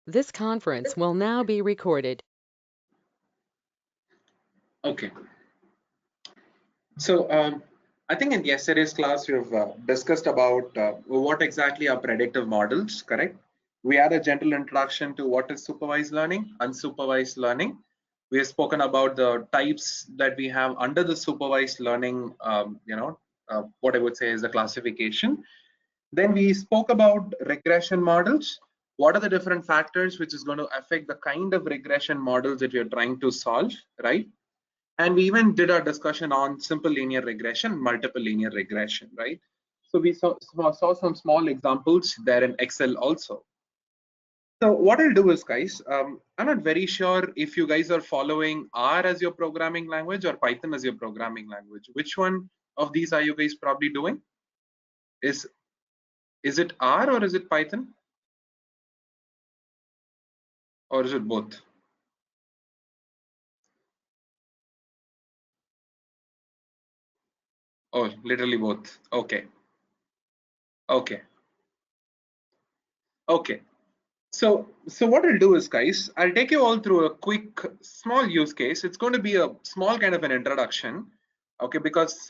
This conference will now be recorded. Okay. So I think in yesterday's class we've discussed about what exactly are predictive models, correct? We had a general introduction to what is supervised learning, unsupervised learning. We have spoken about the types that we have under the supervised learning, what I would say is the classification. Then we spoke about regression models. What are the different factors which is going to affect the kind of regression models that you're trying to solve, right? And we even did our discussion on simple linear regression, multiple linear regression, right? So we saw some small examples there in Excel also. So what I'll do is, guys, I'm not very sure if you guys are following R as your programming language or Python as your programming language. Which one of these are you guys probably doing? Is it R or is it Python? Or is it both? Oh, literally both. Okay. Okay. Okay. So what I'll do is, guys, I'll take you all through a quick, small use case. It's going to be a small kind of an introduction, okay? Because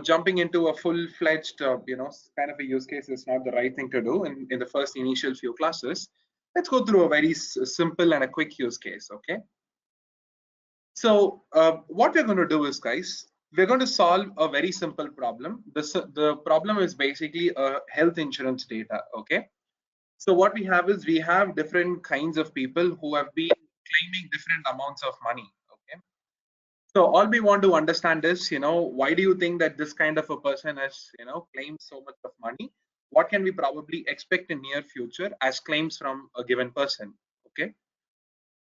jumping into a full-fledged, kind of a use case is not the right thing to do in the first initial few classes. Let's go through a very simple and a quick use case, okay? So what we're going to do is, guys, we're going to solve a very simple problem. The problem is basically a health insurance data, okay? So what we have is we have different kinds of people who have been claiming different amounts of money. Okay. So all we want to understand is, why do you think that this kind of a person has, claimed so much of money? What can we probably expect in near future as claims from a given person? Okay.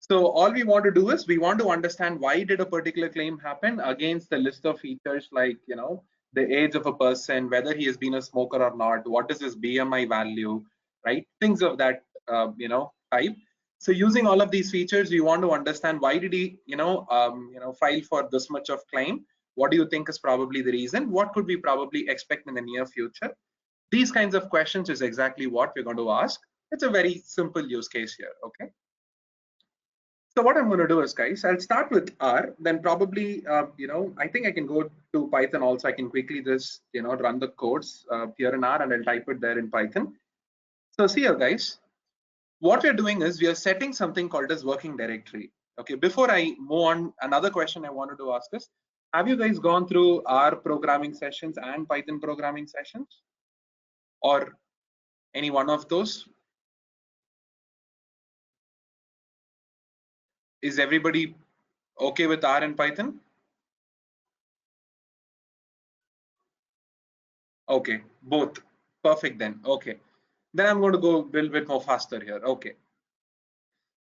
So all we want to do is we want to understand why did a particular claim happen against the list of features like, the age of a person, whether he has been a smoker or not, what is his BMI value, right? Things of that, type. So using all of these features, we want to understand why did he, file for this much of claim? What do you think is probably the reason? What could we probably expect in the near future? These kinds of questions is exactly what we're going to ask. It's a very simple use case here, okay? So what I'm going to do is, guys, I'll start with R, then probably, I think I can go to Python also. I can quickly just, run the codes here in R and I'll type it there in Python. So see here, guys, what we're doing is we are setting something called as working directory. Okay, before I move on, another question I wanted to ask is, have you guys gone through R programming sessions and Python programming sessions or any one of those? Is everybody okay with R and Python? Okay, both. Perfect then. Okay. Then I'm going to go a little bit more faster here. Okay.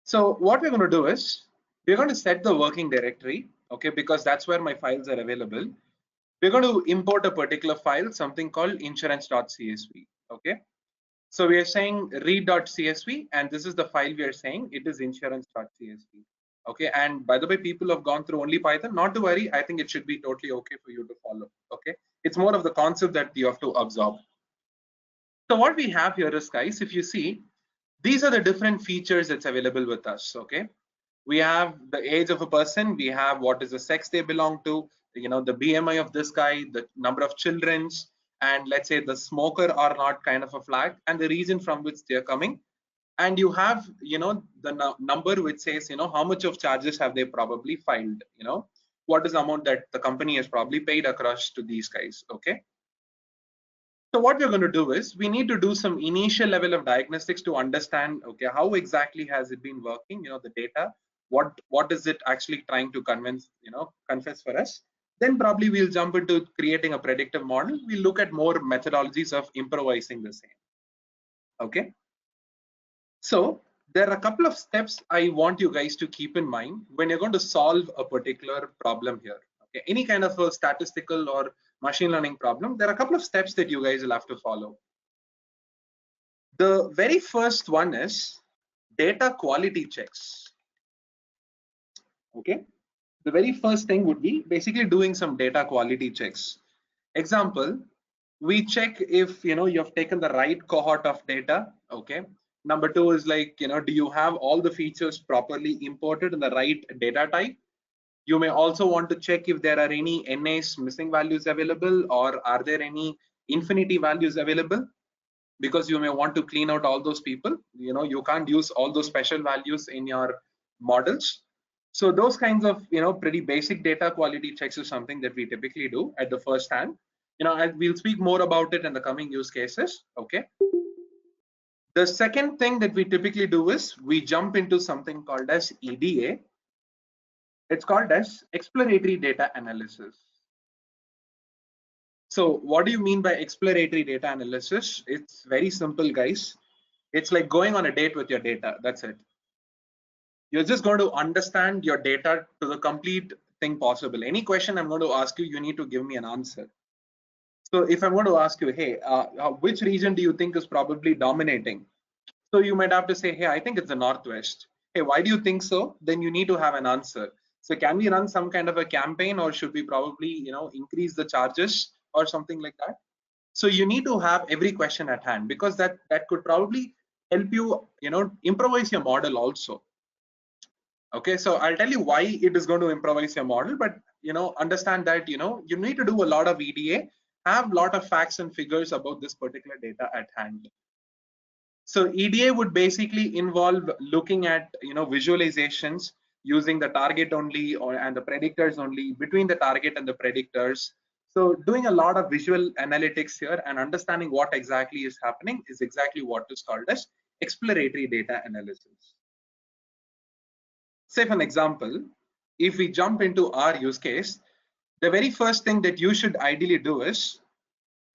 So what we're going to do is we're going to set the working directory, okay, because that's where my files are available. We're going to import a particular file, something called insurance.csv. Okay. So we are saying read.csv, and this is the file we are saying it is insurance.csv. Okay. And by the way, people have gone through only Python. Not to worry. I think it should be totally okay for you to follow. Okay. It's more of the concept that you have to absorb. So what we have here is, guys, if you see, these are the different features that's available with us. Okay, we have the age of a person, we have what is the sex they belong to, the BMI of this guy, the number of children's, and let's say the smoker or not kind of a flag, and the region from which they're coming. And you have, the number which says, how much of charges have they probably filed, what is the amount that the company has probably paid across to these guys. Okay. So what we're going to do is we need to do some initial level of diagnostics to understand, okay, how exactly has it been working, the data, what is it actually trying to confess for us. Then probably we'll jump into creating a predictive model. We'll look at more methodologies of improvising the same. Okay. So there are a couple of steps I want you guys to keep in mind when you're going to solve a particular problem here. Okay, any kind of a statistical or machine learning problem, there are a couple of steps that you guys will have to follow. The very first one is data quality checks. Okay, the very first thing would be basically doing some data quality checks. Example, we check if you have taken the right cohort of data. Okay, Number two is like, do you have all the features properly imported in the right data type? You may also want to check if there are any NAs missing values available, or are there any infinity values available, because you may want to clean out all those people. You can't use all those special values in your models. So those kinds of pretty basic data quality checks is something that we typically do at the first hand. We'll speak more about it in the coming use cases. Okay. The second thing that we typically do is we jump into something called as EDA. It's called as exploratory data analysis. So what do you mean by exploratory data analysis? It's very simple, guys. It's like going on a date with your data. That's it. You're just going to understand your data to the complete thing possible. Any question I'm going to ask you, you need to give me an answer. So if I'm going to ask you, hey, which region do you think is probably dominating? So you might have to say, hey, I think it's the Northwest. Hey, why do you think so? Then you need to have an answer. So can we run some kind of a campaign, or should we probably, increase the charges or something like that? So you need to have every question at hand, because that could probably help you, improvise your model also. Okay, so I'll tell you why it is going to improvise your model, but understand that you need to do a lot of EDA, have a lot of facts and figures about this particular data at hand. So EDA would basically involve looking at visualizations using the target only and the predictors only, between the target and the predictors. So doing a lot of visual analytics here and understanding what exactly is happening is exactly what is called as exploratory data analysis. Say for an example, if we jump into our use case, the very first thing that you should ideally do is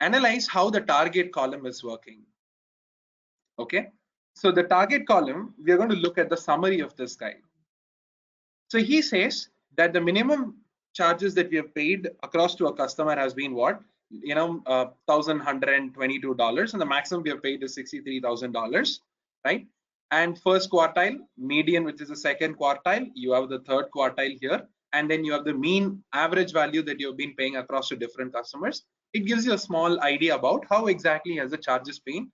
analyze how the target column is working. Okay, so the target column, we are going to look at the summary of this guy. So he says that the minimum charges that we have paid across to a customer has been what? $1,122, and the maximum we have paid is $63,000, right? And first quartile, median, which is the second quartile, you have the third quartile here, and then you have the mean average value that you've been paying across to different customers. It gives you a small idea about how exactly has the charges been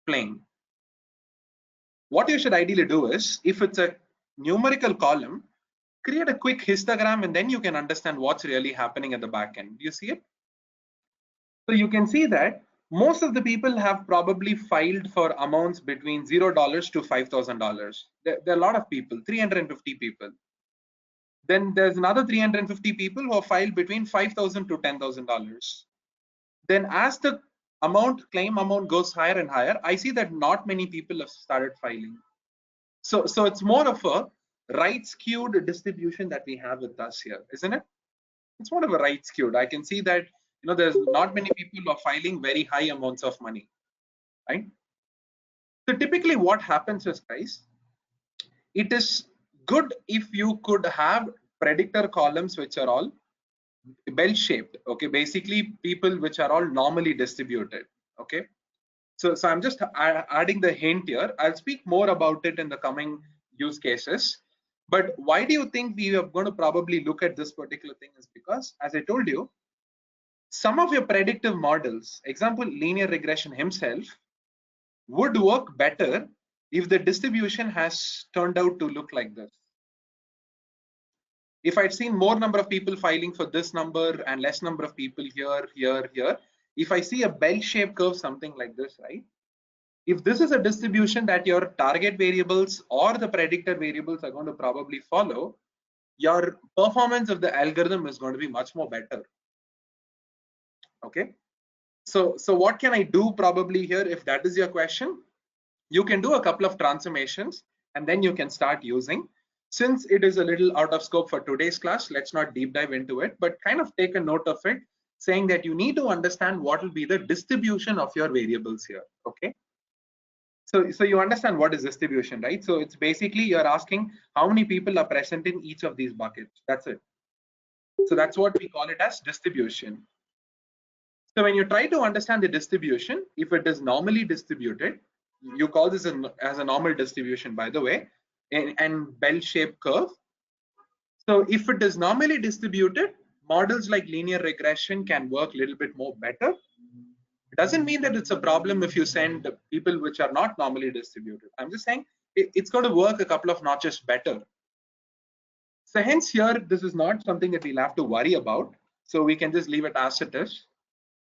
playing. What you should ideally do is, if it's a numerical column, create a quick histogram, and then you can understand what's really happening at the back end. Do you see it? So you can see that most of the people have probably filed for amounts between $0 to $5,000. There are a lot of people, 350 people. Then there's another 350 people who have filed between $5,000 to $10,000. Then as the claim amount goes higher and higher, I see that not many people have started filing. So it's more of a right skewed distribution that we have with us here, isn't it? It's more of a right skewed. I can see that there's not many people who are filing very high amounts of money, right? So typically what happens is, guys, it is good if you could have predictor columns which are all bell shaped. Okay, basically people which are all normally distributed. Okay, so I'm just adding the hint here. I'll speak more about it in the coming use cases. But why do you think we are going to probably look at this particular thing is because, as I told you, some of your predictive models, example linear regression himself, would work better if the distribution has turned out to look like this. If I'd seen more number of people filing for this number and less number of people here, if I see a bell-shaped curve, something like this, right? If this is a distribution that your target variables or the predictor variables are going to probably follow, your performance of the algorithm is going to be much more better. Okay, so what can I do probably here? If that is your question, you can do a couple of transformations and then you can start using. Since it is a little out of scope for today's class, let's not deep dive into it, but kind of take a note of it, saying that you need to understand what will be the distribution of your variables here. Okay, so you understand what is distribution, right? So it's basically you're asking how many people are present in each of these buckets. That's it. So that's what we call it as distribution. So when you try to understand the distribution, if it is normally distributed, you call this as a normal distribution, by the way, and bell-shaped curve. So if it is normally distributed, models like linear regression can work a little bit more better. It doesn't mean that it's a problem if you send people which are not normally distributed. I'm just saying it's going to work a couple of notches better. So hence here, this is not something that we'll have to worry about. So we can just leave it as it is.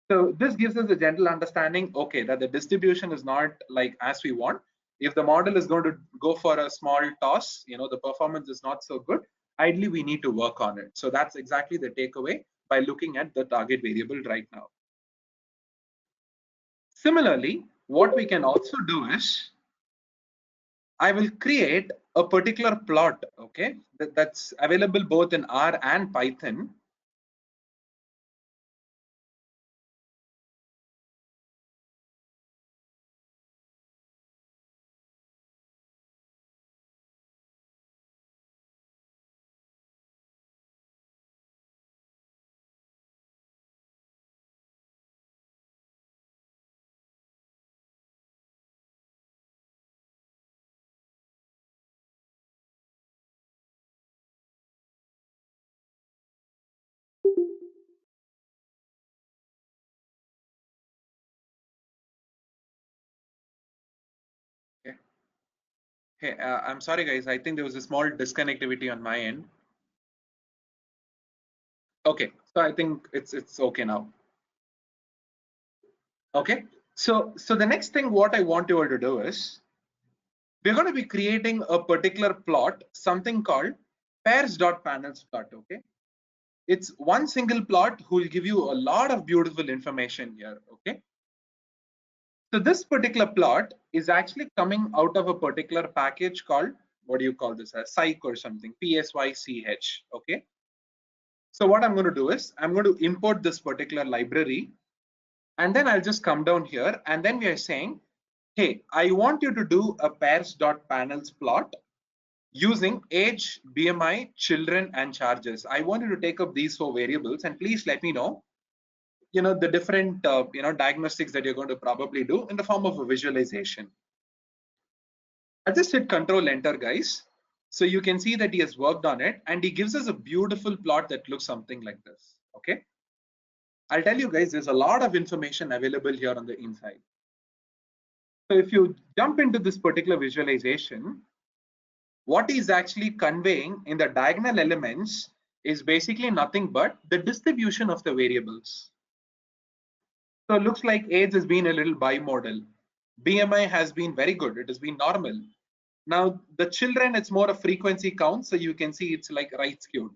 So this gives us a general understanding, okay, that the distribution is not like as we want. If the model is going to go for a small toss, the performance is not so good, ideally we need to work on it. So that's exactly the takeaway by looking at the target variable right now. Similarly, what we can also do is, I will create a particular plot, okay, that's available both in R and Python. Okay. Hey, I'm sorry guys, I think there was a small disconnectivity on my end. Okay, so I think it's okay now. Okay, so the next thing what I want you all to do is, we're going to be creating a particular plot, something called pairs.panels plot. Okay, it's one single plot who will give you a lot of beautiful information here. Okay, so this particular plot is actually coming out of a particular package called, what do you call this as, psych or something, PSYCH. Okay, so what I'm going to do is I'm going to import this particular library, and then I'll just come down here, and then we are saying, hey, I want you to do a pairs.panels plot using age, BMI, children, and charges. I want you to take up these 4 variables, and please let me know, the different, diagnostics that you're going to probably do in the form of a visualization. I just hit Control Enter, guys. So you can see that he has worked on it, and he gives us a beautiful plot that looks something like this. Okay. I'll tell you guys, there's a lot of information available here on the inside. So if you jump into this particular visualization, what is actually conveying in the diagonal elements is basically nothing but the distribution of the variables. So it looks like age has been a little bimodal. BMI has been very good. It has been normal. Now the children, it's more a frequency count. So you can see it's like right skewed.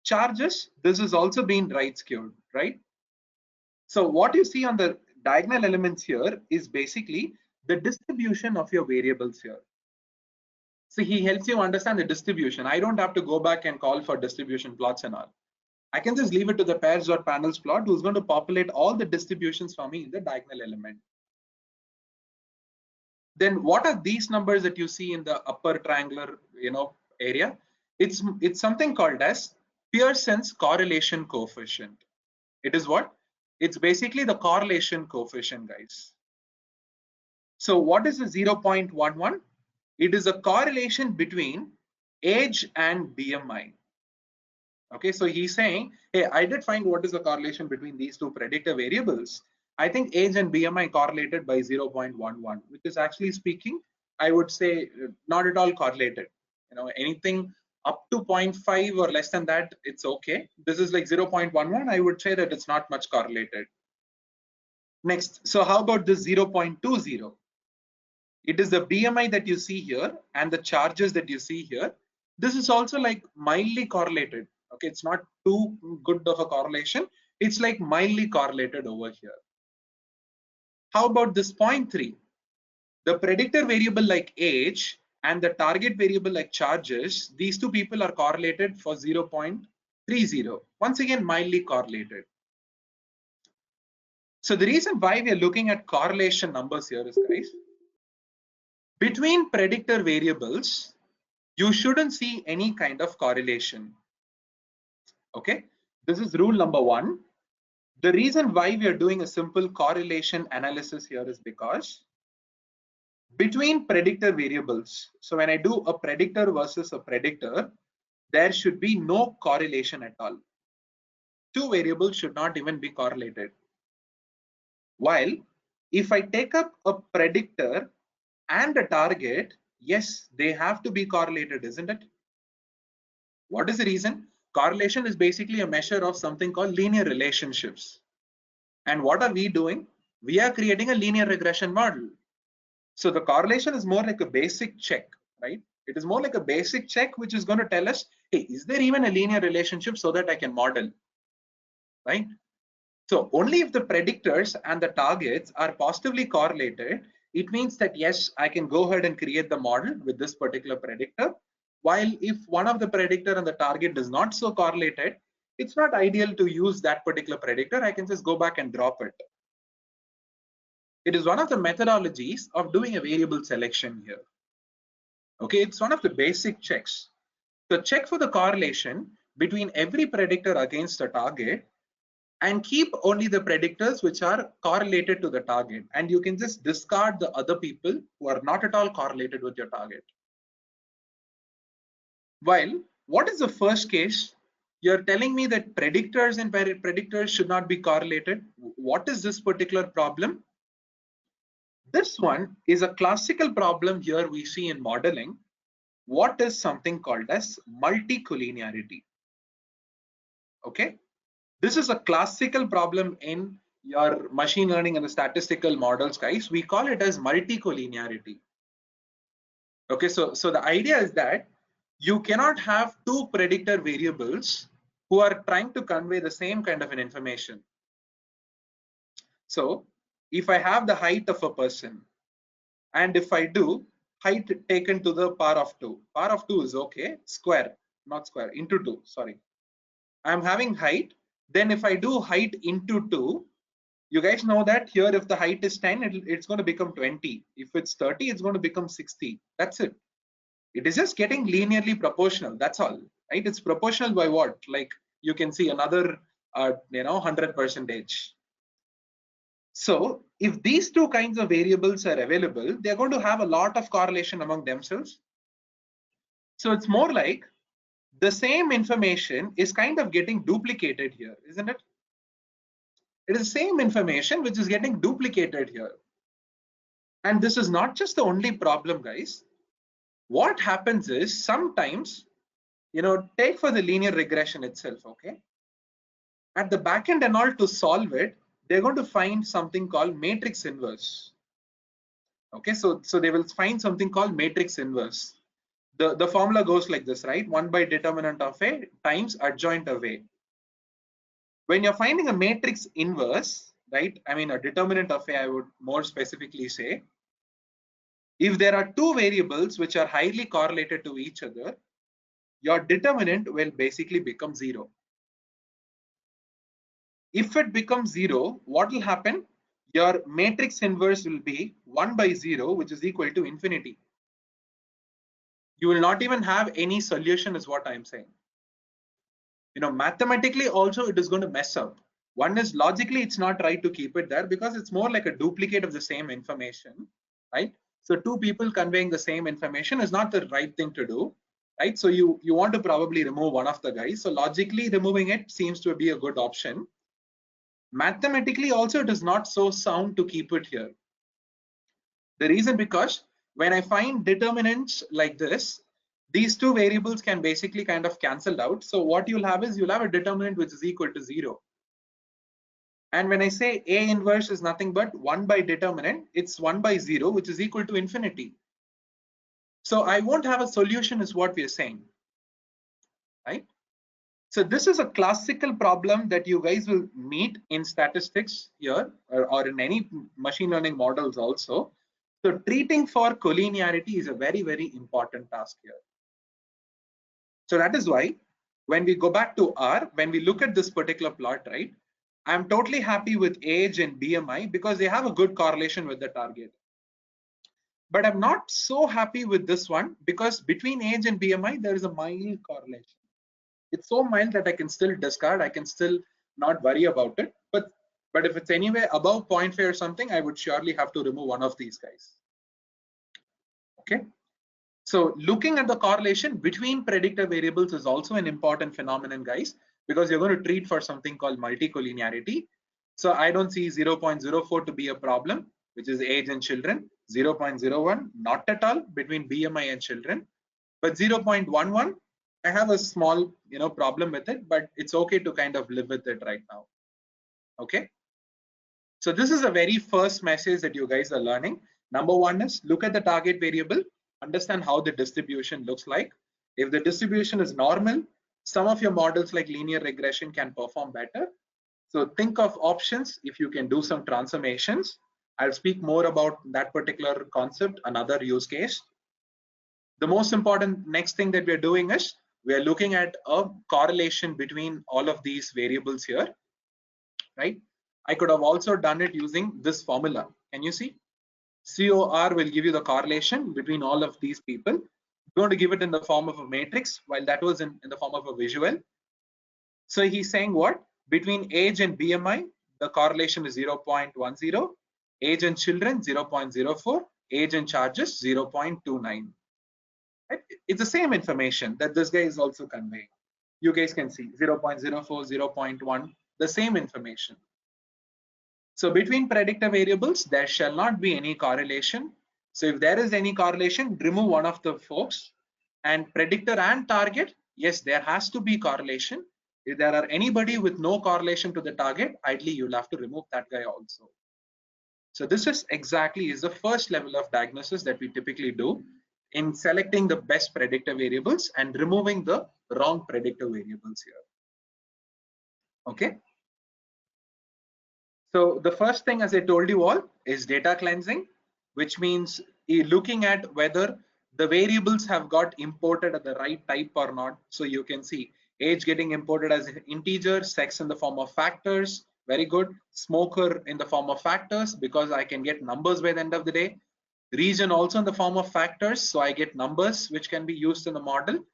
Charges, this has also been right skewed, right? So what you see on the diagonal elements here is basically the distribution of your variables here. So he helps you understand the distribution. I don't have to go back and call for distribution plots and all. I can just leave it to the pairs.panels plot who's going to populate all the distributions for me in the diagonal element. Then what are these numbers that you see in the upper triangular, area? It's something called as Pearson's correlation coefficient. It is what? It's basically the correlation coefficient, guys. So what is the 0.11? It is a correlation between age and BMI. Okay, so he's saying, hey, I did find what is the correlation between these 2 predictor variables. I think age and BMI correlated by 0.11, which is actually speaking, I would say not at all correlated. Anything up to 0.5 or less than that, it's okay. This is like 0.11. I would say that it's not much correlated. Next, so how about this 0.20? It is the BMI that you see here and the charges that you see here. This is also like mildly correlated. Okay, it's not too good of a correlation. It's like mildly correlated over here. How about this 0.3? The predictor variable like age and the target variable like charges, these 2 people are correlated for 0.30. Once again, mildly correlated. So the reason why we are looking at correlation numbers here is, guys, between predictor variables, you shouldn't see any kind of correlation. Okay, this is rule number 1. The reason why we are doing a simple correlation analysis here is because between predictor variables, so when I do a predictor versus a predictor, there should be no correlation at all. 2 variables should not even be correlated. While if I take up a predictor and a target, yes, they have to be correlated, isn't it? What is the reason? Correlation is basically a measure of something called linear relationships. And what are we doing? We are creating a linear regression model. So the correlation is more like a basic check, right? It is more like a basic check which is going to tell us, hey, is there even a linear relationship so that I can model, right? So only if the predictors and the targets are positively correlated, it means that yes, I can go ahead and create the model with this particular predictor. While if one of the predictor and the target is not so correlated, it's not ideal to use that particular predictor. I can just go back and drop it. It is one of the methodologies of doing a variable selection here. Okay, it's one of the basic checks. So check for the correlation between every predictor against the target and keep only the predictors which are correlated to the target, and you can just discard the other people who are not at all correlated with your target. While what is the first case? You're telling me that predictors and predictors should not be correlated. What is this particular problem? This one is a classical problem here we see in modeling. What is something called as multicollinearity? Okay, this is a classical problem in your machine learning and the statistical models, guys. We call it as multicollinearity. Okay, so the idea is that you cannot have two predictor variables who are trying to convey the same kind of an information. So if I have the height of a person, and if I do height taken to the power of 2, power of 2 is okay, square, not square, into 2, sorry. I'm having height, then if I do height into 2, you guys know that here if the height is 10, it's going to become 20. If it's 30, it's going to become 60. That's it. It is just getting linearly proportional. That's all, right? It's proportional by what? Like you can see another, 100%. So if these two kinds of variables are available, they're going to have a lot of correlation among themselves. So it's more like the same information is kind of getting duplicated here, isn't it? It is the same information which is getting duplicated here. And this is not just the only problem, guys. What happens is sometimes, take for the linear regression itself, okay? At the back end and all, to solve it, they're going to find something called matrix inverse. Okay, so they will find something called matrix inverse. The formula goes like this, right? 1 by determinant of A times adjoint of A. When you're finding a matrix inverse, right? I mean a determinant of A, I would more specifically say, if there are two variables which are highly correlated to each other, your determinant will basically become 0. If it becomes 0, what will happen? Your matrix inverse will be 1 by 0, which is equal to infinity. You will not even have any solution, is what I'm saying. Mathematically also it is going to mess up. One is logically it's not right to keep it there because it's more like a duplicate of the same information, right? So two people conveying the same information is not the right thing to do, right? So you want to probably remove one of the guys. So logically removing it seems to be a good option. Mathematically also it is not so sound to keep it here. The reason because when I find determinants like this, these two variables can basically kind of cancel out. So what you'll have is you'll have a determinant which is equal to 0. And when I say A inverse is nothing but 1 by determinant, it's 1 by 0, which is equal to infinity. So I won't have a solution is what we are saying, right? So this is a classical problem that you guys will meet in statistics here or in any machine learning models also. So treating for collinearity is a very, very important task here. So that is why when we go back to R, when we look at this particular plot, right, I'm totally happy with age and BMI because they have a good correlation with the target. But I'm not so happy with this one because between age and BMI, there is a mild correlation. It's so mild that I can still discard. I can still not worry about it. But if it's anywhere above 0.5 or something, I would surely have to remove one of these guys. Okay. So looking at the correlation between predictor variables is also an important phenomenon, guys, because you're going to treat for something called multicollinearity. So I don't see 0.04 to be a problem, which is age and children. 0.01, not at all between BMI and children. But 0.11, I have a small, problem with it, but it's okay to kind of live with it right now. Okay. So this is the very first message that you guys are learning. Number one is look at the target variable, understand how the distribution looks like. If the distribution is normal, some of your models like linear regression can perform better. So think of options if you can do some transformations. I'll speak more about that particular concept, another use case. The most important next thing that we're doing is we are looking at a correlation between all of these variables here, right? I could have also done it using this formula. Can you see? COR will give you the correlation between all of these people. I'm going to give it in the form of a matrix, while that was in the form of a visual. So he's saying what? Between age and BMI, the correlation is 0.10, age and children 0.04, age and charges 0.29. Right? It's the same information that this guy is also conveying. You guys can see 0.04, 0.1, the same information. So between predictor variables, there shall not be any correlation. So if there is any correlation, remove one of the folks. And predictor and target, yes, there has to be correlation. If there are anybody with no correlation to the target, ideally you'll have to remove that guy also. So this is the first level of diagnosis that we typically do in selecting the best predictor variables and removing the wrong predictor variables here. Okay. So the first thing, as I told you all, is data cleansing, which means looking at whether the variables have got imported at the right type or not. So you can see age getting imported as an integer, sex in the form of factors, very good. Smoker in the form of factors, because I can get numbers by the end of the day. Region also in the form of factors, so I get numbers which can be used in the model.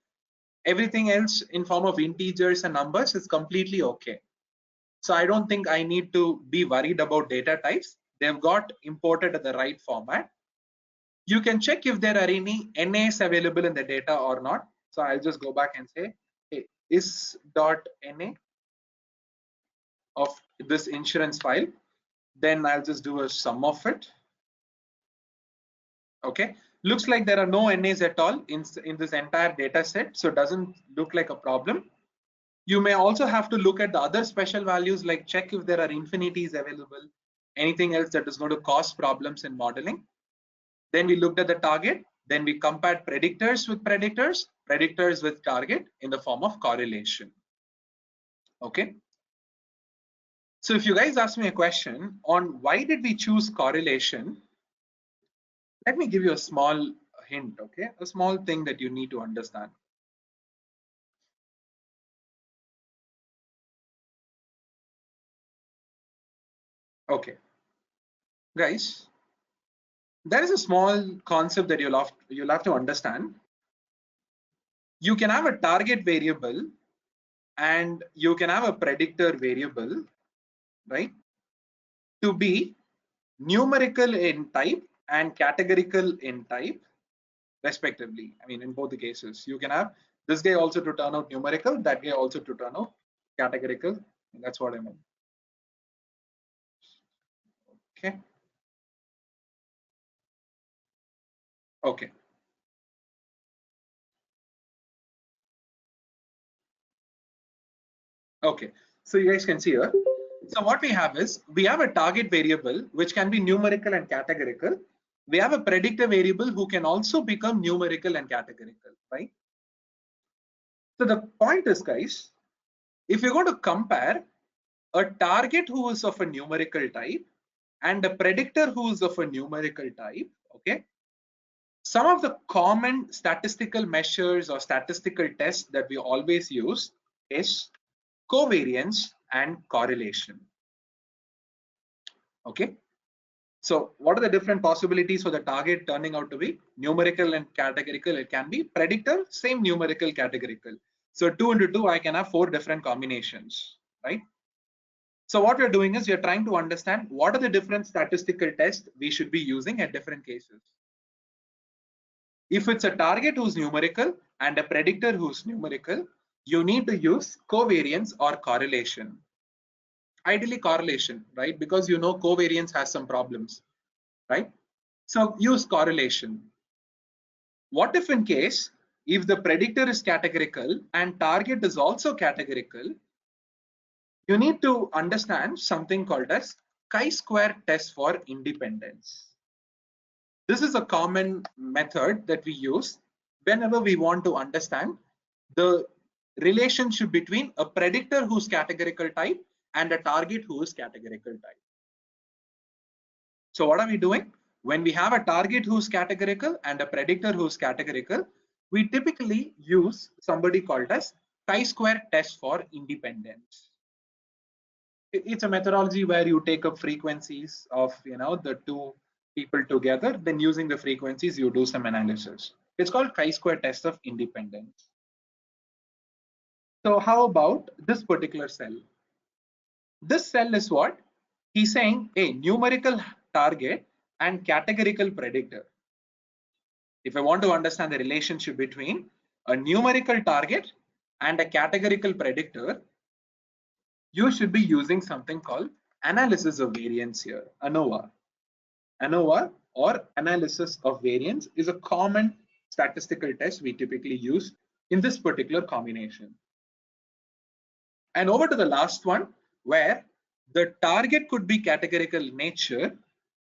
Everything else in form of integers and numbers is completely okay. So I don't think I need to be worried about data types. They've got imported at the right format. You can check if there are any NAs available in the data or not. So I'll just go back and say, hey, is.NA of this insurance file. Then I'll just do a sum of it. Okay, looks like there are no NAs at all in this entire data set. So it doesn't look like a problem. You may also have to look at the other special values, like check if there are infinities available, anything else that is going to cause problems in modeling. Then we looked at the target. Then we compared predictors with predictors, predictors with target in the form of correlation. Okay. So if you guys ask me a question on why did we choose correlation, let me give you a small hint, okay? A small thing that you need to understand. Okay, guys, there is a small concept that you'll have to understand. You can have a target variable and you can have a predictor variable, right, to be numerical in type and categorical in type, respectively. I mean, in both the cases, you can have this guy also to turn out numerical, that guy also to turn out categorical. That's what I meant. Okay. Okay. Okay. So you guys can see here. So what we have is we have a target variable which can be numerical and categorical. We have a predictor variable who can also become numerical and categorical, right? So the point is, guys, if you're going to compare a target who is of a numerical type and a predictor who is of a numerical type, okay, some of the common statistical measures or statistical tests that we always use is covariance and correlation. Okay, so what are the different possibilities for the target turning out to be? Numerical and categorical. It can be predictor, same numerical, categorical. So 2 into 2, I can have 4 different combinations, right? So what we're doing is we're trying to understand what are the different statistical tests we should be using at different cases. If it's a target who's numerical and a predictor who's numerical, you need to use covariance or correlation. Ideally correlation, right? Because you know covariance has some problems, right? So use correlation. What if in case, if the predictor is categorical and target is also categorical, you need to understand something called as chi-square test for independence. This is a common method that we use whenever we want to understand the relationship between a predictor whose categorical type and a target who is categorical type. So what are we doing? When we have a target who's categorical and a predictor who's categorical, we typically use somebody called as chi-square test for independence. It's a methodology where you take up frequencies of the two people together, then using the frequencies you do some analysis. It's called chi-square test of independence. So how about this particular cell? This cell is what? He's saying a numerical target and categorical predictor. If I want to understand the relationship between a numerical target and a categorical predictor, you should be using something called analysis of variance here, ANOVA. ANOVA or analysis of variance is a common statistical test we typically use in this particular combination. And over to the last one, where the target could be categorical in nature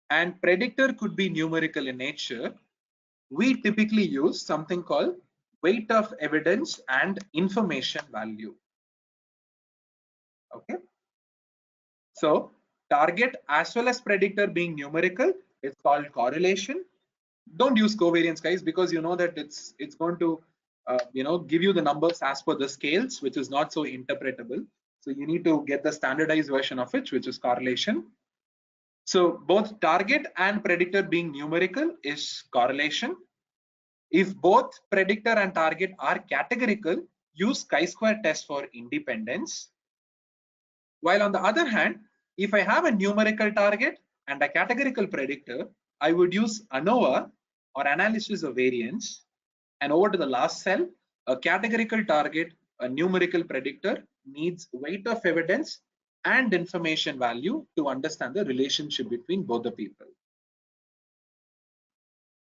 and predictor could be numerical in nature, we typically use something called weight of evidence and information value. Okay. So target as well as predictor being numerical, it's called correlation. Don't use covariance, guys, because you know that it's going to give you the numbers as per the scales, which is not so interpretable. So you need to get the standardized version of it, which is correlation. So both target and predictor being numerical is correlation. If both predictor and target are categorical, use chi-square test for independence. While on the other hand, if I have a numerical target and a categorical predictor, I would use ANOVA or analysis of variance. And over to the last cell, a categorical target, a numerical predictor needs weight of evidence and information value to understand the relationship between both the people.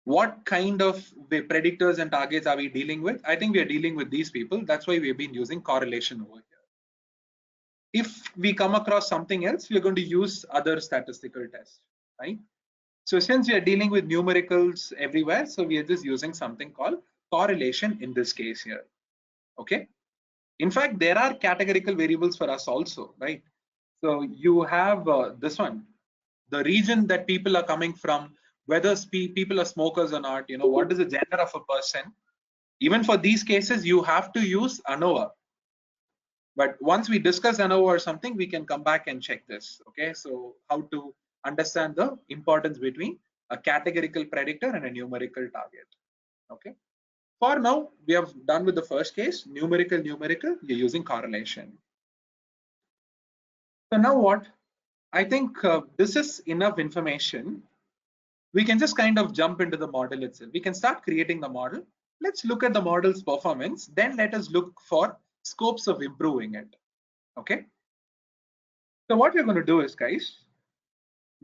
What kind of predictors and targets are we dealing with? I think we are dealing with these people. That's why we've been using correlation over here. If we come across something else, we're going to use other statistical tests, right? So since we are dealing with numericals everywhere, so we are just using something called correlation in this case here. Okay. In fact, there are categorical variables for us also, right? So you have this one, the region that people are coming from, whether people are smokers or not, what is the gender of a person. Even for these cases, you have to use ANOVA. But once we discuss ANOVA or something, we can come back and check this. Okay, so how to understand the importance between a categorical predictor and a numerical target. Okay, for now, we have done with the first case, numerical, you're using correlation. So now what? I think this is enough information. We can just kind of jump into the model itself. We can start creating the model. Let's look at the model's performance. Then let us look for scopes of improving it. Okay. So what we're going to do is, guys,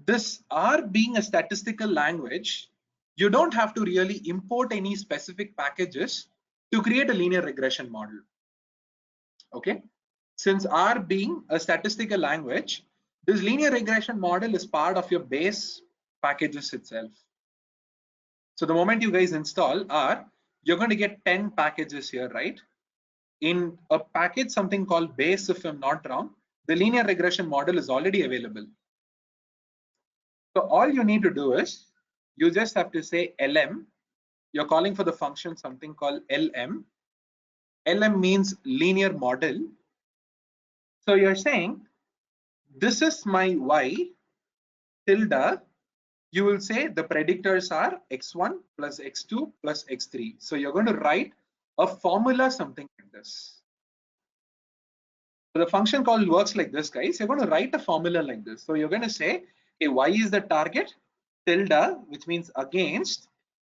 this R being a statistical language, you don't have to really import any specific packages to create a linear regression model. Okay. Since R being a statistical language, this linear regression model is part of your base packages itself. So the moment you guys install R, you're going to get 10 packages here, right? In a package, something called base, if I'm not wrong, the linear regression model is already available. So all you need to do is, you just have to say LM. You're calling for the function something called LM. LM means linear model. So you're saying, this is my Y tilde. You will say the predictors are x1 plus x2 plus x3. So you're going to write a formula something like this. So the function call works like this, guys. You're going to write a formula like this. So you're going to say, okay, y is the target, tilde, which means against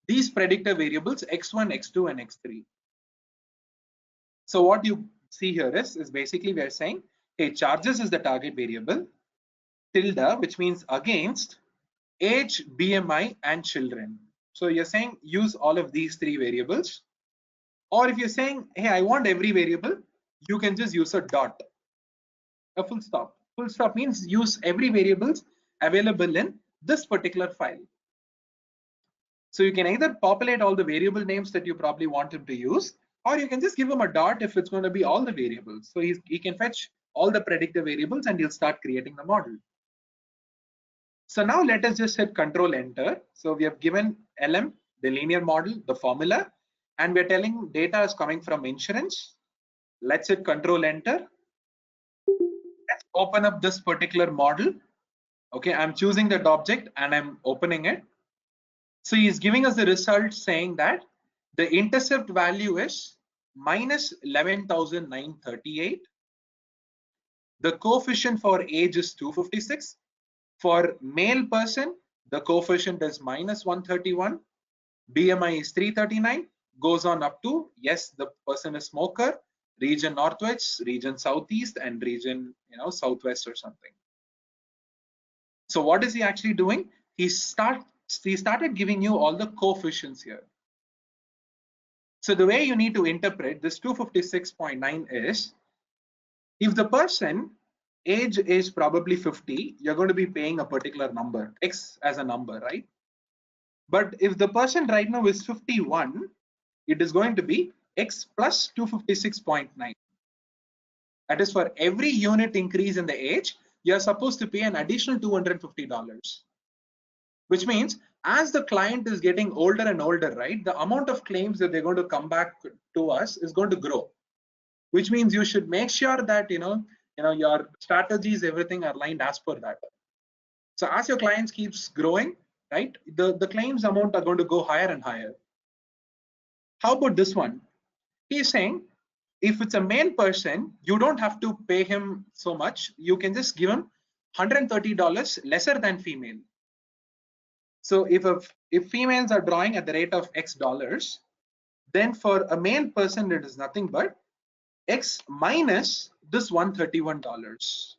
these predictor variables x1, x2, and x3. So what you see here is basically we are saying Hey, charges is the target variable, tilde, which means against, age, BMI, and children. So you're saying use all of these three variables. Or if you're saying, hey, I want every variable, you can just use a dot, a full stop. Full stop means use every variables available in this particular file. So you can either populate all the variable names that you probably want him to use, or you can just give him a dot if it's going to be all the variables. So he can fetch all the predictive variables and he'll start creating the model. So now let us just hit Control Enter. So we have given LM, the linear model, the formula, and we're telling data is coming from insurance. Let's hit Control Enter. Let's open up this particular model. Okay, I'm choosing that object and I'm opening it. So he's giving us the result saying that the intercept value is minus 11,938. The coefficient for age is 256. For male person, the coefficient is minus 131. BMI is 339. Goes on up to, yes, the person is smoker, region northwest, region southeast, and region southwest or something. So what is he actually doing? He started giving you all the coefficients here. So the way you need to interpret this 256.9 is, if the person age is probably 50, you're going to be paying a particular number, X as a number, right? But if the person right now is 51, it is going to be X plus 256.9. That is, for every unit increase in the age, you're supposed to pay an additional $250. Which means as the client is getting older and older, right, the amount of claims that they're going to come back to us is going to grow. Which means you should make sure that your strategies, everything are aligned as per that. So as your clients keeps growing, right, the claims amount are going to go higher and higher. How about this one? He's saying if it's a male person, you don't have to pay him so much. You can just give him $130 lesser than female. So if females are drawing at the rate of X dollars, then for a male person it is nothing but X minus this $131.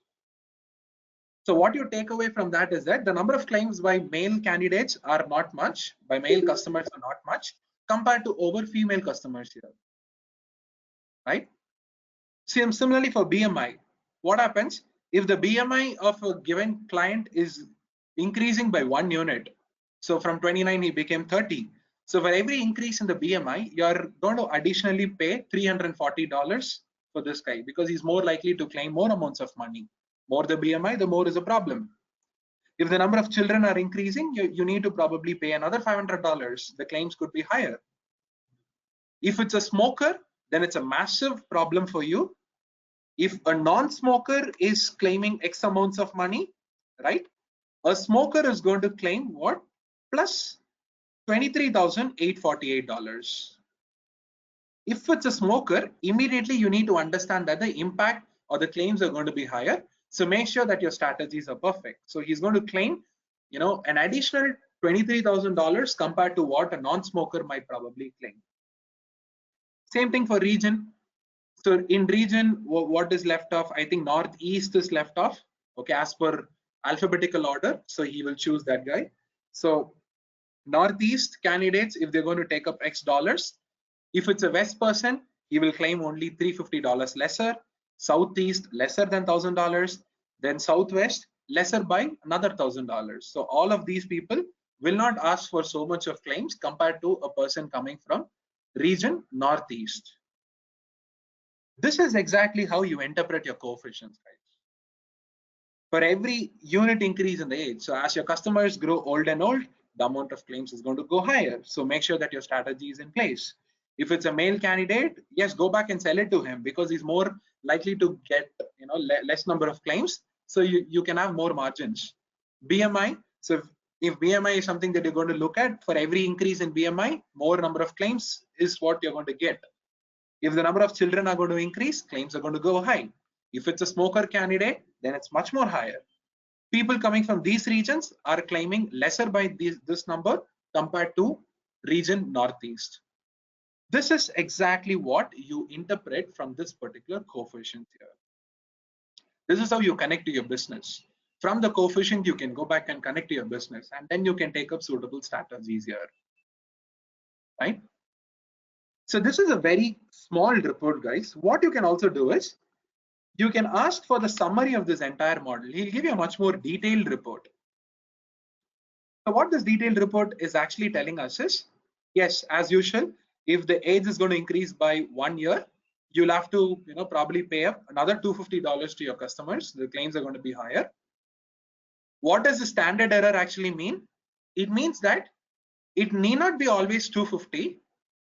So what you take away from that is that the number of claims by male candidates are not much, by male customers are not much compared to over female customers here, right? Similarly for BMI, what happens if the BMI of a given client is increasing by 1 unit? So from 29 he became 30. So for every increase in the BMI, you're going to additionally pay $340 for this guy because he's more likely to claim more amounts of money. More the BMI, the more is a problem. If the number of children are increasing, you need to probably pay another $500. The claims could be higher. If it's a smoker, then it's a massive problem for you. If a non-smoker is claiming X amounts of money, right? A smoker is going to claim what? Plus $23,848. If it's a smoker, immediately you need to understand that the impact or the claims are going to be higher. So make sure that your strategies are perfect. So he's going to claim, an additional $23,000 compared to what a non-smoker might probably claim. Same thing for region. So in region, what is left off? I think northeast is left off. Okay, as per alphabetical order. So he will choose that guy. So northeast candidates, if they're going to take up X dollars, if it's a west person, he will claim only $350 lesser. Southeast lesser than $1,000. Then southwest lesser by another $1,000. So all of these people will not ask for so much of claims compared to a person coming from region northeast. This is exactly how you interpret your coefficients, guys. For every unit increase in the age, so as your customers grow old and old, the amount of claims is going to go higher. So make sure that your strategy is in place. If it's a male candidate, yes, go back and sell it to him because he's more likely to get less number of claims. So you can have more margins. BMI, so if BMI is something that you're going to look at, for every increase in BMI, more number of claims is what you're going to get. If the number of children are going to increase, claims are going to go high. If it's a smoker candidate, then it's much more higher. People coming from these regions are claiming lesser by this number compared to region northeast. This is exactly what you interpret from this particular coefficient here. This is how you connect to your business. From the coefficient, you can go back and connect to your business, and then you can take up suitable startups easier, right? So this is a very small report, guys. What you can also do is you can ask for the summary of this entire model. He'll give you a much more detailed report. So what this detailed report is actually telling us is, yes, as usual, if the age is going to increase by 1 year, you'll have to, probably pay up another $250 to your customers. The claims are going to be higher. What does the standard error actually mean? It means that it need not be always 250.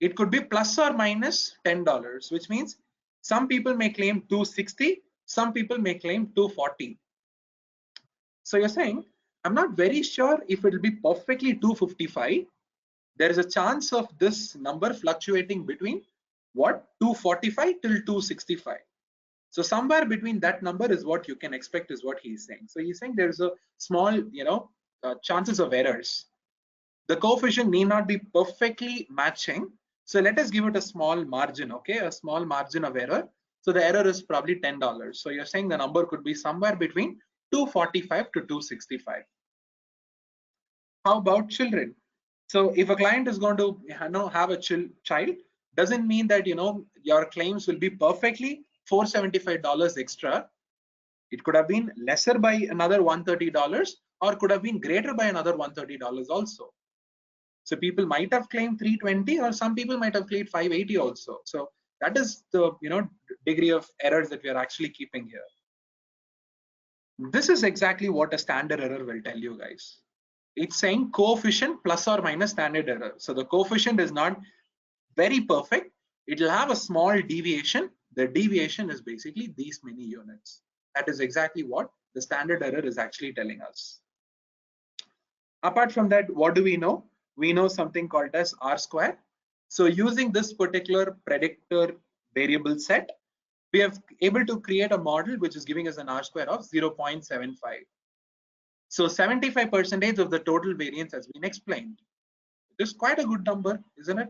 It could be plus or minus $10, which means some people may claim 260, some people may claim 240. So you're saying, I'm not very sure if it will be perfectly 255. There is a chance of this number fluctuating between what, 245 till 265. So somewhere between that number is what you can expect, is what he's saying. So he's saying there's a small, chances of errors. The coefficient need not be perfectly matching. So let us give it a small margin, okay? A small margin of error. So the error is probably $10. So you're saying the number could be somewhere between 245 to 265. How about children? So if a client is going to have a child, doesn't mean that your claims will be perfectly $475 extra. It could have been lesser by another $130, or could have been greater by another $130 also. So people might have claimed 320, or some people might have claimed 580 also. So that is the degree of errors that we are actually keeping here. This is exactly what a standard error will tell you, guys. It's saying coefficient plus or minus standard error. So the coefficient is not very perfect. It will have a small deviation. The deviation is basically these many units. That is exactly what the standard error is actually telling us. Apart from that, what do we know? We know something called as R square. So using this particular predictor variable set, we have able to create a model which is giving us an R square of 0.75. So 75% of the total variance has been explained. It is quite a good number, isn't it?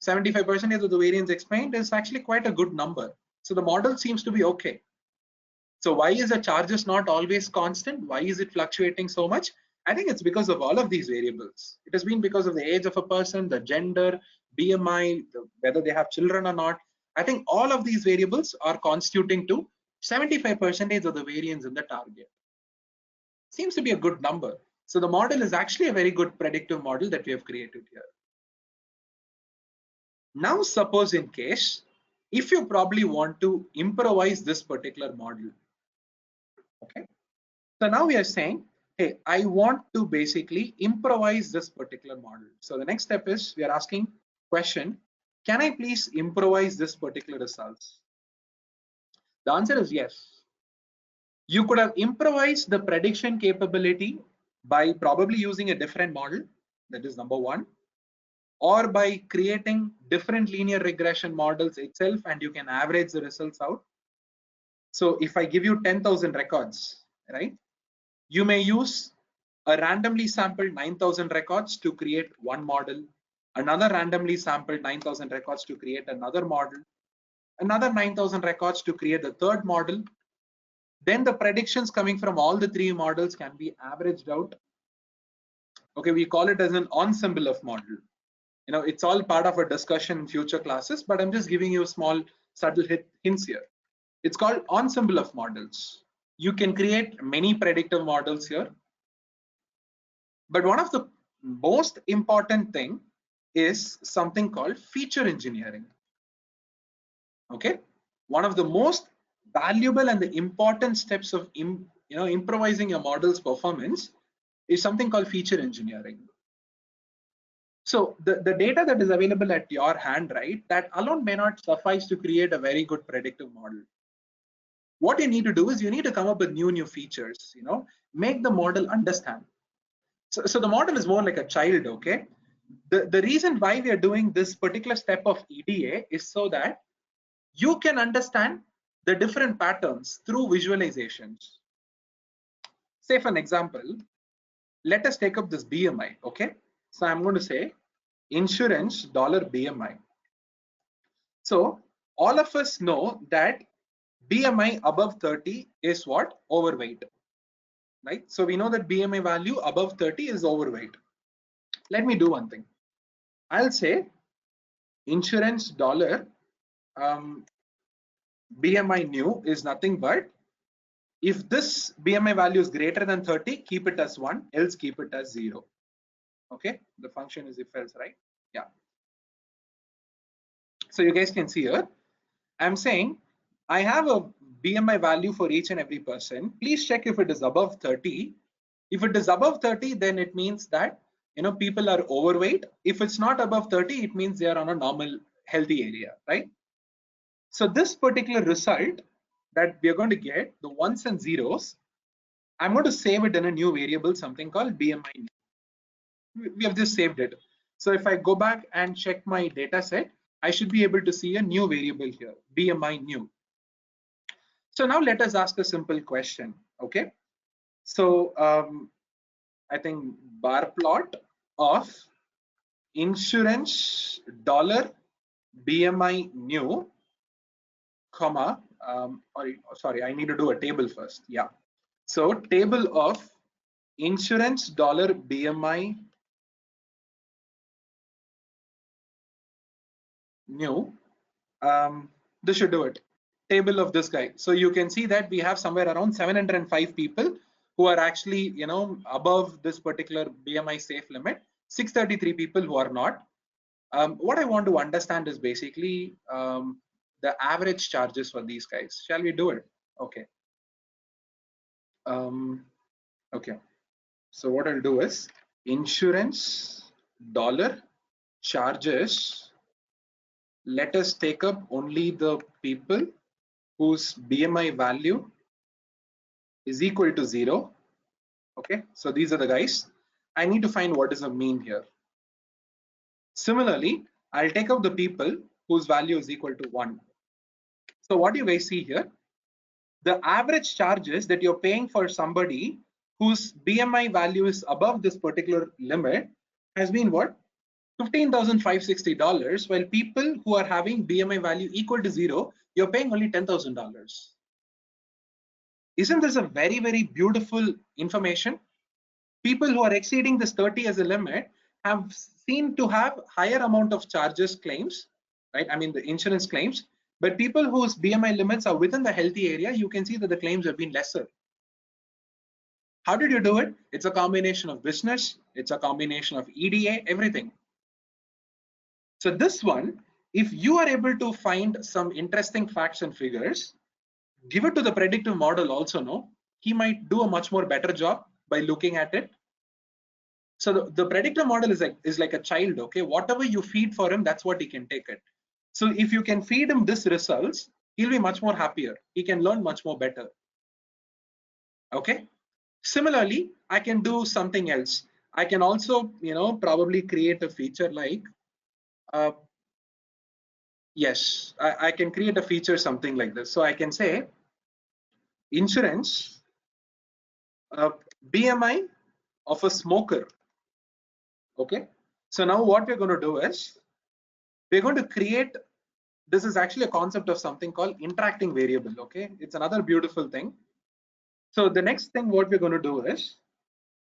75% of the variance explained is actually quite a good number. So the model seems to be okay. So why is the charges not always constant? Why is it fluctuating so much? I think it's because of all of these variables. It has been because of the age of a person, the gender, BMI, whether they have children or not. I think all of these variables are constituting to 75% of the variance in the target. Seems to be a good number. So the model is actually a very good predictive model that we have created here. Now suppose in case, if you probably want to improvise this particular model, okay? So now we are saying, hey, I want to basically improvise this particular model. So the next step is we are asking question, can I please improvise this particular results? The answer is yes. You could have improvised the prediction capability by probably using a different model, that is number one, or by creating different linear regression models itself, and you can average the results out. So if I give you 10,000 records, right, you may use a randomly sampled 9,000 records to create one model, another randomly sampled 9,000 records to create another model, another 9,000 records to create the third model. Then the predictions coming from all the three models can be averaged out. Okay, we call it as an ensemble of model. It's all part of a discussion in future classes, but I'm just giving you small subtle hints here. It's called ensemble of models. You can create many predictive models here. But one of the most important thing is something called feature engineering. Okay, one of the most valuable and the important steps of improvising your model's performance is something called feature engineering. So the data that is available at your hand, right, that alone may not suffice to create a very good predictive model. What you need to do is you need to come up with new features, make the model understand. So the model is more like a child, okay? The reason why we are doing this particular step of EDA is so that you can understand the different patterns through visualizations. Say for an example, let us take up this BMI, okay? So I'm going to say insurance $BMI. So all of us know that BMI above 30 is what? Overweight, right? So we know that BMI value above 30 is overweight. Let me do one thing. I'll say insurance dollar BMI new is nothing but if this BMI value is greater than 30, keep it as 1, else keep it as 0. Okay, the function is if else, right? Yeah. So you guys can see here, I'm saying I have a BMI value for each and every person. Please check if it is above 30. If it is above 30, then it means that people are overweight. If it's not above 30, it means they are on a normal healthy area, right? So this particular result that we are going to get, the ones and zeros, I'm going to save it in a new variable, something called BMI. We have just saved it. So if I go back and check my data set, I should be able to see a new variable here, BMI new. So now let us ask a simple question. Okay. So I think bar plot of insurance dollar BMI new, comma, or sorry, I need to do a table first. Yeah. So table of insurance dollar BMI new. This should do it. Table of this guy. So you can see that we have somewhere around 705 people who are actually, above this particular BMI safe limit. 633 people who are not. What I want to understand is basically the average charges for these guys. Shall we do it? Okay. Okay. So what I'll do is insurance dollar charges. Let us take up only the people whose BMI value is equal to 0. Okay, so these are the guys. I need to find what is the mean here. Similarly, I'll take out the people whose value is equal to 1. So what you guys see here, the average charges that you're paying for somebody whose BMI value is above this particular limit has been what? $15,560, while people who are having BMI value equal to 0, you're paying only $10,000. Isn't this a very, very beautiful information? People who are exceeding this 30 as a limit have seen to have higher amount of charges claims, right? I mean the insurance claims, but people whose BMI limits are within the healthy area, you can see that the claims have been lesser. How did you do it? It's a combination of business, it's a combination of EDA, everything. So this one, if you are able to find some interesting facts and figures, give it to the predictive model also, no? He might do a much more better job by looking at it. So the predictive model is like a child, okay? Whatever you feed for him, that's what he can take it. So if you can feed him this results, he'll be much more happier. He can learn much more better. Okay. Similarly, I can do something else. I can also, probably create a feature like, yes, I can create a feature something like this. So I can say insurance BMI of a smoker. Okay. So now what we're going to do is we're going to create, this is actually a concept of something called interacting variable. Okay. It's another beautiful thing. So the next thing what we're going to do is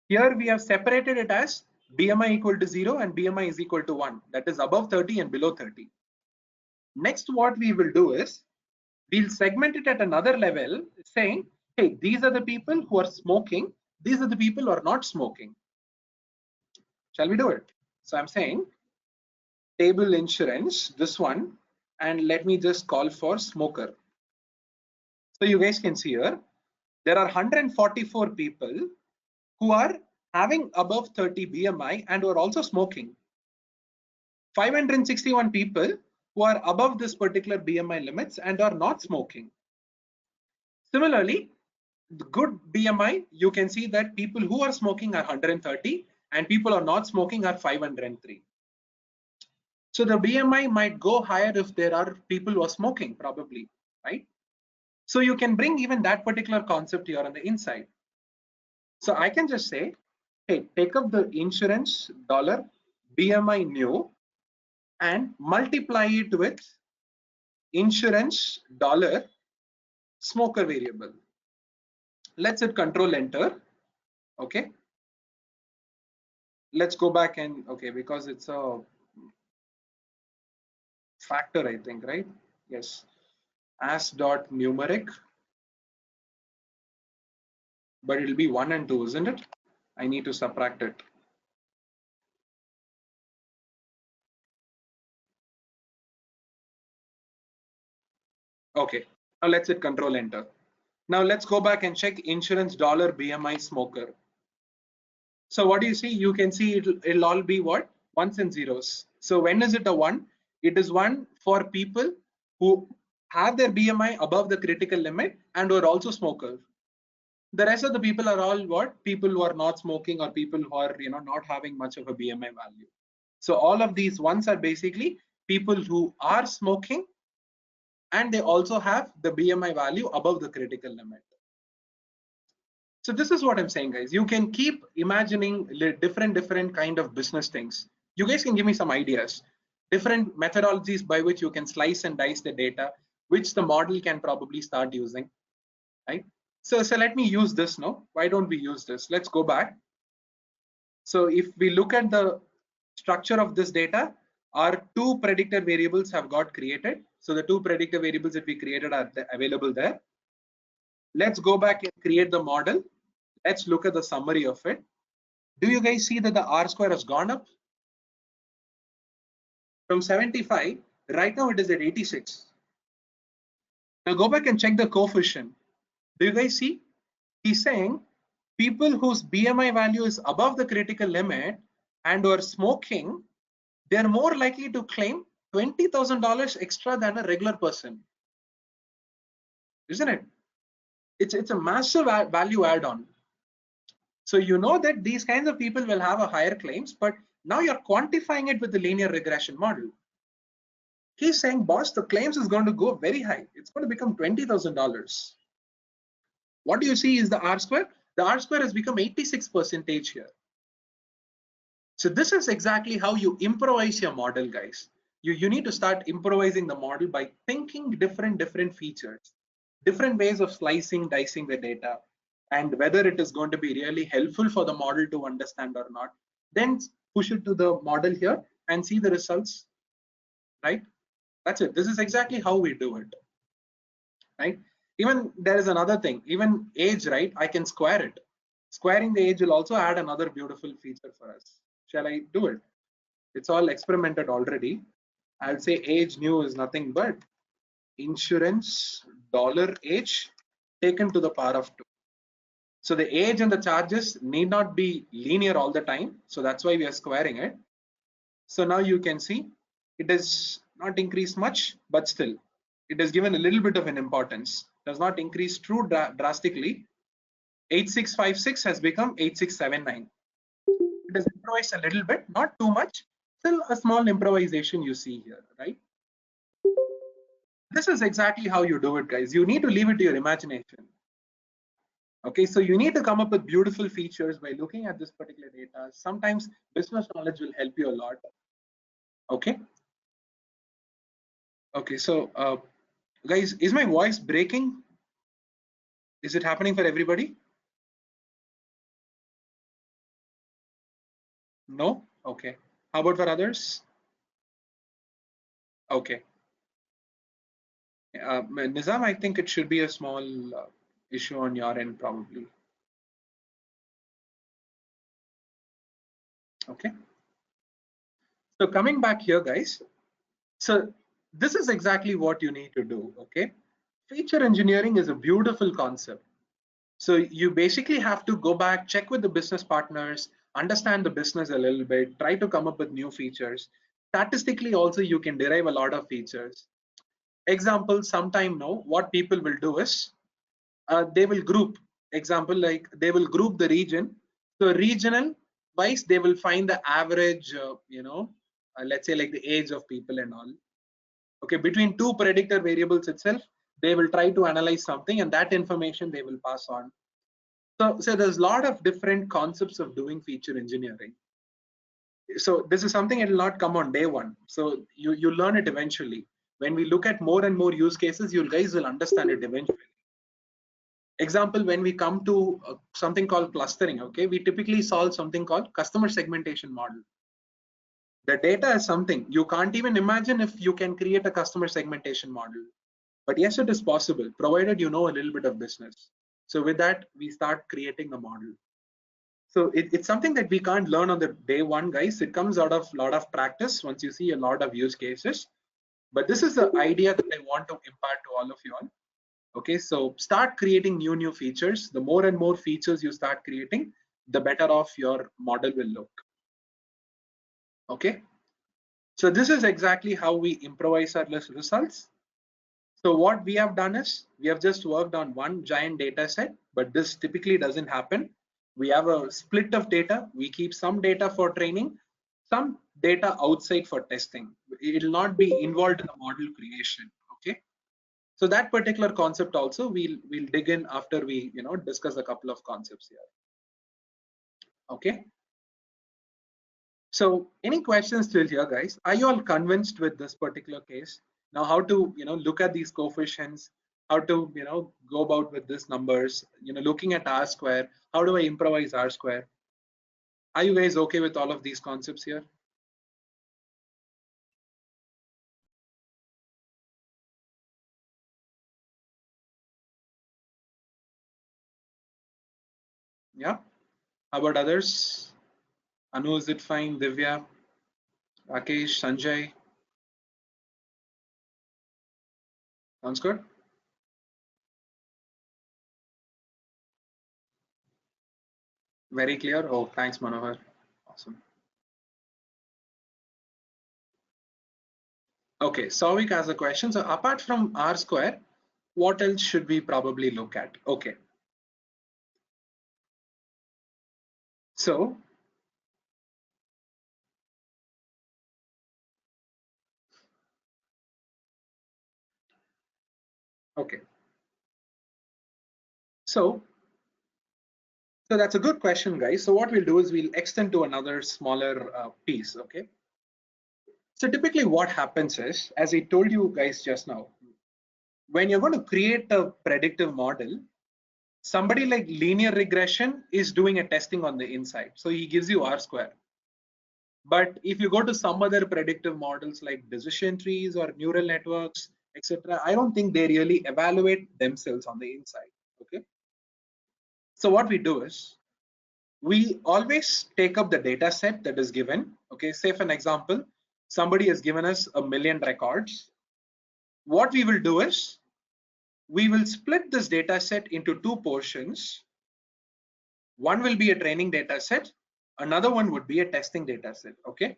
here we have separated it as BMI equal to 0 and BMI is equal to 1. That is above 30 and below 30. Next, what we will do is we'll segment it at another level saying, hey, these are the people who are smoking. These are the people who are not smoking. Shall we do it? So I'm saying table insurance, this one, and let me just call for smoker. So you guys can see here, there are 144 people who are having above 30 BMI and who are also smoking. 561 people who are above this particular BMI limits and are not smoking. Similarly, the good BMI, you can see that people who are smoking are 130 and people who are not smoking are 503. So the BMI might go higher if there are people who are smoking, probably, right? So you can bring even that particular concept here on the inside. So I can just say, hey, take up the insurance dollar BMI new and multiply it with insurance dollar smoker variable. Let's hit control enter. Okay. Let's go back and, okay, because it's a factor, I think, right? Yes. As dot numeric, but it'll be 1 and 2, isn't it? I need to subtract it. Okay. Now let's hit control enter. Now let's go back and check insurance dollar BMI smoker. So what do you see? You can see it'll all be what? Ones and zeros. So when is it a 1? It is 1 for people who have their BMI above the critical limit and who are also smokers. The rest of the people are all what? People who are not smoking or people who are not having much of a BMI value. So all of these ones are basically people who are smoking and they also have the BMI value above the critical limit. So this is what I'm saying, guys. You can keep imagining different kind of business things. You guys can give me some ideas, different methodologies by which you can slice and dice the data, which the model can probably start using, right? So let me use this now. Why don't we use this? Let's go back. So if we look at the structure of this data, our two predictor variables have got created. So the two predictor variables that we created are available there. Let's go back and create the model. Let's look at the summary of it. Do you guys see that the R square has gone up? From 75, right now it is at 86. Now go back and check the coefficient. Do you guys see? He's saying people whose BMI value is above the critical limit and who are smoking, they're more likely to claim $20,000 extra than a regular person. Isn't it? It's a massive value add-on. So you know that these kinds of people will have a higher claims, but now you're quantifying it with the linear regression model. He's saying, boss, the claims is going to go very high. It's going to become $20,000. What do you see is the R square? The R square has become 86% here. So this is exactly how you improvise your model, guys. You need to start improvising the model by thinking different features, different ways of slicing, dicing the data, and whether it is going to be really helpful for the model to understand or not. Then push it to the model here and see the results, right? That's it. This is exactly how we do it, right? Even there is another thing, even age, right? I can square it. Squaring the age will also add another beautiful feature for us. Shall I do it? It's all experimented already. I'll say age new is nothing but insurance dollar age taken to the power of 2. So the age and the charges need not be linear all the time. So that's why we are squaring it. So now you can see it is not increased much, but still it is given a little bit of an importance. Does not increase too drastically. 8656 has become 8679. It is improvised a little bit, not too much. Still a small improvisation you see here, right? This is exactly how you do it, guys. You need to leave it to your imagination. Okay, so you need to come up with beautiful features by looking at this particular data. Sometimes business knowledge will help you a lot. Okay. Okay, so guys, is my voice breaking? Is it happening for everybody? No? Okay. How about for others? Okay. Nizam, I think it should be a small issue on your end probably. Okay. So coming back here, guys. So this is exactly what you need to do. Okay. Feature engineering is a beautiful concept. So you basically have to go back, check with the business partners, understand the business a little bit, try to come up with new features. Statistically, also, you can derive a lot of features. Example, sometime now, what people will do is they will group. Example, like they will group the region. So regional wise, they will find the average, let's say like the age of people and all. Okay, between two predictor variables itself, they will try to analyze something, and that information they will pass on. So there's a lot of different concepts of doing feature engineering. So this is something it will not come on day one. So you learn it eventually. When we look at more and more use cases, you guys will understand it eventually. Example, when we come to something called clustering, okay, we typically solve something called customer segmentation model. The data is something you can't even imagine if you can create a customer segmentation model. But yes, it is possible, provided you know a little bit of business. So with that, we start creating a model. So it's something that we can't learn on the day one, guys. It comes out of a lot of practice once you see a lot of use cases. But this is the idea that I want to impart to all of you all. Okay, so start creating new features. The more and more features you start creating, the better off your model will look. Okay, so this is exactly how we improvise our results. So what we have done is we have just worked on one giant data set, but this typically doesn't happen. We have a split of data. We keep some data for training, some data outside for testing. It will not be involved in the model creation. Okay. So that particular concept also we'll dig in after we discuss a couple of concepts here. Okay. So any questions still here, guys? Are you all convinced with this particular case? Now how to look at these coefficients, how to go about with these numbers, looking at R square, how do I improvise R square? Are you guys okay with all of these concepts here? Yeah. How about others? Anu, is it fine? Divya, Rakesh, Sanjay? Sounds good. Very clear. Oh, thanks, Manohar. Awesome. Okay, Souvik has a question. So apart from R square, what else should we probably look at? Okay. So okay. So that's a good question, guys. So what we'll do is we'll extend to another smaller piece, okay? So typically what happens is, as I told you guys just now, when you're going to create a predictive model, somebody like linear regression is doing a testing on the inside. So he gives you R square. But if you go to some other predictive models like decision trees or neural networks, etc., I don't think they really evaluate themselves on the inside, okay? So what we do is, we always take up the data set that is given. Okay, say for an example, somebody has given us 1,000,000 records. What we will do is we will split this data set into two portions. One will be a training data set, another one would be a testing data set. Okay,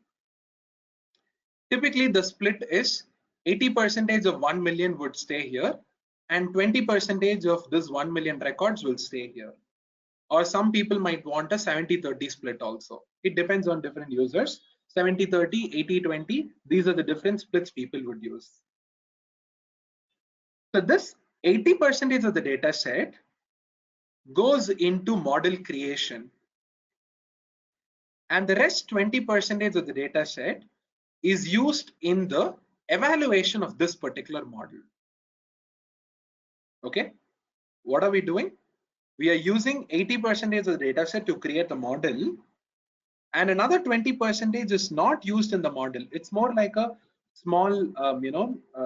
typically the split is 80% of 1,000,000 would stay here and 20% of this 1,000,000 records will stay here. Or some people might want a 70-30 split also. It depends on different users. 70-30, 80-20, these are the different splits people would use. So this 80% of the data set goes into model creation. And the rest 20% of the data set is used in the evaluation of this particular model. Okay, what are we doing? We are using 80% of the data set to create the model, and another 20% is not used in the model. It's more like a small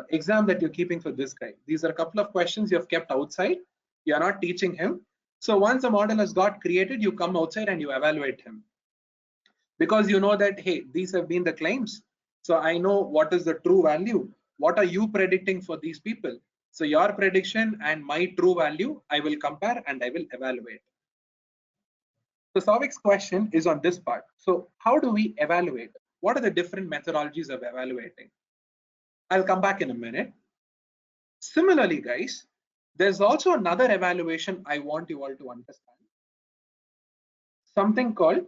exam that you're keeping for this guy. These are a couple of questions you have kept outside. You're not teaching him. So once the model has got created, you come outside and you evaluate him, because you know that, hey, these have been the claims, so I know what is the true value. What are you predicting for these people? So your prediction and my true value, I will compare and I will evaluate. So Sauvik's question is on this part. So how do we evaluate? What are the different methodologies of evaluating? I'll come back in a minute. Similarly, guys, there's also another evaluation I want you all to understand. Something called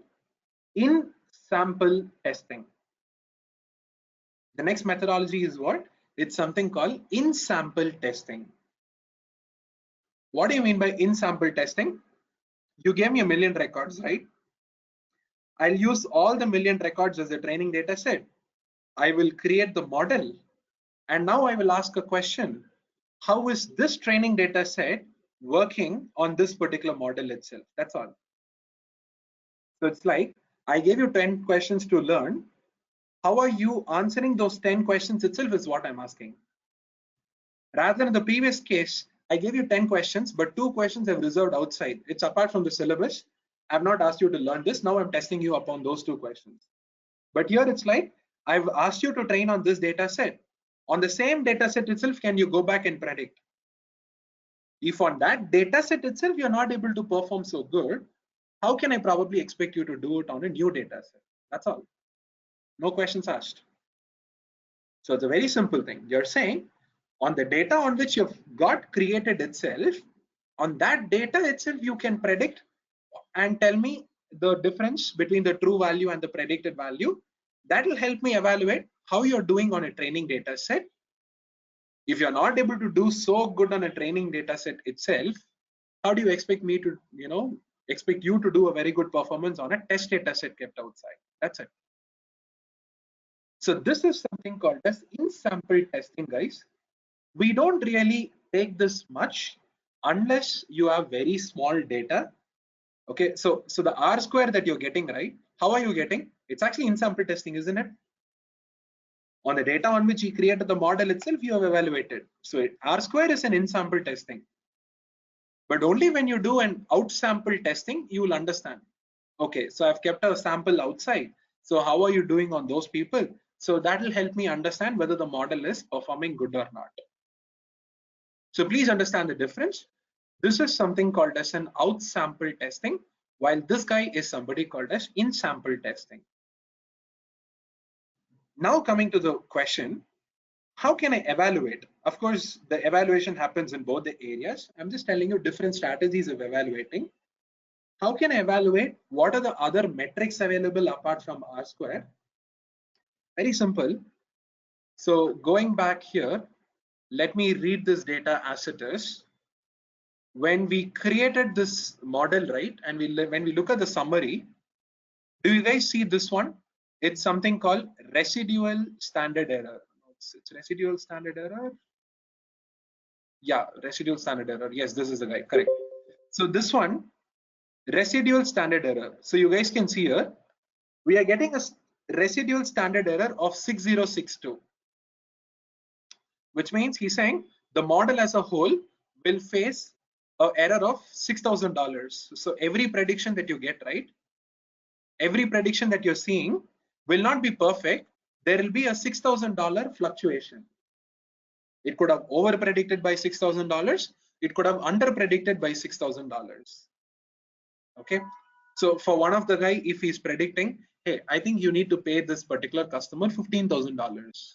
in-sample testing. The next methodology is what? It's something called in-sample testing. What do you mean by in-sample testing? You gave me 1,000,000 records, right? I'll use all the 1,000,000 records as a training data set. I will create the model, and now I will ask a question. How is this training data set working on this particular model itself. That's all. So it's like I gave you 10 questions to learn. How are you answering those 10 questions itself is what I'm asking. Rather than the previous case, I gave you 10 questions, but 2 questions I've reserved outside. It's apart from the syllabus. I've not asked you to learn this. Now I'm testing you upon those 2 questions. But here it's like, I've asked you to train on this data set. On the same data set itself, can you go back and predict? If on that data set itself, you're not able to perform so good, how can I probably expect you to do it on a new data set? That's all. No questions asked. So it's a very simple thing. You're saying on the data on which you've got created itself, on that data itself, you can predict and tell me the difference between the true value and the predicted value. That will help me evaluate how you're doing on a training data set. If you're not able to do so good on a training data set itself, how do you expect me to, expect you to do a very good performance on a test data set kept outside? That's it. So this is something called as in-sample testing, guys. We don't really take this much unless you have very small data. Okay, so the R square that you're getting, right? How are you getting? It's actually in-sample testing, isn't it? On the data on which you created the model itself, you have evaluated. So R square is an in-sample testing. But only when you do an out-sample testing, you will understand. Okay, so I've kept a sample outside. So how are you doing on those people? So that will help me understand whether the model is performing good or not. So please understand the difference. This is something called as an out-sample testing, while this guy is somebody called as in-sample testing. Now coming to the question, how can I evaluate? Of course, the evaluation happens in both the areas. I'm just telling you different strategies of evaluating. How can I evaluate? What are the other metrics available apart from R square? Very simple. So going back here, let me read this data as it is. When we created this model, right, and when we look at the summary, do you guys see this one? It's something called residual standard error. It's residual standard error. Yeah, residual standard error. Yes, this is the guy, correct. So this one, residual standard error. So you guys can see here, we are getting a residual standard error of 6062, which means he's saying the model as a whole will face an error of $6,000. So every prediction that you get, right, every prediction that you're seeing will not be perfect. There will be a $6,000 fluctuation. It could have over predicted by $6,000. It could have under predicted by $6,000. Okay, so for one of the guy, if he's predicting, hey, I think you need to pay this particular customer $15,000.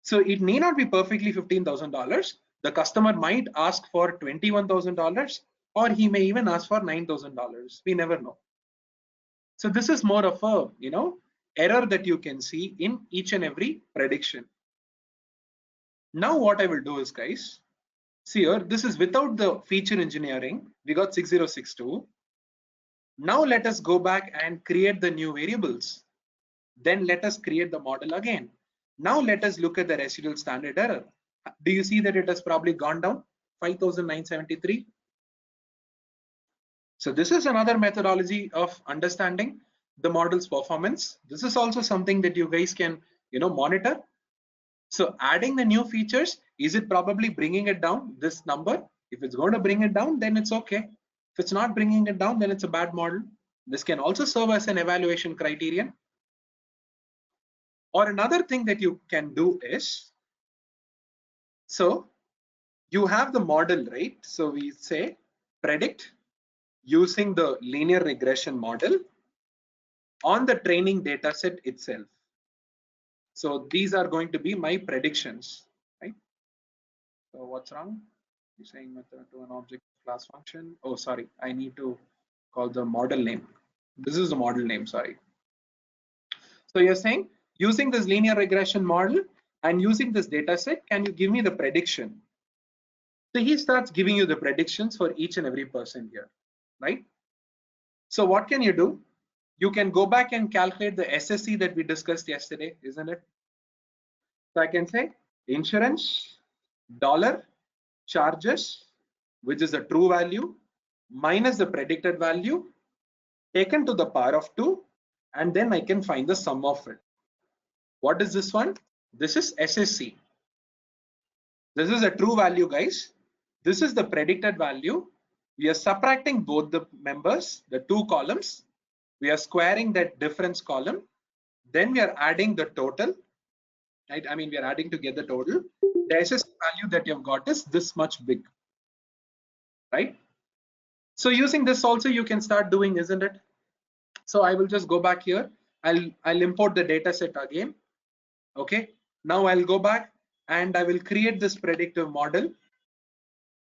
So it may not be perfectly $15,000. The customer might ask for $21,000, or he may even ask for $9,000. We never know. So this is more of a, error that you can see in each and every prediction. Now what I will do is, guys, see here, this is without the feature engineering. We got 6062. Now let us go back and create the new variables. Then let us create the model again. Now let us look at the residual standard error. Do you see that it has probably gone down 5,973? So this is another methodology of understanding the model's performance. This is also something that you guys can, monitor. So adding the new features, is it probably bringing it down, this number? If it's going to bring it down, then it's okay. If it's not bringing it down, then it's a bad model. This can also serve as an evaluation criterion. Or another thing that you can do is, so you have the model, right? So we say predict using the linear regression model on the training data set itself. So these are going to be my predictions, right? So what's wrong? You're saying method to an object class function. Oh, sorry, I need to call the model name. This is the model name, sorry. So you're saying using this linear regression model and using this data set, can you give me the prediction? So he starts giving you the predictions for each and every person here, right? So what can you do? You can go back and calculate the SSE that we discussed yesterday, isn't it? So I can say insurance, dollar, charges, which is the true value, minus the predicted value, taken to the power of 2, and then I can find the sum of it. What is this one? This is SSC. This is a true value, guys. This is the predicted value. We are subtracting both the members, the two columns. We are squaring that difference column. Then we are adding the total, right? I mean, we are adding to get the total. The SSC value that you've got is this much big, right? So using this also you can start doing, isn't it? So I will just go back here. I'll import the data set again. Okay. Now I'll go back and I will create this predictive model.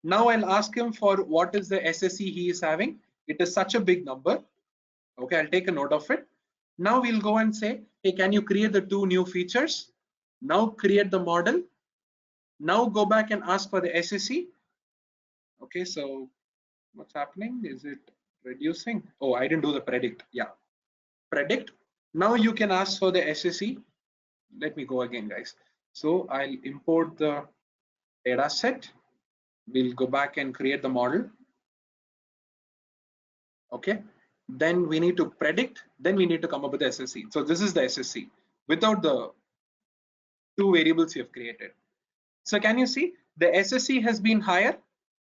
Now I'll ask him for what is the SSE he is having. It is such a big number. Okay, I'll take a note of it. Now we'll go and say, hey, can you create the two new features? Now create the model. Now go back and ask for the SSE. Okay, so what's happening? Is it reducing? Oh, I didn't do the predict. Yeah, predict. Now you can ask for the SSE. Let me go again, guys. So I'll import the data set. We'll go back and create the model. Okay, then we need to predict, then we need to come up with the SSE. So this is the SSE without the two variables you have created. So can you see the SSE has been higher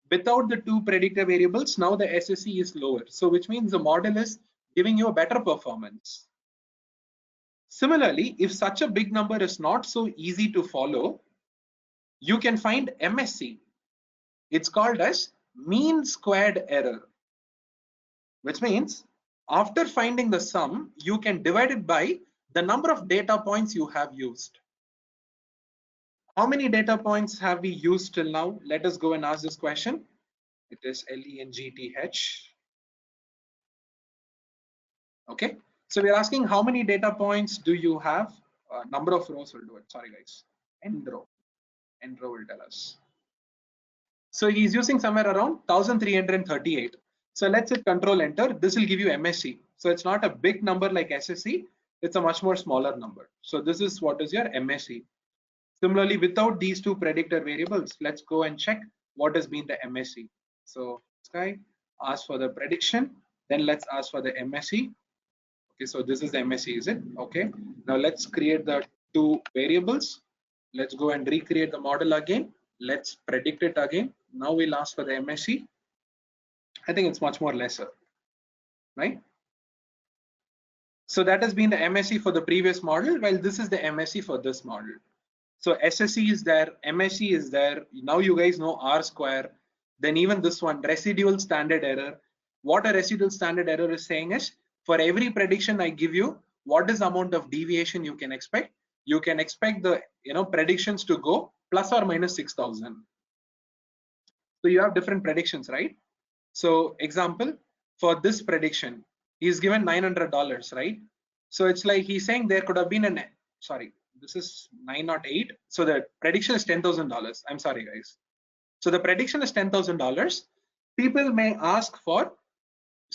without the two predictor variables? Now the SSE is lower, so which means the model is giving you a better performance. Similarly, if such a big number is not so easy to follow, you can find MSE. It's called as mean squared error, which means after finding the sum, you can divide it by the number of data points you have used. How many data points have we used till now? Let us go and ask this question. It is LENGTH. Okay, so we are asking how many data points do you have? Number of rows will do it. Sorry, guys. End row will tell us. So he is using somewhere around 1338. So let's hit Control Enter. This will give you MSE. So it's not a big number like SSE. It's a much more smaller number. So this is what is your MSE. Similarly, without these two predictor variables, let's go and check what has been the MSE. So this guy ask for the prediction. Then let's ask for the MSE. Okay, so this is the MSE, is it? Okay. Now let's create the two variables. Let's go and recreate the model again. Let's predict it again. Now we'll ask for the MSE. I think it's much more lesser, right? So that has been the MSE for the previous model, while this is the MSE for this model. So SSE is there, MSE is there. Now you guys know R square. Then even this one, residual standard error. What a residual standard error is saying is, for every prediction I give you, what is the amount of deviation you can expect? You can expect the predictions to go plus or minus 6,000. So you have different predictions, right? So example, for this prediction, he's given $900, right? So it's like he's saying there could have been an, sorry, this is 908. So the prediction is $10,000. I'm sorry, guys. So the prediction is $10,000. People may ask for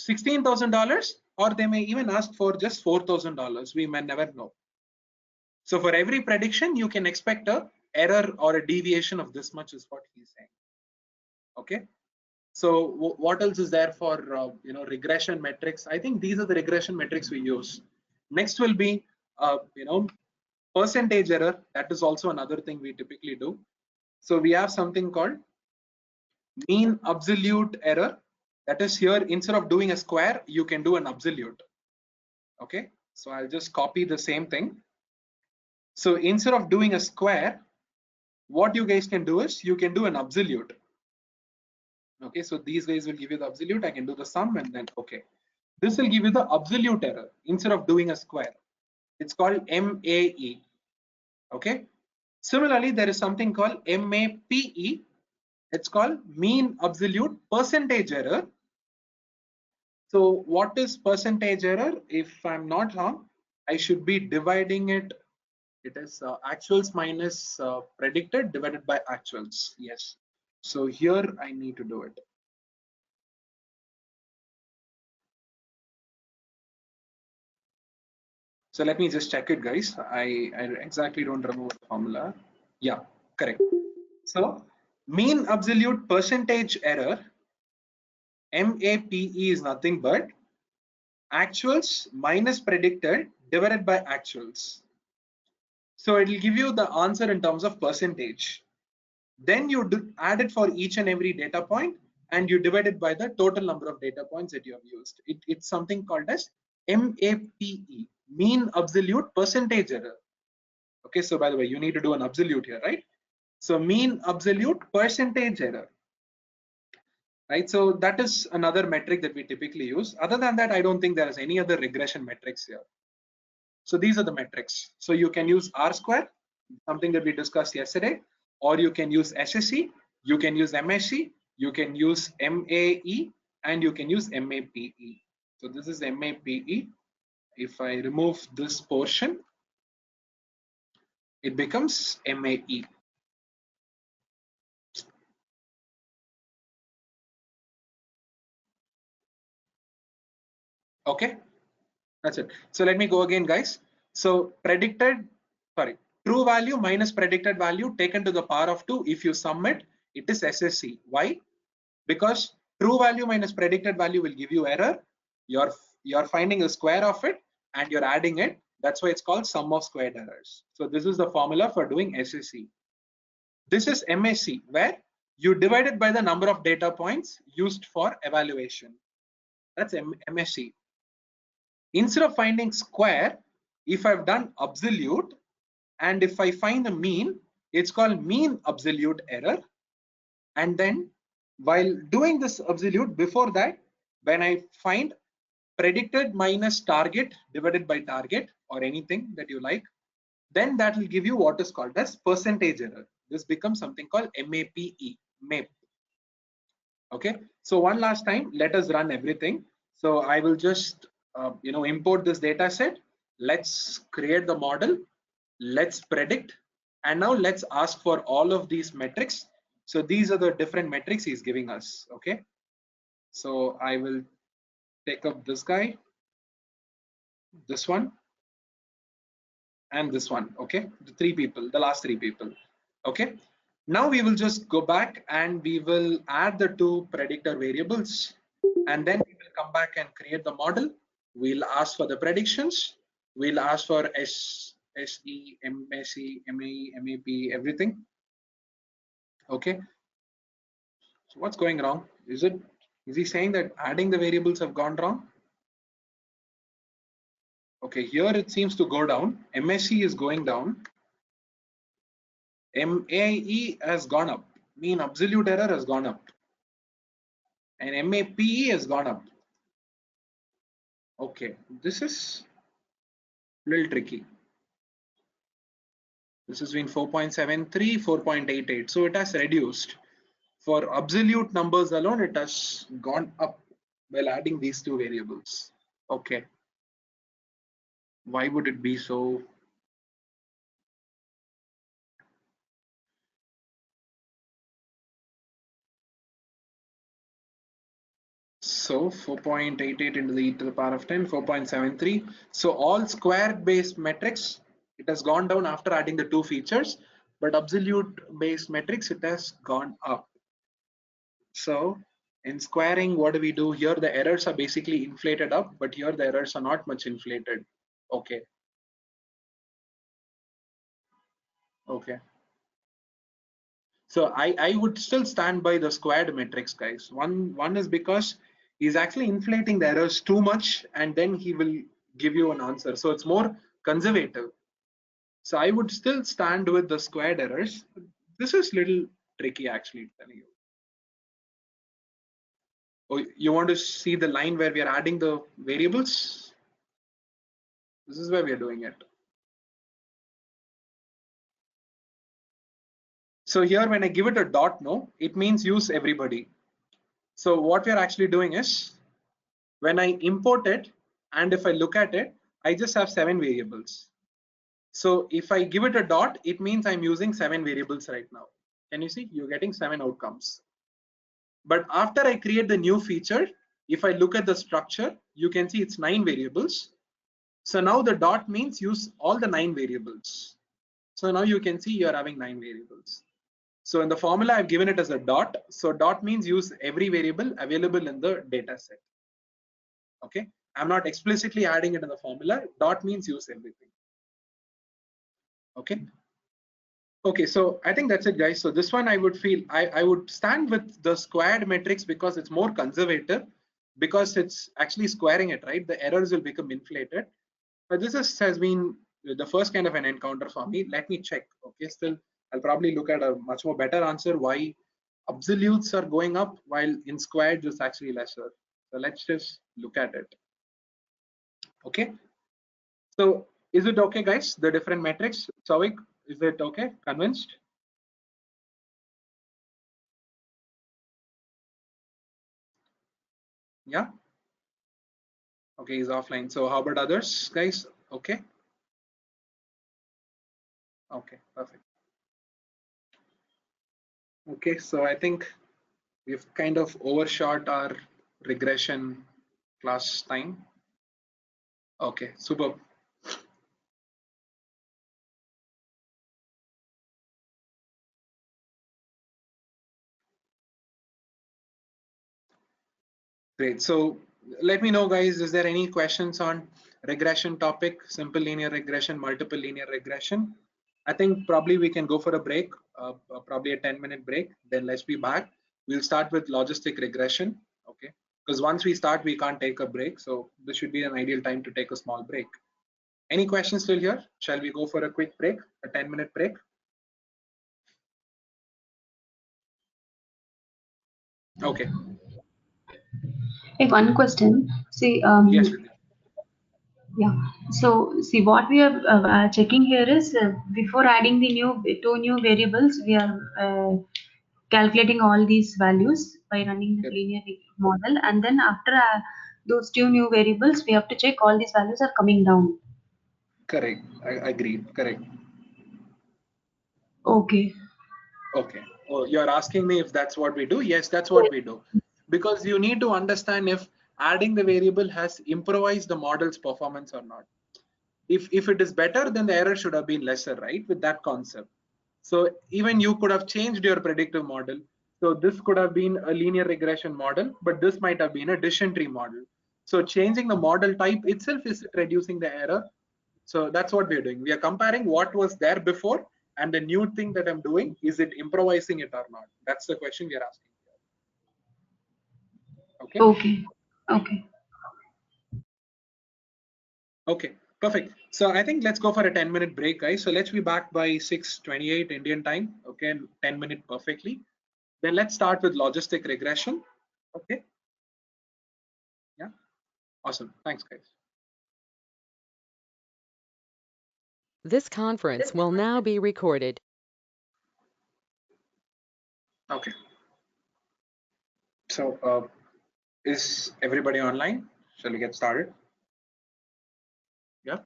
$16,000, or they may even ask for just $4,000. We may never know. So for every prediction, you can expect a error or a deviation of this much is what he's saying. Okay. So what else is there for regression metrics? I think these are the regression metrics we use. Next will be percentage error. That is also another thing we typically do. So we have something called mean absolute error. That is, here instead of doing a square, you can do an absolute. Okay, so I'll just copy the same thing. So instead of doing a square, what you guys can do is you can do an absolute. Okay, so these guys will give you the absolute. I can do the sum and then okay. This will give you the absolute error instead of doing a square. It's called MAE. Okay. Similarly, there is something called MAPE. It's called mean absolute percentage error. So what is percentage error? If I'm not wrong, I should be dividing it. It is actuals minus predicted divided by actuals. Yes. So here I need to do it. So let me just check it, guys. I exactly don't remember the formula. Yeah, correct. So Mean absolute percentage error, MAPE, is nothing but actuals minus predicted divided by actuals. So it will give you the answer in terms of percentage. Then you add it for each and every data point and you divide it by the total number of data points that you have used. It's something called as MAPE, mean absolute percentage error. Okay, so by the way, you need to do an absolute here, right? So mean absolute percentage error, right? So that is another metric that we typically use. Other than that, I don't think there is any other regression metrics here. So these are the metrics. So you can use R square, something that we discussed yesterday, or you can use SSE, you can use MSE, you can use MAE, and you can use MAPE. So this is MAPE. If I remove this portion, it becomes MAE. Okay, that's it. So let me go again, guys. So true value minus predicted value taken to the power of 2. If you sum it, it is SSE. Why? Because true value minus predicted value will give you error. You're finding the square of it and you're adding it. That's why it's called sum of squared errors. So this is the formula for doing SSE. This is MSE, where you divide it by the number of data points used for evaluation. That's MSE. Instead of finding square, if I've done absolute, and if I find the mean, it's called mean absolute error. And then while doing this absolute, before that, when I find predicted minus target divided by target, or anything that you like, then that will give you what is called as percentage error. This becomes something called MAPE, MAPE. Okay, so one last time, let us run everything. So I will just import this data set. Let's create the model. Let's predict, and now let's ask for all of these metrics. So these are the different metrics he's giving us. Okay, so I will take up this guy, this one, and this one. Okay, the last three people. Okay, now we will just go back and we will add the two predictor variables, and then we will come back and create the model. We'll ask for the predictions. We'll ask for SE, MSE, MAE, MAP, everything. Okay, so what's going wrong? Is he saying that adding the variables have gone wrong? Okay, here it seems to go down. MSE is going down. MAE has gone up. Mean absolute error has gone up. And MAPE has gone up. Okay, this is a little tricky. This has been 4.73, 4.88. So it has reduced. For absolute numbers alone, it has gone up while adding these two variables. Okay. Why would it be so? So 4.88 into the e to the power of 10, 4.73. So all square based metrics, it has gone down after adding the two features, but absolute based metrics, it has gone up. So in squaring, what do we do here? The errors are basically inflated up, but here the errors are not much inflated. Okay. Okay. So I would still stand by the squared metrics, guys. One is because he's actually inflating the errors too much, and then he will give you an answer. So it's more conservative. So I would still stand with the squared errors. This is little tricky, actually, telling you. Oh, you want to see the line where we are adding the variables? This is where we are doing it. So here, when I give it a dot no, it means use everybody. So what we are actually doing is, when I import it, and if I look at it, I just have 7 variables. So if I give it a dot, it means I'm using 7 variables right now. Can you see? You're getting 7 outcomes. But after I create the new feature, if I look at the structure, you can see it's 9 variables. So now the dot means use all the 9 variables. So now you can see you're having 9 variables. So in the formula, I've given it as a dot. So dot means use every variable available in the data set. Okay, I'm not explicitly adding it in the formula. Dot means use everything. Okay. Okay, so I think that's it, guys. So this one I would feel I would stand with the squared matrix because it's more conservative, because it's actually squaring it, right? The errors will become inflated. But has been the first kind of an encounter for me. Let me check. Okay, still I'll probably look at a much more better answer why absolutes are going up while in squared it's actually lesser. So let's just look at it. Okay. So is it okay, guys? The different metrics. Souvik, is it okay? Convinced? Yeah. Okay, he's offline. So how about others, guys? Okay. Okay, perfect. Okay, so I think we've kind of overshot our regression class time. Okay, super. Great. So let me know, guys, is there any questions on regression topic, simple linear regression, multiple linear regression? I think probably we can go for a break, probably a 10-minute break. Then let's be back. We'll start with logistic regression. Okay. Because once we start, we can't take a break. So this should be an ideal time to take a small break. Any questions still here? Shall we go for a quick break, a 10-minute break? Okay. Hey, one question. See, Yes. yeah. So, see, what we are checking here is before adding the two new variables, we are calculating all these values by running the Yep. linear model, and then after those two new variables, we have to check all these values are coming down. Correct. I agree. Correct. Okay. Okay. Oh, you're asking me if that's what we do? Yes, that's what we do. Because you need to understand if adding the variable has improvised the model's performance or not. If it is better, then the error should have been lesser, right? With that concept. So even you could have changed your predictive model. So this could have been a linear regression model, but this might have been a decision tree model. So changing the model type itself is reducing the error. So that's what we're doing. We are comparing what was there before and the new thing that I'm doing. Is it improvising it or not? That's the question we are asking. Okay. Okay. Okay. Okay. Perfect. So I think let's go for a 10-minute break, guys. So let's be back by 6:28 Indian time. Okay, 10-minute perfectly. Then let's start with logistic regression. Okay. Yeah. Awesome. Thanks, guys. This conference will now be recorded. Okay. So is everybody online? Shall we get started? Yeah.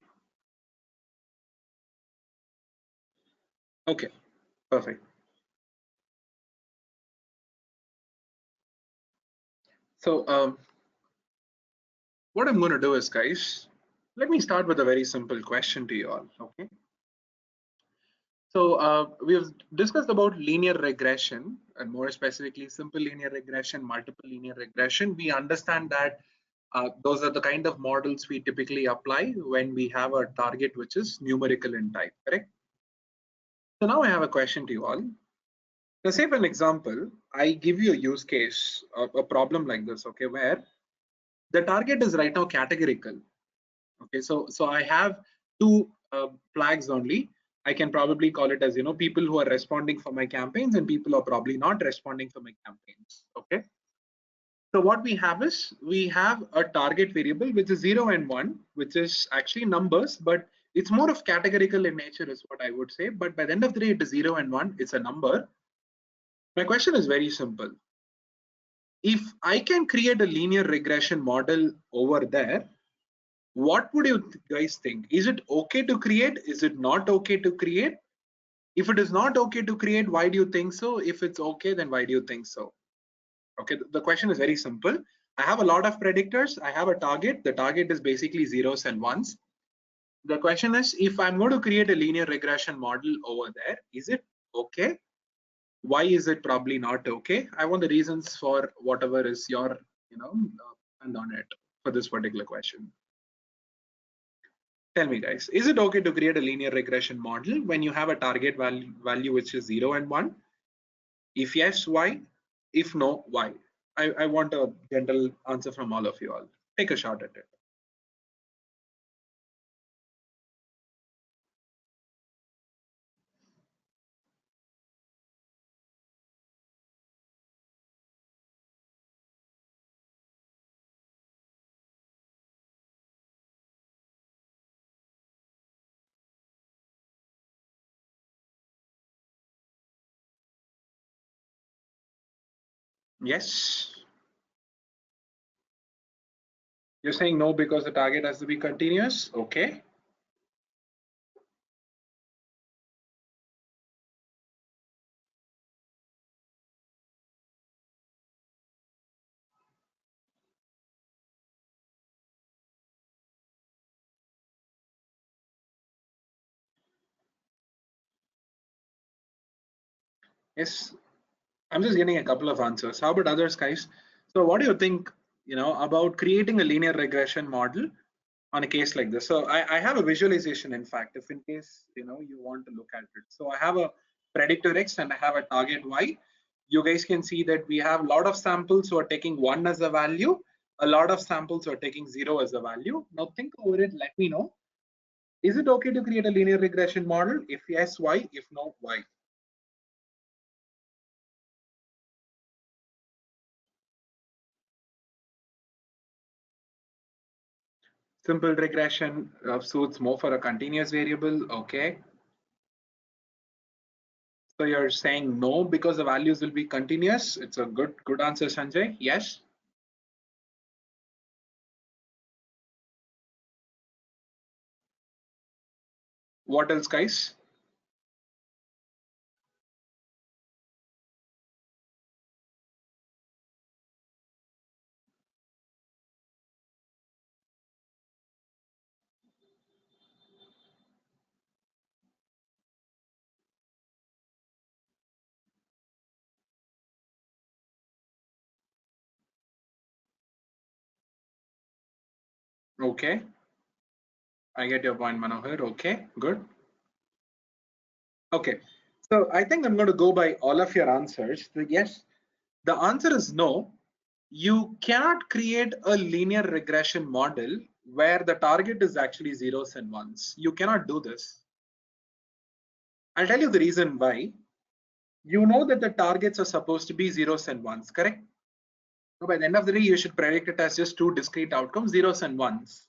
Okay. Perfect. So what I'm going to do is, guys, let me start with a very simple question to you all. Okay. So we've discussed about linear regression, and more specifically simple linear regression, multiple linear regression. We understand that those are the kind of models we typically apply when we have a target which is numerical in type, correct? So now I have a question to you all. Let's say for an example, I give you a use case, a problem like this, okay, where the target is right now categorical. Okay, so I have two flags only. I can probably call it as, you know, people who are responding for my campaigns and people who are probably not responding for my campaigns. Okay. So what we have is we have a target variable which is 0 and 1, which is actually numbers, but it's more of categorical in nature is what I would say. But by the end of the day, it is 0 and 1. It's a number. My question is very simple. If I can create a linear regression model over there, what would you guys think? Is it okay to create? Is it not okay to create? If it is not okay to create, why do you think so? If it's okay, then why do you think so? Okay, the question is very simple. I have a lot of predictors. I have a target. The target is basically zeros and ones. The question is, if I'm going to create a linear regression model over there, is it okay? Why is it probably not okay? I want the reasons for whatever is your, and on it for this particular question. Tell me, guys, is it okay to create a linear regression model when you have a target value which is 0 and 1? If yes, why? If no, why? I want a general answer from all of you all. Take a shot at it. Yes. You're saying no because the target has to be continuous. Okay. Yes. I'm just getting a couple of answers. How about others, guys? So what do you think, about creating a linear regression model on a case like this? So I have a visualization, in fact, if in case, you want to look at it. So I have a predictor X and I have a target Y. You guys can see that we have a lot of samples who are taking 1 as a value, a lot of samples who are taking 0 as a value. Now think over it, let me know. Is it okay to create a linear regression model? If yes, why? If no, why? Simple regression suits more for a continuous variable. Okay. So you're saying no because the values will be continuous. It's a good answer, Sanjay. Yes. What else, guys? Okay. I get your point, Manohar. Okay, good. Okay. So I think I'm going to go by all of your answers. Yes, the answer is no. You cannot create a linear regression model where the target is actually zeros and ones. You cannot do this. I'll tell you the reason why. You know that the targets are supposed to be zeros and ones, correct? So by the end of the day, you should predict it as just two discrete outcomes, zeros and ones.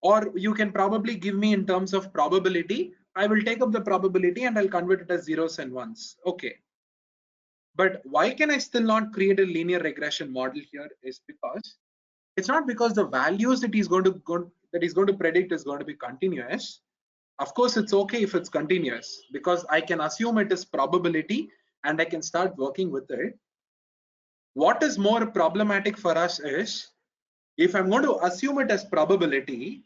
Or you can probably give me in terms of probability. I will take up the probability and I'll convert it as zeros and ones. Okay. But why can I still not create a linear regression model here is because it's not because the values that he's going to predict is going to be continuous. Of course, it's okay if it's continuous because I can assume it is probability and I can start working with it. What is more problematic for us is if I'm going to assume it as probability,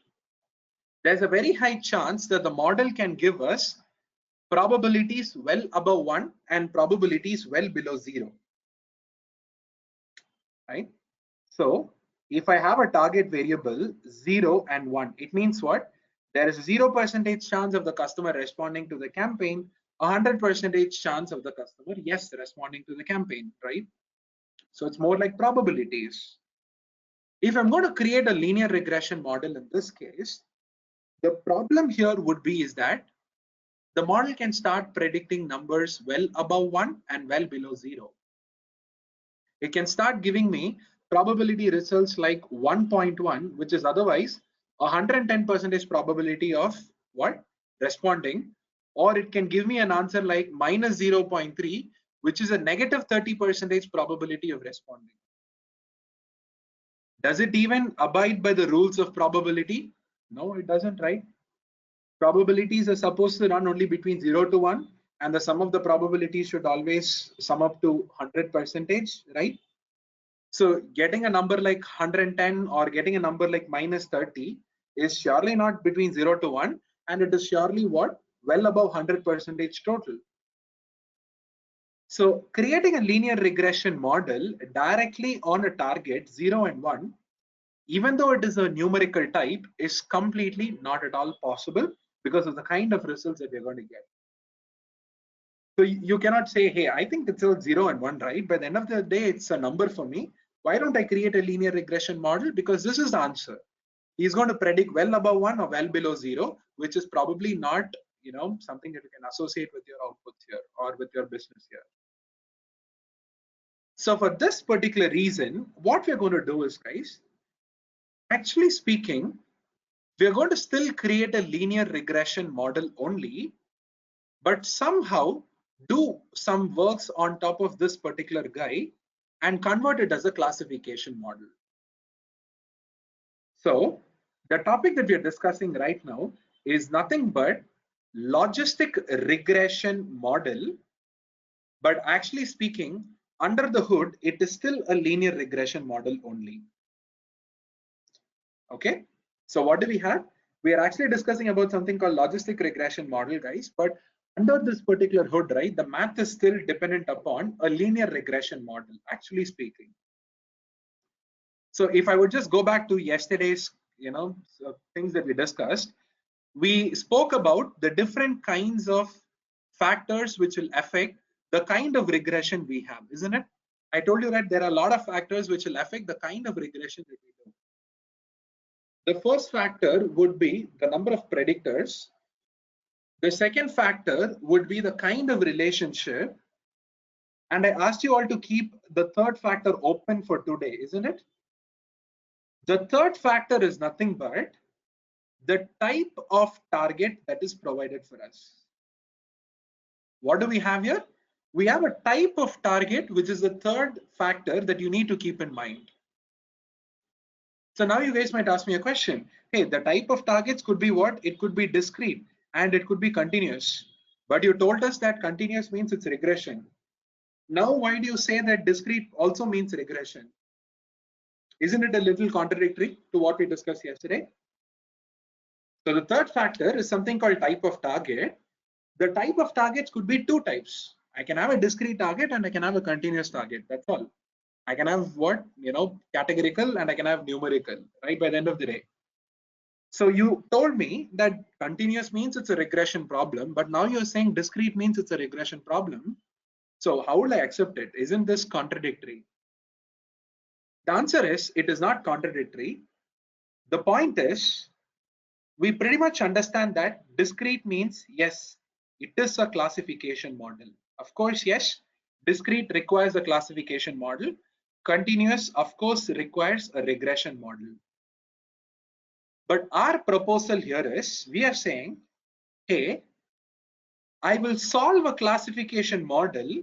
there's a very high chance that the model can give us probabilities well above 1 and probabilities well below 0. Right? So if I have a target variable 0 and 1, it means what? There is a 0% chance of the customer responding to the campaign, 100% chance of the customer, yes, responding to the campaign, right? So it's more like probabilities. If I'm going to create a linear regression model in this case, the problem here would be is that the model can start predicting numbers well above 1 and well below 0. It can start giving me probability results like 1.1, which is otherwise 110% probability of what? Responding. Or it can give me an answer like minus 0.3, which is a negative 30% probability of responding. Does it even abide by the rules of probability? No, it doesn't, right? Probabilities are supposed to run only between 0 to 1, and the sum of the probabilities should always sum up to 100%, right? So getting a number like 110 or getting a number like minus 30 is surely not between 0 to 1, and it is surely what? Well above 100% total. So creating a linear regression model directly on a target 0 and 1, even though it is a numerical type, is completely not at all possible because of the kind of results that we're going to get. So you cannot say, hey, I think it's a 0 and 1, right? By the end of the day, it's a number for me. Why don't I create a linear regression model? Because this is the answer. He's going to predict well above 1 or well below 0, which is probably not, something that you can associate with your outputs here or with your business here. So for this particular reason, what we're going to do is, guys, actually speaking, we're going to still create a linear regression model only, but somehow do some works on top of this particular guy and convert it as a classification model. So the topic that we are discussing right now is nothing but logistic regression model, but actually speaking, under the hood, it is still a linear regression model only. Okay, so what do we have? We are actually discussing about something called logistic regression model, guys, but under this particular hood, right, the math is still dependent upon a linear regression model, actually speaking. So if I would just go back to yesterday's, things that we discussed, we spoke about the different kinds of factors which will affect the kind of regression we have, isn't it? I told you that there are a lot of factors which will affect the kind of regression that we do. The first factor would be the number of predictors. The second factor would be the kind of relationship. And I asked you all to keep the third factor open for today, isn't it? The third factor is nothing but the type of target that is provided for us. What do we have here? We have a type of target, which is the third factor that you need to keep in mind. So now you guys might ask me a question. Hey, the type of targets could be what? It could be discrete and it could be continuous. But you told us that continuous means it's regression. Now, why do you say that discrete also means regression? Isn't it a little contradictory to what we discussed yesterday? So the third factor is something called type of target. The type of targets could be two types. I can have a discrete target and I can have a continuous target. That's all. I can have what, categorical, and I can have numerical, right, by the end of the day. So you told me that continuous means it's a regression problem, but now you're saying discrete means it's a regression problem. So how will I accept it? Isn't this contradictory? The answer is it is not contradictory. The point is, we pretty much understand that discrete means, yes, it is a classification model. Of course, yes, discrete requires a classification model. Continuous, of course, requires a regression model. But our proposal here is, we are saying, hey, I will solve a classification model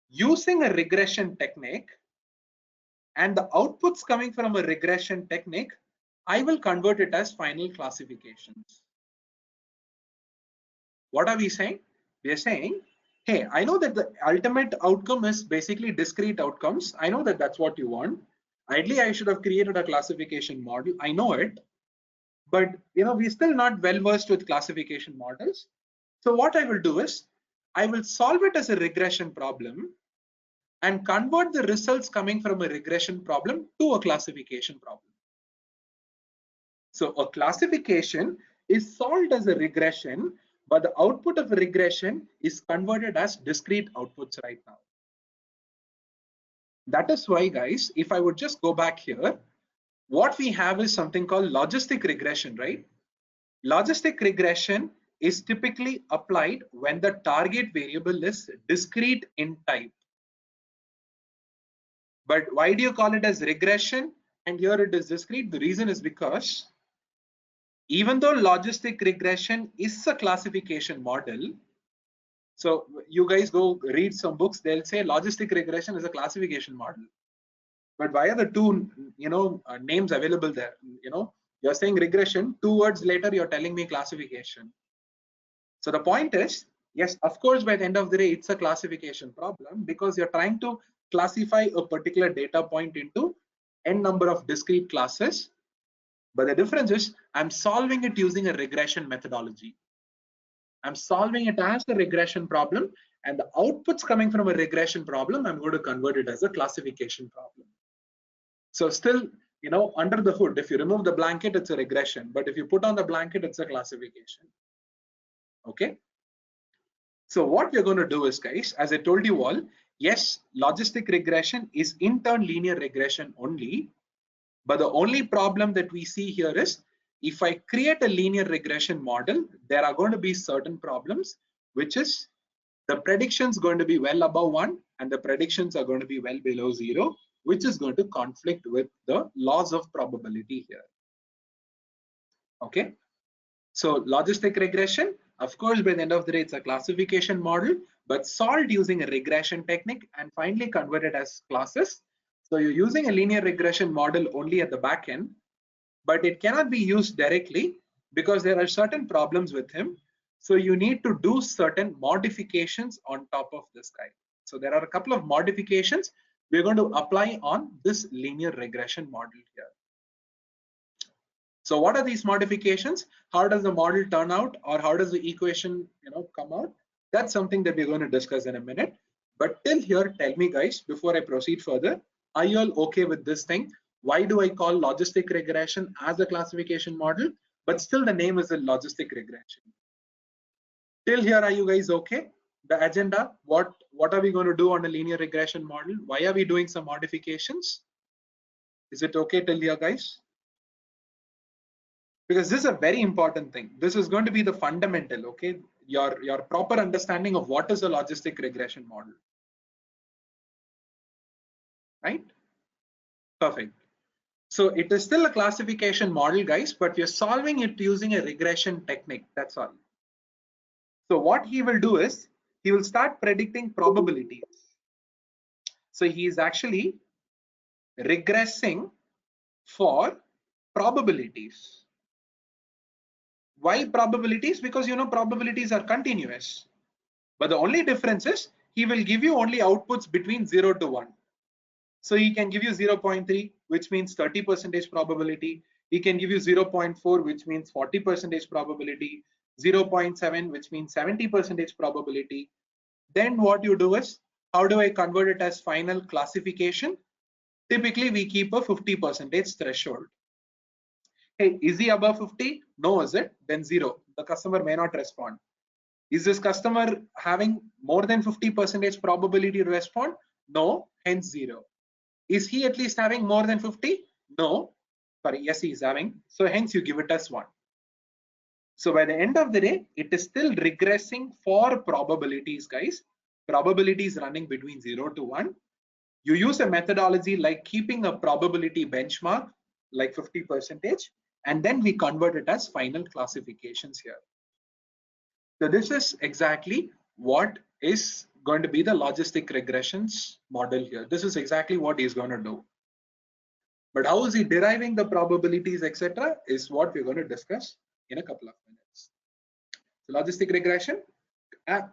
using a regression technique, and the outputs coming from a regression technique, I will convert it as final classifications. What are we saying? We are saying, hey, I know that the ultimate outcome is basically discrete outcomes. I know that that's what you want. Ideally, I should have created a classification model. I know it, but we're still not well versed with classification models. So what I will do is, I will solve it as a regression problem and convert the results coming from a regression problem to a classification problem. So a classification is solved as a regression, but the output of a regression is converted as discrete outputs right now. That is why, guys, if I would just go back here, what we have is something called logistic regression, right? Logistic regression is typically applied when the target variable is discrete in type. But why do you call it as regression and here it is discrete? The reason is because even though logistic regression is a classification model, so you guys go read some books, they'll say logistic regression is a classification model. But why are the two names available there? You're saying regression, 2 words later you're telling me classification. So the point is, yes, of course, by the end of the day, it's a classification problem because you're trying to classify a particular data point into n number of discrete classes. But the difference is I'm solving it using a regression methodology. I'm solving it as a regression problem and the outputs coming from a regression problem, I'm going to convert it as a classification problem. So still, under the hood, if you remove the blanket, it's a regression, but if you put on the blanket, it's a classification. Okay. So what we're going to do is, guys, as I told you all, yes, logistic regression is in turn linear regression only, but the only problem that we see here is, if I create a linear regression model, there are going to be certain problems, which is the predictions going to be well above 1 and the predictions are going to be well below 0, which is going to conflict with the laws of probability here. Okay. So logistic regression, of course, by the end of the day, it's a classification model, but solved using a regression technique and finally converted as classes. So you're using a linear regression model only at the back end, but it cannot be used directly because there are certain problems with him. So you need to do certain modifications on top of this guy. So there are a couple of modifications we're going to apply on this linear regression model here. So what are these modifications? How does the model turn out, or how does the equation come out? That's something that we're going to discuss in a minute. But till here, tell me guys, before I proceed further, are you all okay with this thing? Why do I call logistic regression as a classification model, but still the name is a logistic regression? Till here, are you guys okay? The agenda, what are we going to do on a linear regression model? Why are we doing some modifications? Is it okay till here, guys? Because this is a very important thing. This is going to be the fundamental, okay? Your proper understanding of what is a logistic regression model. Right? Perfect. So it is still a classification model, guys, but we're solving it using a regression technique. That's all. So what he will do is, he will start predicting probabilities. So he is actually regressing for probabilities. Why probabilities? Because probabilities are continuous. But the only difference is, he will give you only outputs between 0 to 1. So he can give you 0.3, which means 30% probability. He can give you 0.4, which means 40% probability. 0.7, which means 70% probability. Then what you do is, how do I convert it as final classification? Typically, we keep a 50% threshold. Hey, is he above 50? No, is it? Then 0. The customer may not respond. Is this customer having more than 50% probability to respond? No, hence 0. Is he at least having more than 50? No. Sorry, yes, he is having. So hence you give it as 1. So by the end of the day, it is still regressing for probabilities, guys. Probabilities running between 0 to 1. You use a methodology like keeping a probability benchmark, like 50%, and then we convert it as final classifications here. So this is exactly what is going to be the logistic regressions model here. This is exactly what he's going to do. But how is he deriving the probabilities, etc., is what we're going to discuss in a couple of minutes. So logistic regression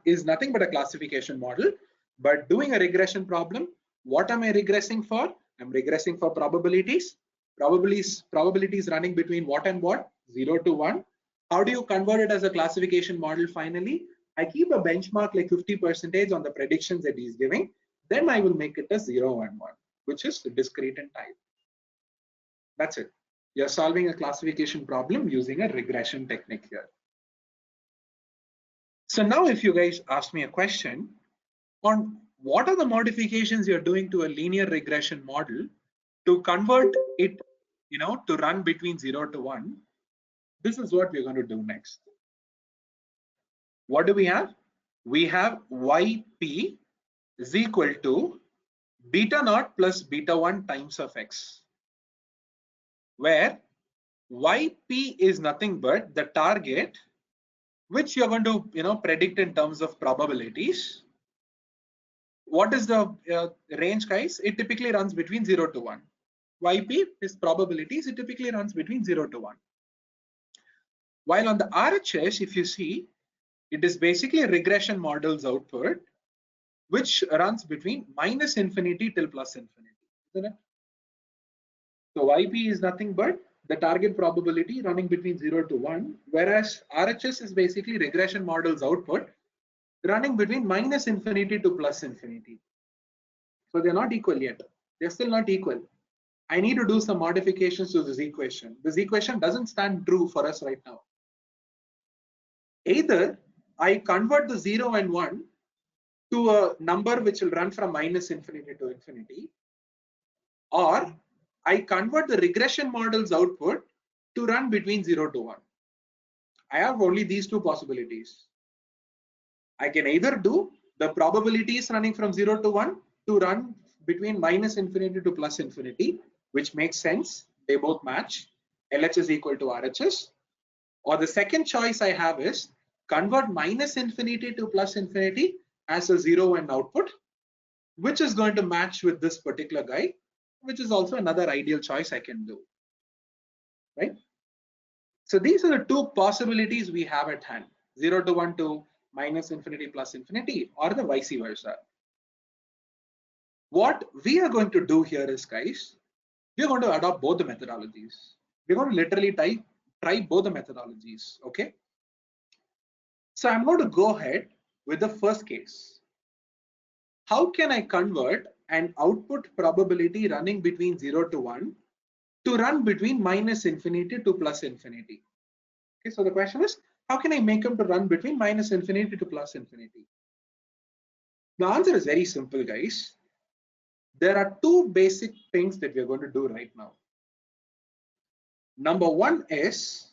is nothing but a classification model, but doing a regression problem, what am I regressing for? I'm regressing for probabilities. Probabilities running between what and what? 0 to 1. How do you convert it as a classification model finally? I keep a benchmark like 50% on the predictions that he's giving. Then I will make it a 0 and 1, which is discrete in type. That's it. You're solving a classification problem using a regression technique here. So now if you guys ask me a question on what are the modifications you're doing to a linear regression model to convert it, to run between 0 to 1, this is what we're going to do next. What do we have? We have yp is equal to beta naught plus beta 1 times of x, where yp is nothing but the target which you're going to predict in terms of probabilities. What is the range, guys? It typically runs between 0 to 1. Yp is probabilities. It typically runs between 0 to 1. While on the RHS, if you see, it is basically a regression model's output, which runs between -infinity till +infinity, isn't it? So yp is nothing but the target probability running between 0 to 1, whereas RHS is basically regression model's output, running between minus infinity to plus infinity. So they're not equal yet. They're still not equal. I need to do some modifications to this equation. This equation doesn't stand true for us right now. Either I convert the 0 and 1 to a number which will run from minus infinity to infinity, or I convert the regression model's output to run between 0 to 1. I have only these two possibilities. I can either do the probabilities running from 0 to 1 to run between minus infinity to plus infinity, which makes sense. They both match. LHS equal to RHS. Or the second choice I have is convert minus infinity to plus infinity as a 0 and output, which is going to match with this particular guy, which is also another ideal choice I can do, right? So these are the two possibilities we have at hand, 0 to 1 to minus infinity plus infinity, or the vice versa. What we are going to do here is, guys, we're going to adopt both the methodologies. We're going to literally try both the methodologies, okay? So I'm going to go ahead with the first case. How can I convert an output probability running between 0 to 1 to run between minus infinity to plus infinity? Okay, so the question is, how can I make them to run between minus infinity to plus infinity? The answer is very simple, guys. There are two basic things that we're going to do right now. Number one is,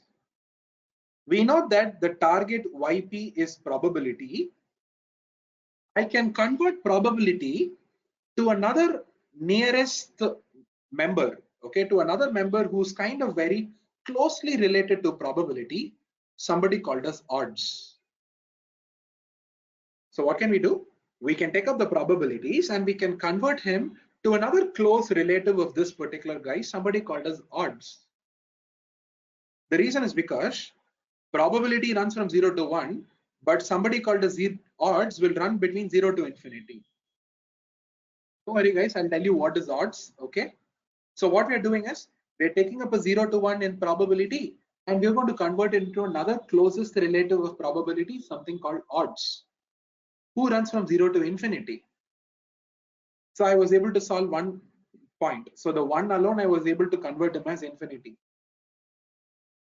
we know that the target YP is probability. I can convert probability to another nearest member, okay, to another member who's kind of very closely related to probability, somebody called as odds. So what can we do? We can take up the probabilities and we can convert him to another close relative of this particular guy, somebody called as odds. The reason is because probability runs from 0 to 1, but somebody called as odds will run between 0 to infinity. Don't worry, guys, I'll tell you what is odds, okay? So what we're doing is, we're taking up a 0 to 1 in probability, and we're going to convert it into another closest relative of probability, something called odds, who runs from 0 to infinity. So I was able to solve one point. So the one alone, I was able to convert him as infinity.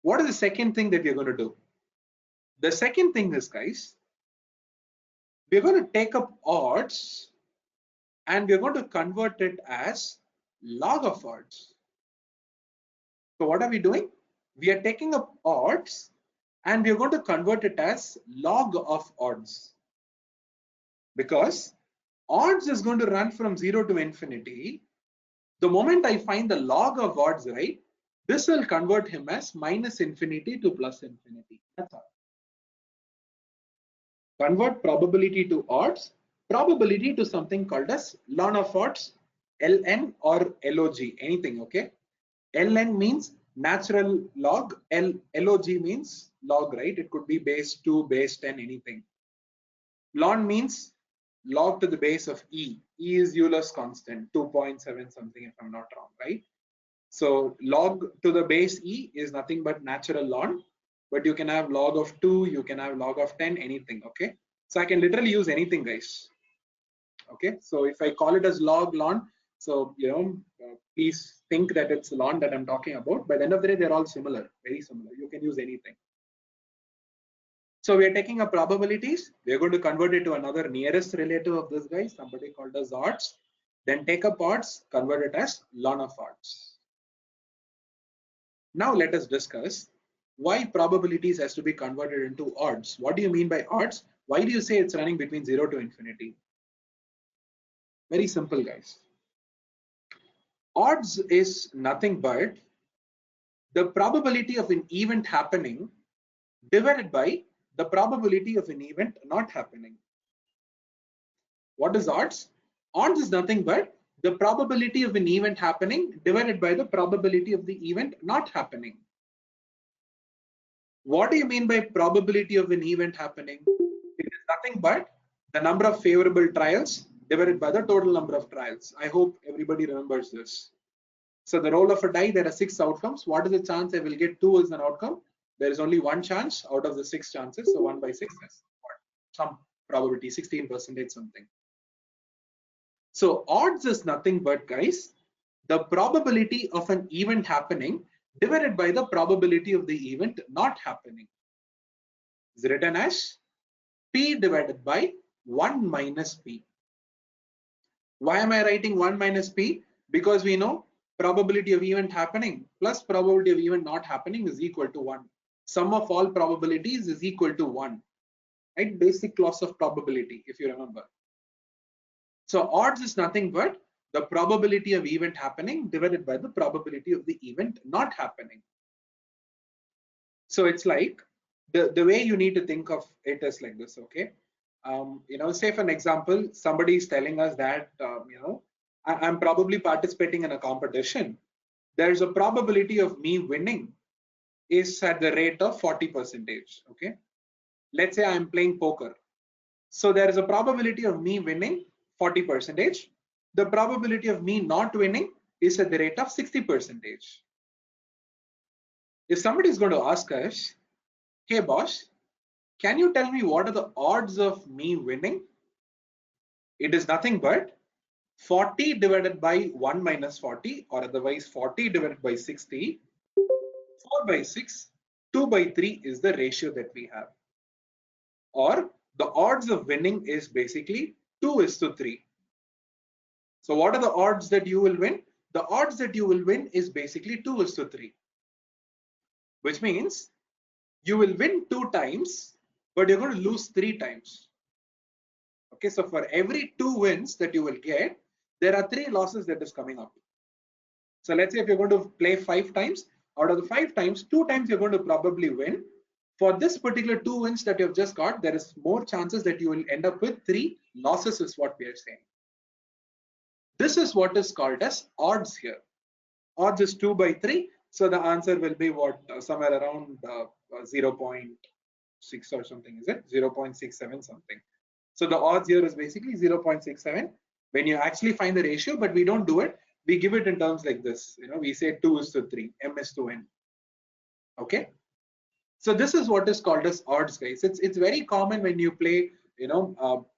What is the second thing that we're going to do? The second thing is, guys, we're going to take up odds and we're going to convert it as log of odds. So what are we doing? We are taking up odds and we're going to convert it as log of odds, because odds is going to run from 0 to infinity. The moment I find the log of odds, right, this will convert him as minus infinity to plus infinity. That's all. Convert probability to odds, probability to something called as ln of odds, ln or log, anything, okay? Ln means natural log, log means log, right? It could be base 2, base 10, anything. Ln means log to the base of e. E is Euler's constant, 2.7 something if I'm not wrong, right? So log to the base e is nothing but natural ln, but you can have log of 2, you can have log of 10, anything, okay? So I can literally use anything, guys. Okay, so if I call it as log ln, so please think that it's ln that I'm talking about. By the end of the day, they're all similar, very similar. You can use anything. So we're taking up probabilities. We're going to convert it to another nearest relative of this guy, somebody called as odds. Then take up odds, convert it as ln of odds. Now let us discuss why probabilities has to be converted into odds. What do you mean by odds? Why do you say it's running between 0 to infinity? Very simple, guys. Odds is nothing but the probability of an event happening divided by the probability of an event not happening. What is odds? Odds is nothing but the probability of an event happening divided by the probability of the event not happening. What do you mean by probability of an event happening? It is nothing but the number of favorable trials divided by the total number of trials. I hope everybody remembers this. So the roll of a die, there are 6 outcomes. What is the chance I will get 2 as an outcome? There is only one chance out of the 6 chances. So 1 by 6 is some probability, 16% something. So odds is nothing but, guys, the probability of an event happening divided by the probability of the event not happening. Is written as P divided by 1 minus P. Why am I writing 1 minus P? Because we know probability of event happening plus probability of event not happening is equal to 1. Sum of all probabilities is equal to 1. Right? Basic laws of probability, if you remember. So odds is nothing but the probability of event happening divided by the probability of the event not happening. So it's like the way you need to think of it is like this, okay? Say for an example, somebody is telling us that, I'm probably participating in a competition. There's a probability of me winning is at the rate of 40%, okay? Let's say I'm playing poker. So there is a probability of me winning 40%. The probability of me not winning is at the rate of 60%. If somebody is going to ask us, hey boss, can you tell me what are the odds of me winning? It is nothing but 40 divided by 1 minus 40, or otherwise 40 divided by 60, 4 by 6, 2 by 3 is the ratio that we have. Or the odds of winning is basically 2:3. So what are the odds that you will win? The odds that you will win is basically 2:3, which means you will win 2 times, but you're going to lose 3 times. Okay, so for every 2 wins that you will get, there are 3 losses that is coming up. So let's say if you're going to play 5 times, out of the 5 times, 2 times you're going to probably win. For this particular 2 wins that you've just got, there is more chances that you will end up with 3 losses is what we are saying. This is what is called as odds here. Odds is 2 by 3. So the answer will be what? Somewhere around 0.6 or something, is it? 0.67 something. So the odds here is basically 0.67 when you actually find the ratio, but we don't do it. We give it in terms like this. We say 2:3, m:/n. Okay. So this is what is called as odds, guys. It's very common when you play,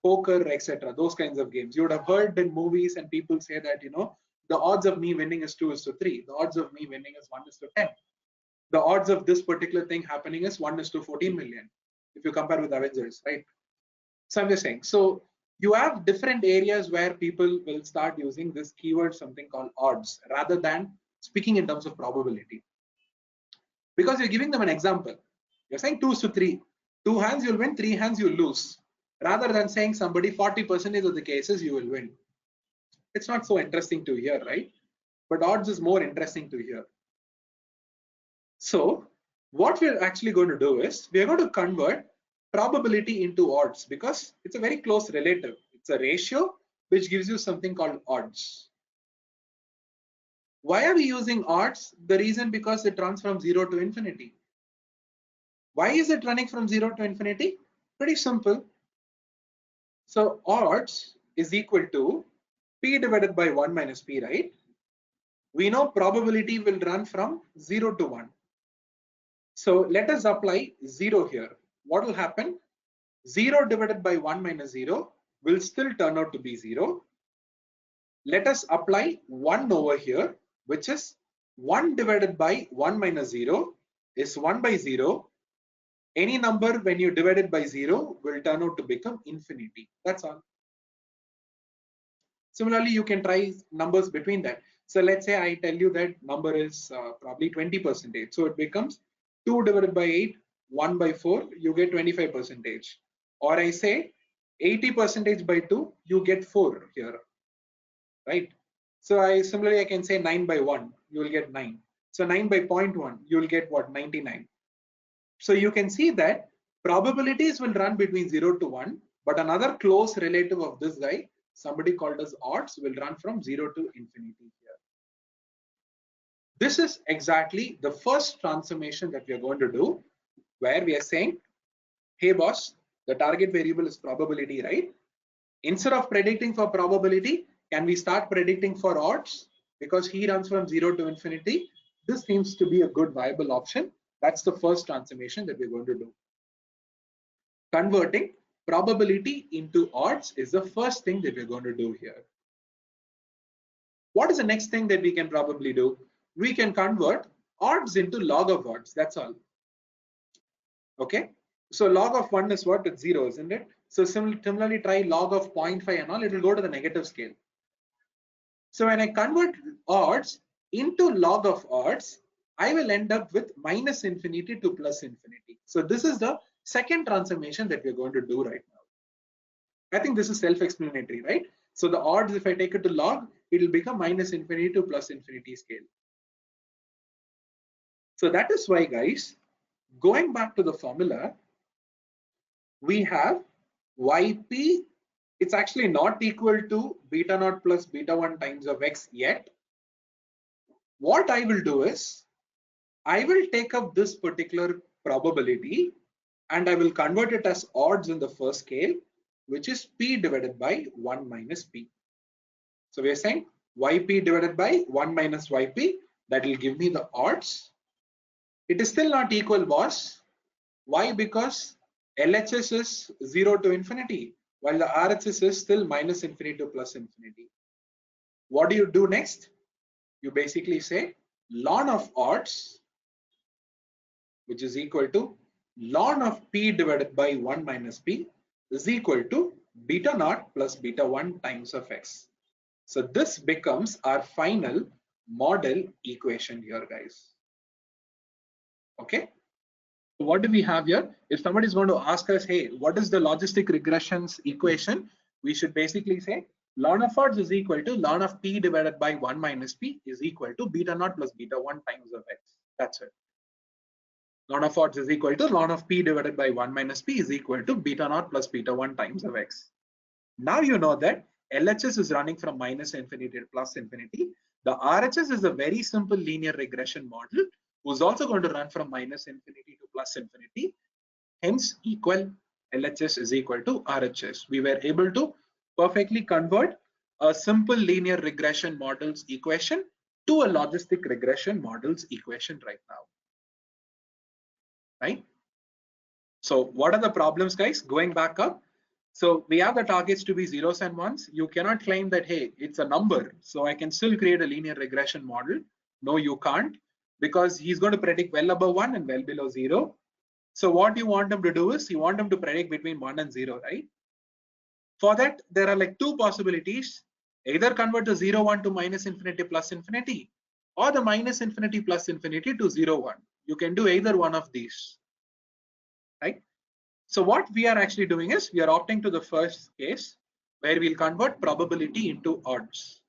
poker, etc. Those kinds of games. You would have heard in movies and people say that, the odds of me winning is 2:3. The odds of me winning is 1:10. The odds of this particular thing happening is 1:14 million. If you compare with Avengers, right? So I'm just saying. So you have different areas where people will start using this keyword, something called odds, rather than speaking in terms of probability. Because you're giving them an example. You're saying 2:3. 2 hands you'll win, 3 hands you'll lose. Rather than saying somebody 40% of the cases you will win. It's not so interesting to hear, right? But odds is more interesting to hear. So what we're actually going to do is we're going to convert probability into odds because it's a very close relative. It's a ratio which gives you something called odds. Why are we using odds? The reason because it runs from 0 to infinity. Why is it running from 0 to infinity? Pretty simple. So odds is equal to P divided by 1 minus P, right? We know probability will run from 0 to 1. So let us apply 0 here. What will happen? 0 divided by 1 minus 0 will still turn out to be 0. Let us apply 1 over here, which is 1 divided by 1 minus 0 is 1 by 0. Any number when you divide it by 0 will turn out to become infinity. That's all. Similarly, you can try numbers between that. So let's say I tell you that number is probably 20%. So it becomes 2 divided by 8, 1 by 4, you get 25%. Or I say 80% by 2, you get 4 here, right? So similarly I can say 9 by 1, you will get 9. So 9 by 0.1, you will get what? 99. So you can see that probabilities will run between 0 to 1, but another close relative of this guy, somebody called as odds, will run from 0 to infinity here. This is exactly the first transformation that we are going to do, where we are saying, hey boss, the target variable is probability, right? Instead of predicting for probability, can we start predicting for odds? Because he runs from 0 to infinity. This seems to be a good viable option. That's the first transformation that we're going to do. Converting probability into odds is the first thing that we're going to do here. What is the next thing that we can probably do? We can convert odds into log of odds. That's all. Okay. So log of 1 is what? It's 0, isn't it? So similarly, try log of 0.5 and all, it will go to the negative scale. So when I convert odds into log of odds, I will end up with minus infinity to plus infinity. So this is the second transformation that we're going to do right now. I think this is self-explanatory, right? So the odds, if I take it to log, it will become minus infinity to plus infinity scale. So that is why, guys, going back to the formula, we have yp, it's actually not equal to beta naught plus beta 1 times of x yet. What I will do is, I will take up this particular probability and I will convert it as odds in the first scale, which is p divided by 1 minus p. So we are saying yp divided by 1 minus yp, that will give me the odds. It is still not equal, boss. Why? Because LHS is 0 to infinity, while the RHS is still minus infinity to plus infinity. What do you do next? You basically say ln of odds, which is equal to ln of p divided by 1 minus p, is equal to beta naught plus beta 1 times of x. So this becomes our final model equation here, guys. Okay. What do we have here? If somebody is going to ask us, hey, what is the logistic regressions equation? We should basically say ln of odds is equal to ln of p divided by 1 minus p is equal to beta naught plus beta 1 times of x. That's it. Ln of odds is equal to ln of p divided by 1 minus p is equal to beta naught plus beta 1 times of x. Now you know that LHS is running from minus infinity to plus infinity. The RHS is a very simple linear regression model who's also going to run from minus infinity to plus infinity. Hence, equal LHS is equal to RHS. We were able to perfectly convert a simple linear regression models equation to a logistic regression models equation right now. Right? So what are the problems, guys? Going back up. So we have the targets to be zeros and ones. You cannot claim that, hey, it's a number, so I can still create a linear regression model. No, you can't, because he's going to predict well above 1 and well below 0. So what you want him to do is you want him to predict between 1 and 0, right? For that, there are like two possibilities. Either convert the 0, 1 to minus infinity plus infinity, or the minus infinity plus infinity to 0, 1. You can do either one of these, right? So what we are actually doing is we are opting to the first case where we'll convert probability into odds.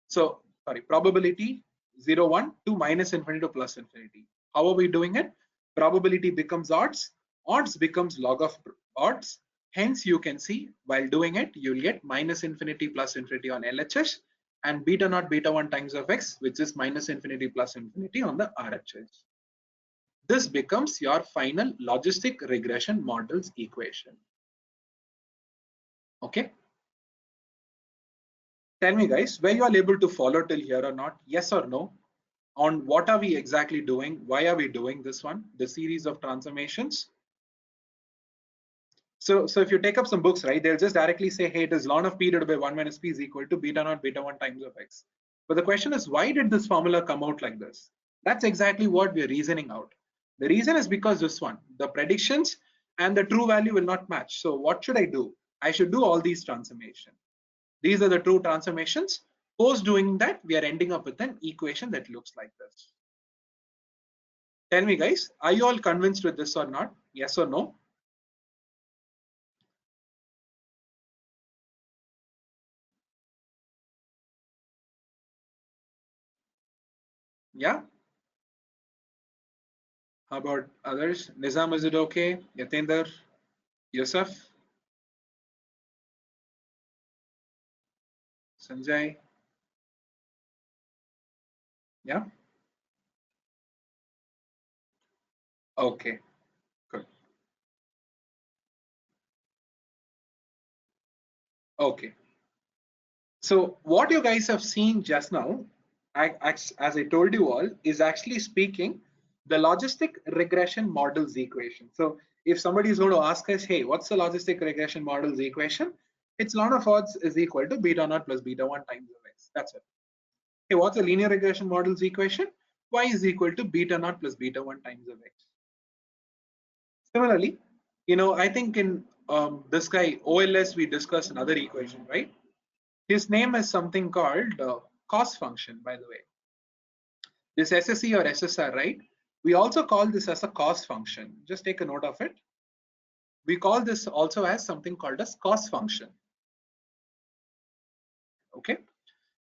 So sorry, probability 0, 1 to minus infinity to plus infinity. How are we doing it? Probability becomes odds, odds becomes log of odds. Hence you can see while doing it, you'll get minus infinity plus infinity on LHS and beta naught beta 1 times of x, which is minus infinity plus infinity on the RHS. This becomes your final logistic regression models equation. Okay. Tell me, guys, were you all able to follow till here or not? Yes or no? On what are we exactly doing? Why are we doing this one? The series of transformations. So if you take up some books, right, they'll just directly say, hey, it is ln of p divided by 1 minus p is equal to beta naught beta 1 times of x. But the question is, why did this formula come out like this? That's exactly what we're reasoning out. The reason is because this one, the predictions and the true value will not match. So what should I do? I should do all these transformations. These are the true transformations. Post doing that, we are ending up with an equation that looks like this. Tell me, guys, are you all convinced with this or not? Yes or no? Yeah. How about others? Nizam, is it okay? Yatender, Yusuf, Sanjay? Yeah. Okay, good. Okay. So what you guys have seen just now, as I told you all, is actually speaking the logistic regression models equation. So if somebody is going to ask us, hey, what's the logistic regression model's equation? It's ln of odds is equal to beta naught plus beta 1 times of x. That's it. Hey, what's the linear regression model's equation? Y is equal to beta naught plus beta 1 times of x. Similarly, I think in this guy OLS we discussed another equation, right? His name is something called cost function, by the way. This SSE or SSR, right? We also call this as a cost function. Just take a note of it. We call this also as something called as cost function. Okay.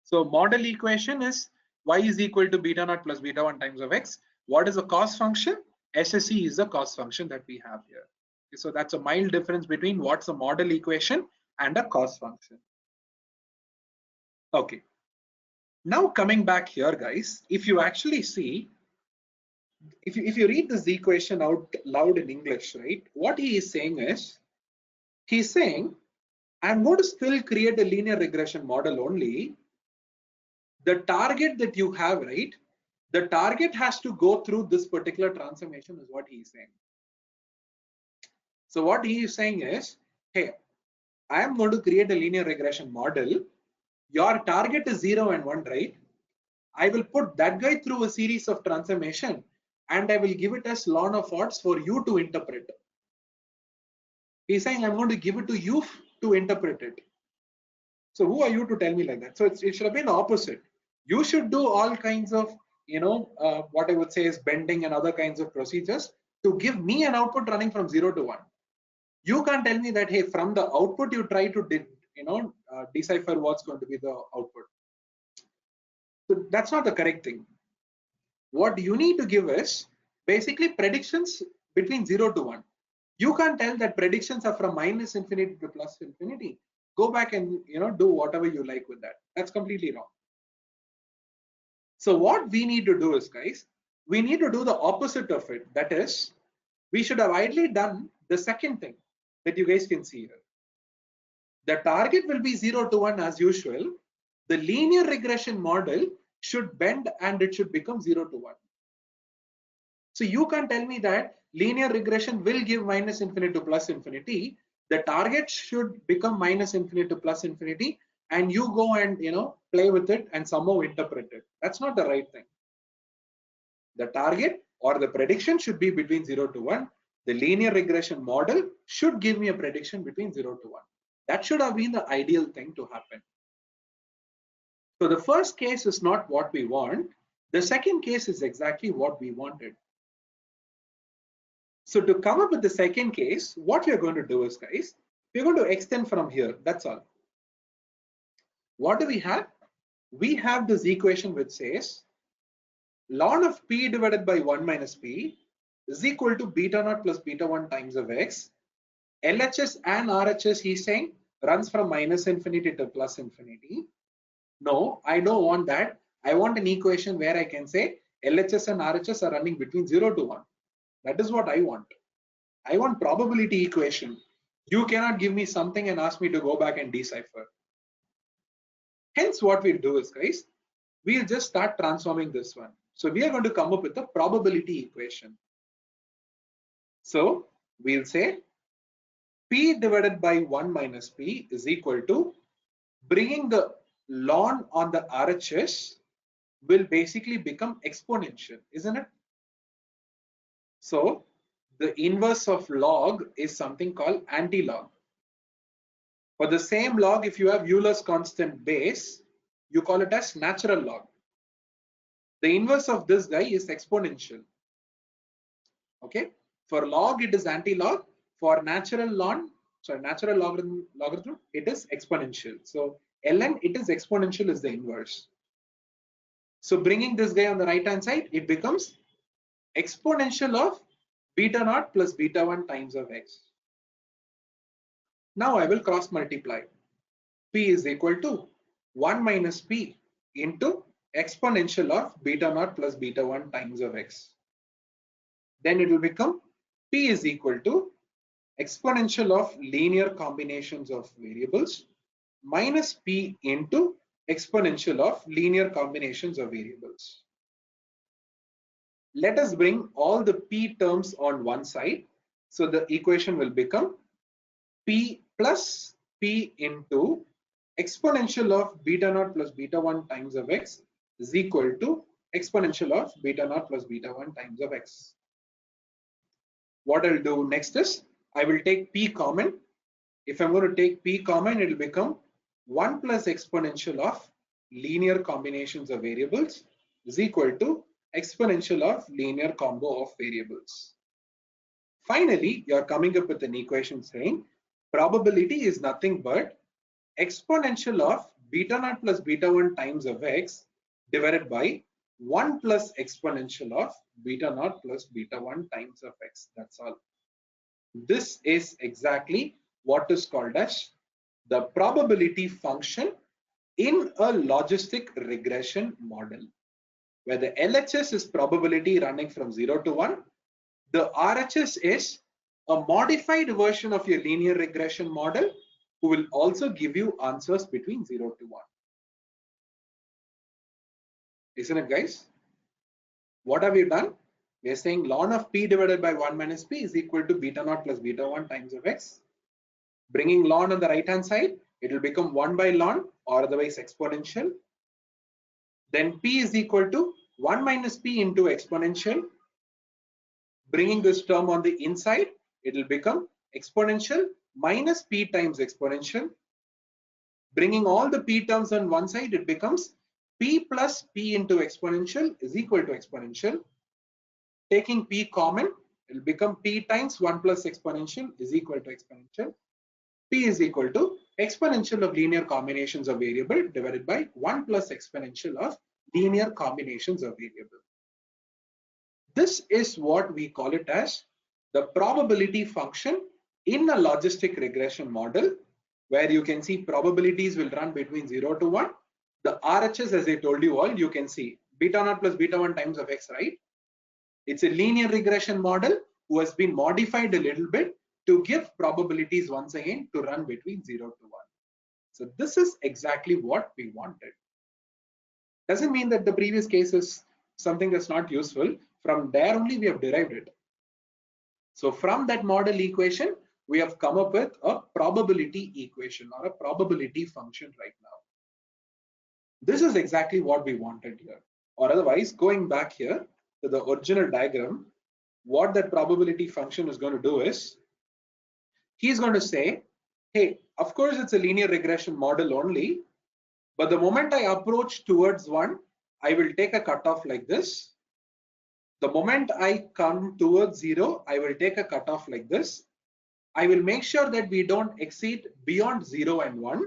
So model equation is y is equal to beta naught plus beta 1 times of x. What is a cost function? SSE is the cost function that we have here. Okay, so that's a mild difference between what's a model equation and a cost function. Okay. Now coming back here, guys, if you actually see, if you read this equation out loud in English, right, what he is saying is, he's saying, I'm going to still create a linear regression model only. The target that you have, right, the target has to go through this particular transformation is what he is saying. So what he is saying is, hey, I am going to create a linear regression model. Your target is 0 and 1, right? I will put that guy through a series of transformation and I will give it as ln of odds for you to interpret. He's saying I'm going to give it to you to interpret it. So who are you to tell me like that? So it should have been opposite. You should do all kinds of, what I would say is bending and other kinds of procedures to give me an output running from 0 to 1. You can't tell me that, hey, from the output you try to decipher what's going to be the output. So that's not the correct thing. What you need to give is basically predictions between 0 to 1. You can't tell that predictions are from minus infinity to plus infinity. Go back and do whatever you like with that. That's completely wrong. So what we need to do is, guys, we need to do the opposite of it. That is, we should have ideally done the second thing that you guys can see here. The target will be 0 to 1 as usual. The linear regression model should bend and it should become 0 to 1. So you can't tell me that linear regression will give minus infinity to plus infinity. The target should become minus infinity to plus infinity, and you go and play with it and somehow interpret it. That's not the right thing. The target or the prediction should be between 0 to 1. The linear regression model should give me a prediction between 0 to 1. That should have been the ideal thing to happen. So the first case is not what we want. The second case is exactly what we wanted. So to come up with the second case, what we are going to do is, guys, we're going to extend from here. That's all. What do we have? We have this equation which says ln of p divided by 1 minus p is equal to beta naught plus beta 1 times of x. LHS and RHS, he's saying, runs from minus infinity to plus infinity. No, I don't want that. I want an equation where I can say LHS and RHS are running between 0 to 1. That is what I want. I want probability equation. You cannot give me something and ask me to go back and decipher. Hence, what we'll do is, guys, we'll just start transforming this one. So we are going to come up with a probability equation. So we'll say p divided by 1 minus p is equal to, bringing the ln on the RHS will basically become exponential, isn't it? So the inverse of log is something called anti-log. For the same log, if you have Euler's constant base, you call it as natural log. The inverse of this guy is exponential. Okay, for log it is anti-log. For natural logarithm, it is exponential. So ln, it is exponential, is the inverse. So bringing this guy on the right hand side, it becomes exponential of beta naught plus beta 1 times of x. Now I will cross multiply. P is equal to 1 minus p into exponential of beta naught plus beta 1 times of x. Then it will become p is equal to exponential of linear combinations of variables minus p into exponential of linear combinations of variables. Let us bring all the p terms on one side So the equation will become p plus p into exponential of beta naught plus beta 1 times of x is equal to exponential of beta naught plus beta 1 times of x. What I'll do next is I will take p common. If I'm going to take p common, it will become 1 plus exponential of linear combinations of variables is equal to exponential of linear combo of variables. Finally, you're coming up with an equation saying probability is nothing but exponential of beta naught plus beta 1 times of x divided by 1 plus exponential of beta naught plus beta 1 times of x. That's all. This is exactly what is called as the probability function in a logistic regression model, where the LHS is probability running from 0 to 1. The RHS is a modified version of your linear regression model who will also give you answers between 0 to 1. Isn't it, guys? What have you done? We are saying ln of p divided by 1 minus p is equal to beta naught plus beta 1 times of x. Bringing ln on the right hand side, it will become 1 by ln or otherwise exponential. Then p is equal to 1 minus p into exponential. Bringing this term on the inside, it will become exponential minus p times exponential. Bringing all the p terms on one side, it becomes p plus p into exponential is equal to exponential. Taking p common, it will become p times 1 plus exponential is equal to exponential. P is equal to exponential of linear combinations of variable divided by 1 plus exponential of linear combinations of variable. This is what we call it as the probability function in a logistic regression model, where you can see probabilities will run between 0 to 1. The RHS, as I told you all, you can see beta naught plus beta 1 times of x, right? It's a linear regression model who has been modified a little bit to give probabilities once again to run between 0 to 1. So this is exactly what we wanted. Doesn't mean that the previous case is something that's not useful. From there only we have derived it. So from that model equation, we have come up with a probability equation or a probability function right now. This is exactly what we wanted here. Or otherwise, going back here to the original diagram, what that probability function is going to do is, he's going to say, hey, of course it's a linear regression model only, but the moment I approach towards 1, I will take a cutoff like this. The moment I come towards 0, I will take a cutoff like this. I will make sure that we don't exceed beyond 0 and 1.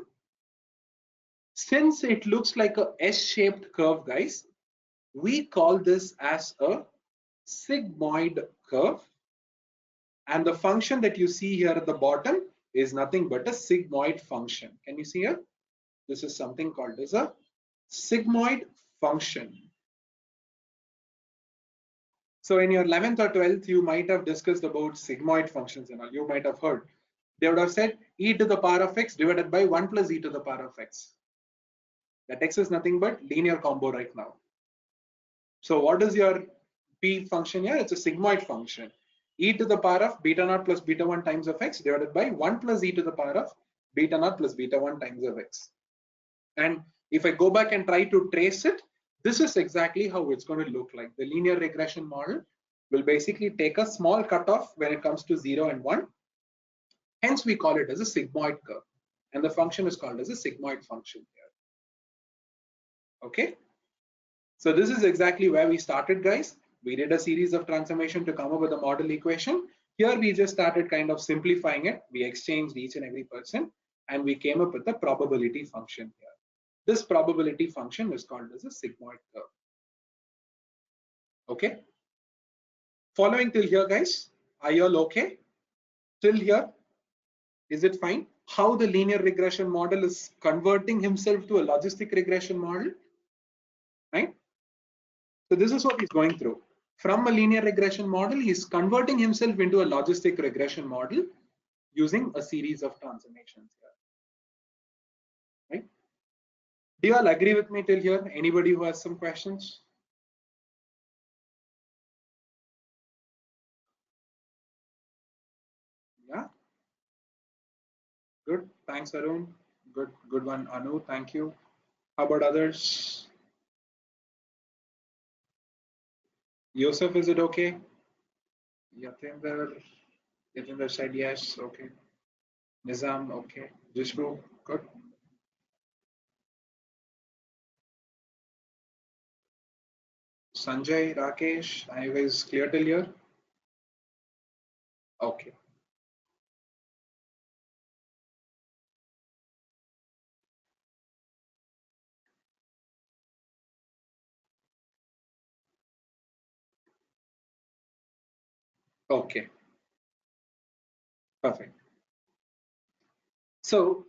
Since it looks like a S-shaped curve, guys, we call this as a sigmoid curve. And the function that you see here at the bottom is nothing but a sigmoid function. Can you see here? This is something called as a sigmoid function. So in your 11th or 12th, you might have discussed about sigmoid functions and all. You might have heard. They would have said e to the power of x divided by 1 plus e to the power of x. That x is nothing but linear combo right now. So what is your p function here? It's a sigmoid function. E to the power of beta naught plus beta 1 times of x divided by 1 plus e to the power of beta naught plus beta 1 times of x. And if I go back and try to trace it, this is exactly how it's going to look like. The linear regression model will basically take a small cutoff when it comes to 0 and 1. Hence, we call it as a sigmoid curve. And the function is called as a sigmoid function here. Okay. So this is exactly where we started, guys. We did a series of transformation to come up with a model equation. Here we just started kind of simplifying it. We exchanged each and every percent and we came up with the probability function here. This probability function is called as a sigmoid curve. Okay. Following till here, guys, are you all okay? Till here, is it fine? How the linear regression model is converting himself to a logistic regression model, right? So this is what he's going through. From a linear regression model, he's converting himself into a logistic regression model using a series of transformations here. Right? Do you all agree with me till here? Anybody who has some questions? Good. Thanks, Arun. Good one, Anu. Thank you. How about others? Yosef, is it okay? Yatinder said yes. Okay. Nizam, okay. Jishbu, good. Sanjay, Rakesh, are you guys clear till here? Okay. Okay. Perfect. So,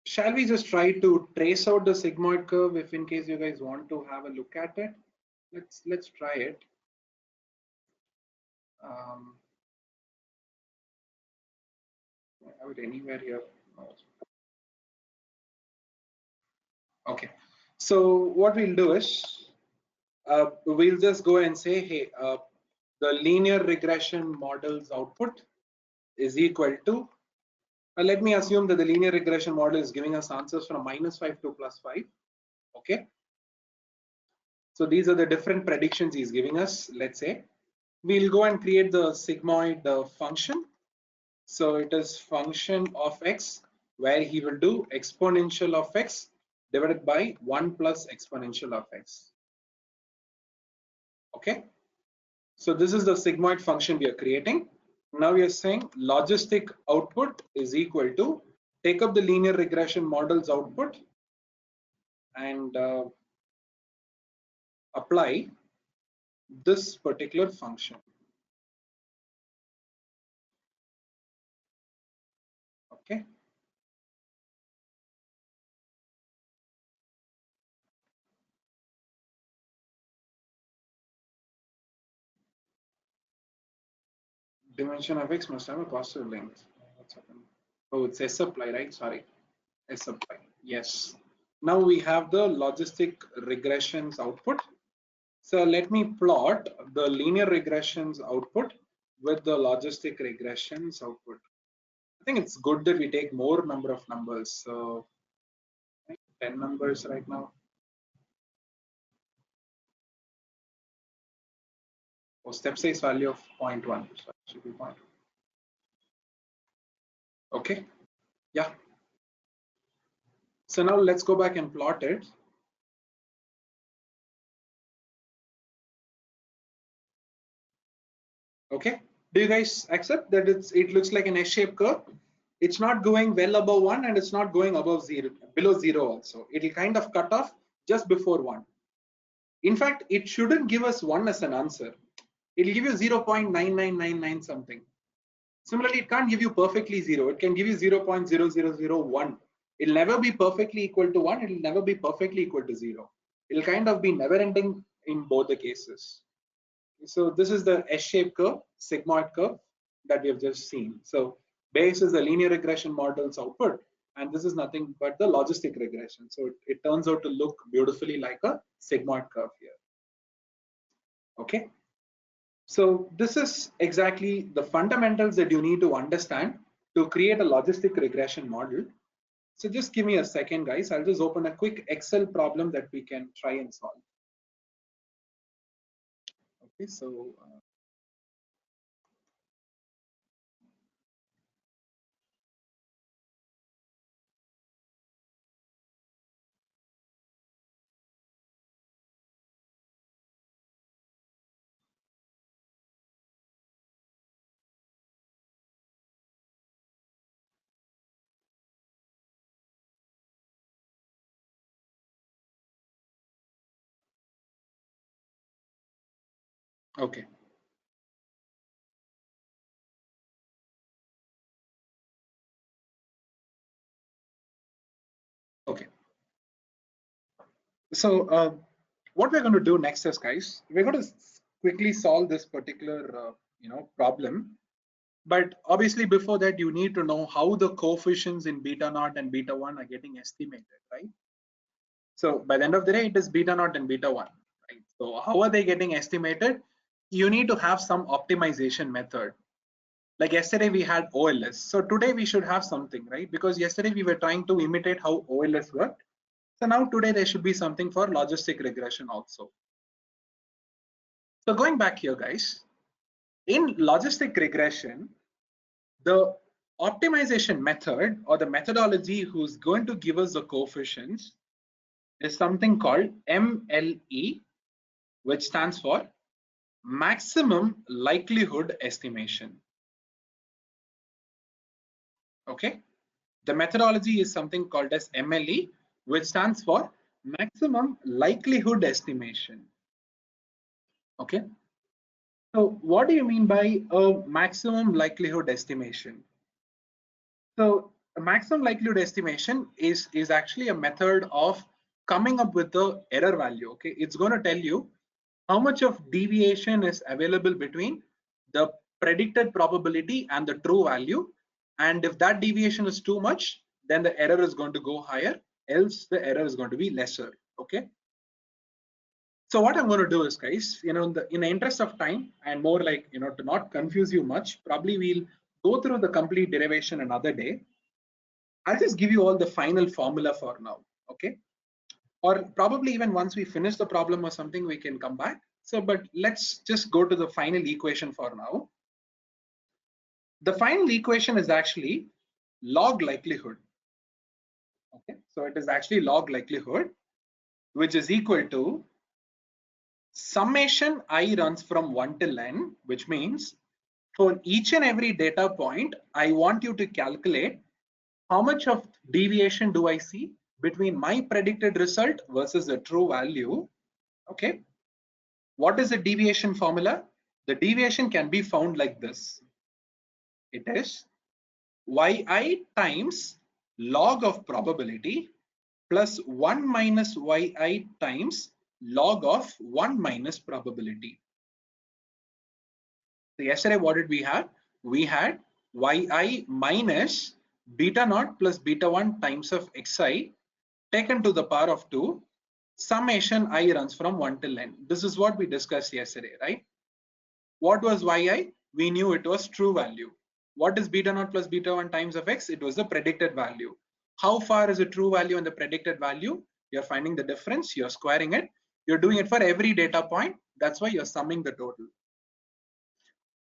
shall we just try to trace out the sigmoid curve if in case you guys want to have a look at it? Let's try it. I have it anywhere here. No. Okay. So what we'll do is we'll just go and say, hey, the linear regression model's output is equal to, let me assume that the linear regression model is giving us answers from -5 to +5. Okay. So these are the different predictions he's giving us. Let's say we'll go and create the sigmoid function. So it is function of x where he will do exponential of x divided by 1 plus exponential of x. Okay. So this is the sigmoid function we are creating. Now we are saying logistic output is equal to, take up the linear regression model's output and apply this particular function. Okay. Dimension of x must have a positive length. What's happened? Oh, it's S apply, right? Sorry, S apply. Yes. Now we have the logistic regressions output. So let me plot the linear regressions output with the logistic regressions output. I think it's good that we take more number of numbers. So 10 numbers right now. Oh, step size value of 0.1. So it should be 0.1. Okay. Yeah. So now let's go back and plot it. Okay. Do you guys accept that it looks like an S-shaped curve? It's not going well above 1 and it's not going above 0, below 0 also. It'll kind of cut off just before 1. In fact, it shouldn't give us 1 as an answer. It'll give you 0.9999 something. Similarly, it can't give you perfectly 0. It can give you 0.0001. It'll never be perfectly equal to 1. It'll never be perfectly equal to 0. It'll kind of be never ending in both the cases. So this is the S-shaped curve, sigmoid curve that we have just seen. So base is the linear regression model's output, and this is nothing but the logistic regression. So it turns out to look beautifully like a sigmoid curve here. Okay. So this is exactly the fundamentals that you need to understand to create a logistic regression model. So just give me a second, guys. I'll just open a quick Excel problem that we can try and solve. Okay, so okay. Okay. So what we're going to do next is, guys, we're going to quickly solve this particular problem. But obviously, before that, you need to know how the coefficients in beta naught and beta 1 are getting estimated, right? So by the end of the day, it is beta naught and beta 1, right? So how are they getting estimated? You need to have some optimization method. Like yesterday we had OLS. So today we should have something, right? Because yesterday we were trying to imitate how OLS worked. So now today there should be something for logistic regression also. So going back here, guys, in logistic regression, the optimization method or the methodology who's going to give us the coefficients is something called MLE, which stands for maximum likelihood estimation. Okay, the methodology is something called as MLE, which stands for maximum likelihood estimation. Okay, so what do you mean by a maximum likelihood estimation? So a maximum likelihood estimation is actually a method of coming up with the error value. Okay, it's going to tell you how much of deviation is available between the predicted probability and the true value, and if that deviation is too much, then the error is going to go higher, else the error is going to be lesser. Okay, so what I'm going to do is, guys, in the interest of time and more like, to not confuse you much, probably we'll go through the complete derivation another day. I'll just give you all the final formula for now. Okay, or probably even once we finish the problem or something, we can come back. So, but let's just go to the final equation for now. The final equation is actually log likelihood. Okay, so it is actually log likelihood, which is equal to summation I runs from 1 till n, which means for each and every data point, I want you to calculate how much of deviation do I see between my predicted result versus the true value. Okay, what is the deviation formula? The deviation can be found like this. It is yi times log of probability plus 1 minus yi times log of 1 minus probability. So yesterday what did we have? We had yi minus beta naught plus beta 1 times of xi taken to the power of 2, summation I runs from 1 till n. This is what we discussed yesterday, right? What was yi? We knew it was true value. What is beta naught plus beta 1 times of x? It was the predicted value. How far is the true value and the predicted value? You're finding the difference, you're squaring it. You're doing it for every data point. That's why you're summing the total.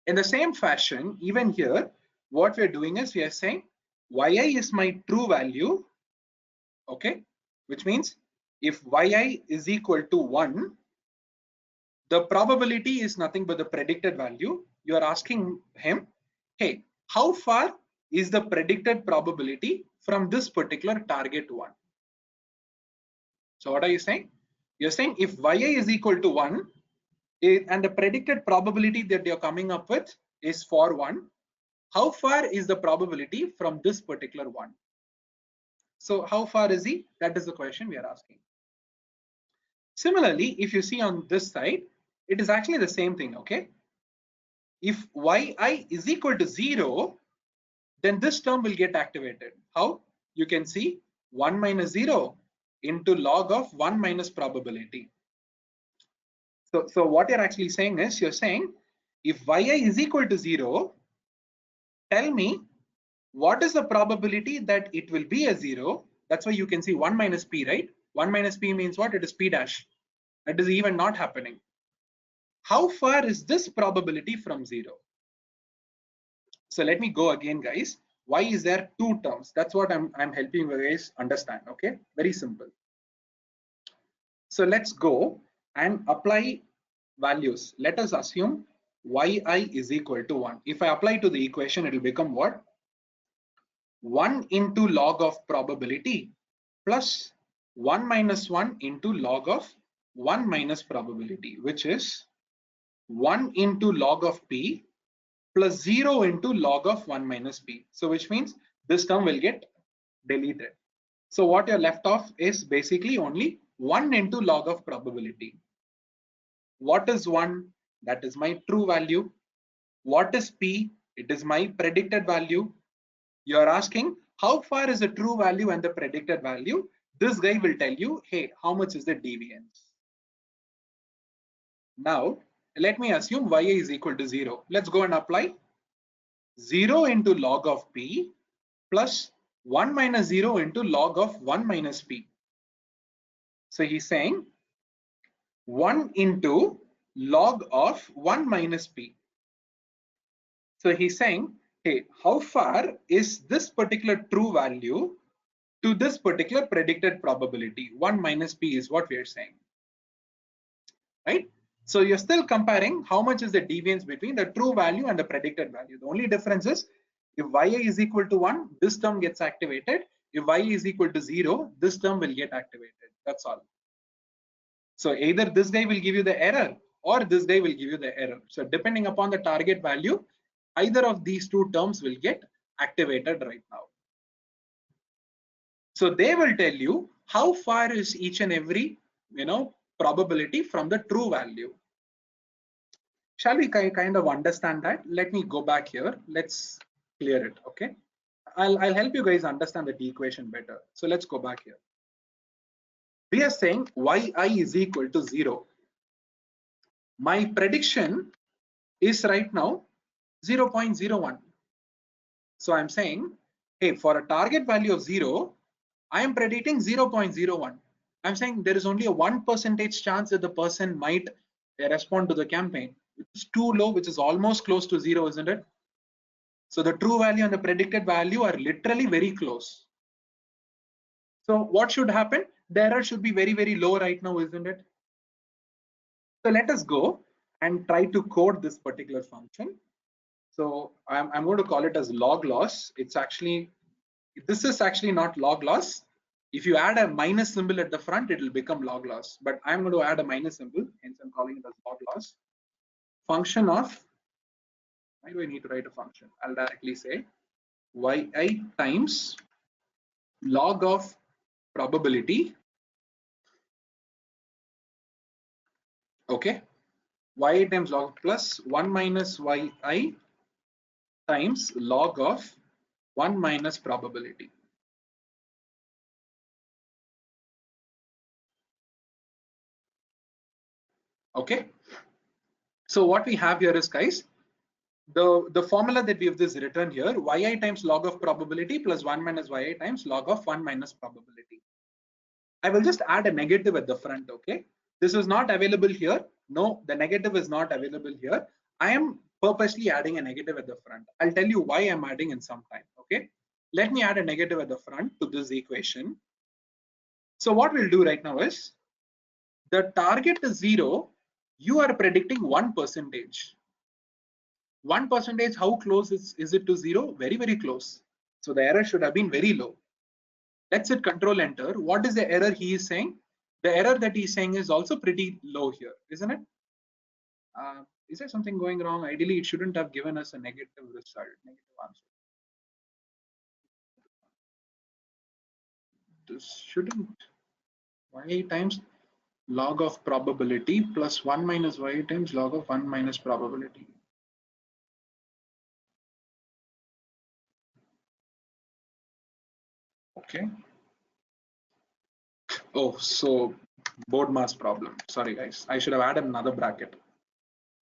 In the same fashion, even here, what we're doing is we are saying yi is my true value, okay, which means if yi is equal to 1, the probability is nothing but the predicted value. You are asking him, hey, how far is the predicted probability from this particular target one? So what are you saying? You're saying if yi is equal to 1 and the predicted probability that you're coming up with is for 1, how far is the probability from this particular one? So how far is he? That is the question we are asking. Similarly, if you see on this side, it is actually the same thing, okay? If yi is equal to 0, then this term will get activated. How? You can see 1 minus 0 into log of 1 minus probability. So what you're actually saying is, you're saying if yi is equal to 0, tell me what is the probability that it will be a 0. That's why you can see 1 minus p, right? 1 minus p means what? It is p dash. That is even not happening. How far is this probability from 0? So let me go again, guys. Why is there two terms? That's what I'm helping you guys understand. Okay, very simple. So let's go and apply values. Let us assume yi is equal to 1. If I apply to the equation, it will become what? 1 into log of probability plus 1 minus 1 into log of 1 minus probability, which is 1 into log of p plus 0 into log of 1 minus p. So which means this term will get deleted. So what you're left off is basically only 1 into log of probability. What is 1? That is my true value. What is p? It is my predicted value. You're asking how far is the true value and the predicted value? This guy will tell you, hey, how much is the deviance? Now, let me assume yi is equal to 0. Let's go and apply. 0 into log of p plus 1 minus 0 into log of 1 minus p. So he's saying 1 into log of 1 minus p. So he's saying, hey, how far is this particular true value to this particular predicted probability? 1 minus p is what we are saying, right? So you're still comparing how much is the deviance between the true value and the predicted value. The only difference is if yi is equal to 1, this term gets activated. If y is equal to 0, this term will get activated. That's all. So either this guy will give you the error or this guy will give you the error. So depending upon the target value, either of these two terms will get activated right now. So they will tell you how far is each and every, probability from the true value. Shall we kind of understand that? Let me go back here. Let's clear it. Okay. I'll help you guys understand the equation better. So let's go back here. We are saying yi is equal to 0. My prediction is right now 0.01. So I'm saying, hey, for a target value of 0, I am predicting 0.01. I'm saying there is only a 1% chance that the person might respond to the campaign. It's too low, which is almost close to 0, isn't it? So the true value and the predicted value are literally very close. So what should happen? The error should be very, very low right now, isn't it? So let us go and try to code this particular function. So I'm going to call it as log loss. This is actually not log loss. If you add a minus symbol at the front, it will become log loss. But I'm going to add a minus symbol, hence I'm calling it as log loss. Function of, why do I need to write a function? I'll directly say yi times log of probability. Okay. yi times log plus 1 minus yi times log of 1 minus probability. Okay. So what we have here is, guys, the formula that we have this written here, yi times log of probability plus 1 minus yi times log of 1 minus probability. I will just add a negative at the front. Okay. This is not available here. No, the negative is not available here. I am purposely adding a negative at the front. I'll tell you why I'm adding in some time. Okay. Let me add a negative at the front to this equation. So what we'll do right now is, the target is 0. You are predicting 1%. 1%, how close is it to 0? Very, very close. So the error should have been very low. Let's hit Control Enter. What is the error he is saying? The error that he's saying is also pretty low here, isn't it? Is there something going wrong? Ideally, it shouldn't have given us a negative result, negative answer. This shouldn't. Y times log of probability plus 1 minus y times log of 1 minus probability. Okay. Oh, so board mass problem. Sorry, guys. I should have added another bracket.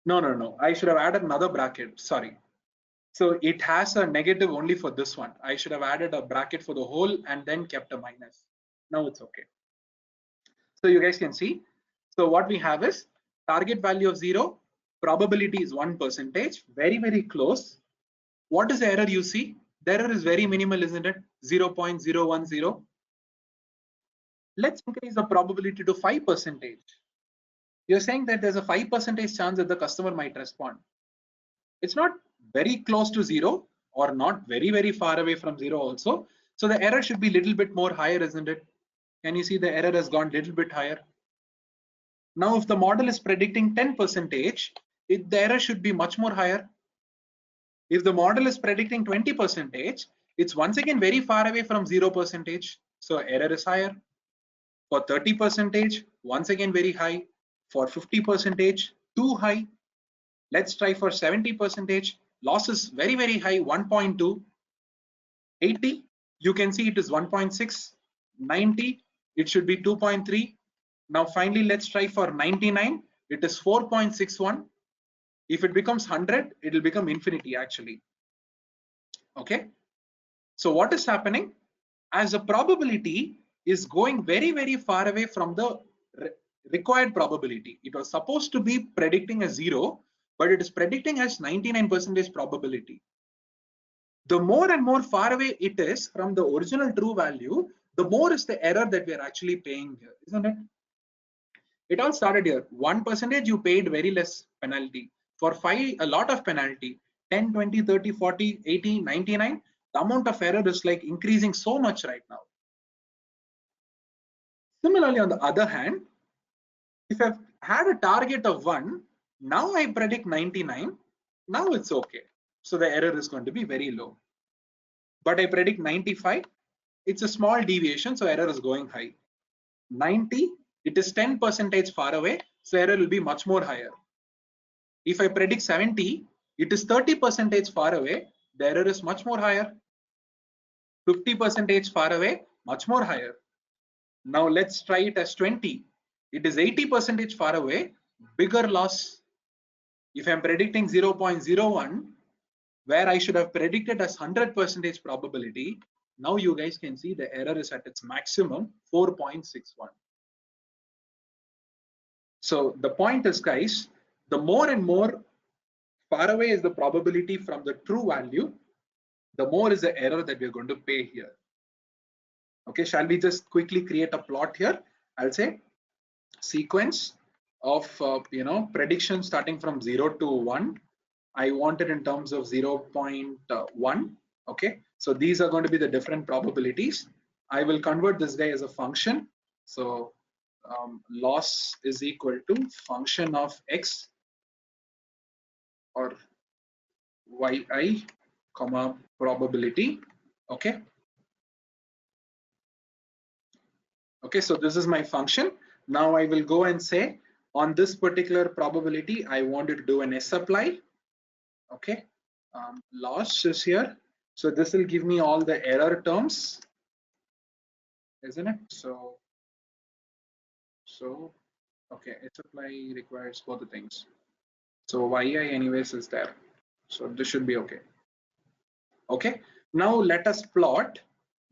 No. I should have added another bracket. Sorry. So it has a negative only for this one. I should have added a bracket for the whole and then kept a minus. Now it's okay. So you guys can see. So what we have is target value of 0, probability is 1%, very, very close. What is the error you see? The error is very minimal, isn't it? 0.010. Let's increase the probability to 5%. You're saying that there's a 5% chance that the customer might respond. It's not very close to 0 or not very, very far away from 0 also. So the error should be a little bit more higher, isn't it? Can you see the error has gone a little bit higher? Now, if the model is predicting 10%, the error should be much more higher. If the model is predicting 20%, it's once again very far away from 0%. So error is higher. For 30%, once again very high. For 50%, too high. Let's try for 70%. Loss is very, very high, 1.2. 80, you can see it is 1.6. 90, it should be 2.3. Now finally, let's try for 99. It is 4.61. If it becomes 100, it will become infinity actually. Okay, so what is happening? As the probability is going very, very far away from the required probability, it was supposed to be predicting a 0, but it is predicting as 99% probability. The more and more far away it is from the original true value, the more is the error that we are actually paying here, isn't it? It all started here. 1% you paid very less penalty. For 5, a lot of penalty. 10, 20, 30, 40, 80, 99. The amount of error is like increasing so much right now. Similarly, on the other hand, if I've had a target of 1, now I predict 99, now it's okay. So the error is going to be very low. But I predict 95, it's a small deviation, so error is going high. 90, it is 10% far away, so error will be much more higher. If I predict 70, it is 30% far away, the error is much more higher. 50% far away, much more higher. Now let's try it as 20. It is 80% far away, bigger loss. If I'm predicting 0.01, where I should have predicted as 100% probability, now you guys can see the error is at its maximum, 4.61. So the point is, guys, the more and more far away is the probability from the true value, the more is the error that we're going to pay here. Okay, shall we just quickly create a plot here? I'll say sequence of prediction starting from 0 to 1. I want it in terms of 0.1. Okay, so these are going to be the different probabilities. I will convert this guy as a function. So loss is equal to function of x or yi comma probability. Okay. Okay, so this is my function. Now I will go and say on this particular probability, I want to do an s-apply. Okay, loss is here. So this will give me all the error terms, isn't it? So okay, s-apply requires both the things. So yi anyways is there. So this should be okay. Okay, now let us plot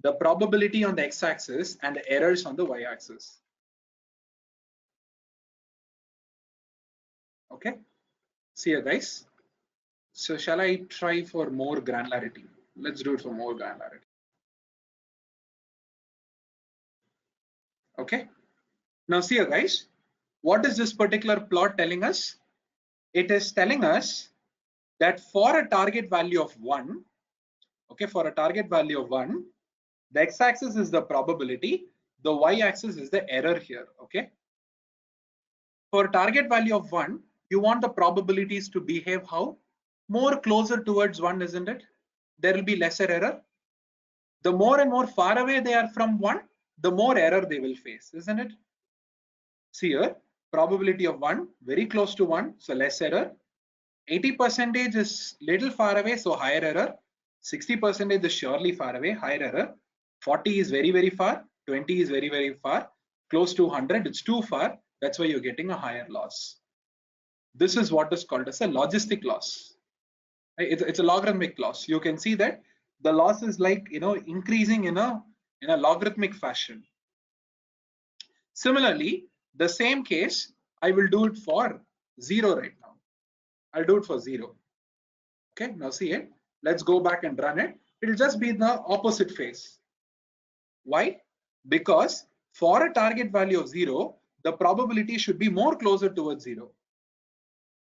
the probability on the x-axis and the errors on the y-axis. Okay, see here guys. So shall I try for more granularity? Let's do it for more granularity. Okay, now see here guys, what is this particular plot telling us? It is telling us that for a target value of 1, okay, for a target value of 1, the x-axis is the probability, the y-axis is the error here. Okay, for a target value of 1, you want the probabilities to behave how? More closer towards 1, isn't it? There will be lesser error. The more and more far away they are from 1, the more error they will face, isn't it? See here, probability of 1, very close to 1, so less error. 80% is little far away, so higher error. 60% is surely far away, higher error. 40 is very, very far. 20 is very, very far. Close to 100, it's too far. That's why you're getting a higher loss. This is what is called as a logistic loss. It's a logarithmic loss. You can see that the loss is like increasing in a logarithmic fashion. Similarly, the same case I will do it for 0 right now. I'll do it for 0. Okay, now see it. Let's go back and run it. It'll just be in the opposite phase. Why? Because for a target value of 0, the probability should be more closer towards 0.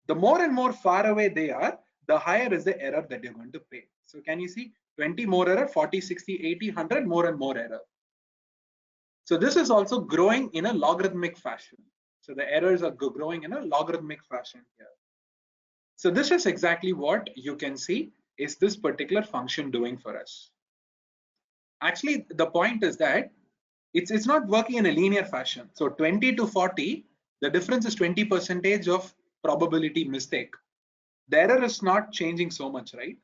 The more and more far away they are, the higher is the error that you're going to pay. So can you see 20 more error, 40, 60, 80, 100 more and more error. So this is also growing in a logarithmic fashion. So the errors are growing in a logarithmic fashion here. So this is exactly what you can see is this particular function doing for us. Actually, the point is that it's not working in a linear fashion. So 20 to 40, the difference is 20% of probability mistake. The error is not changing so much, right?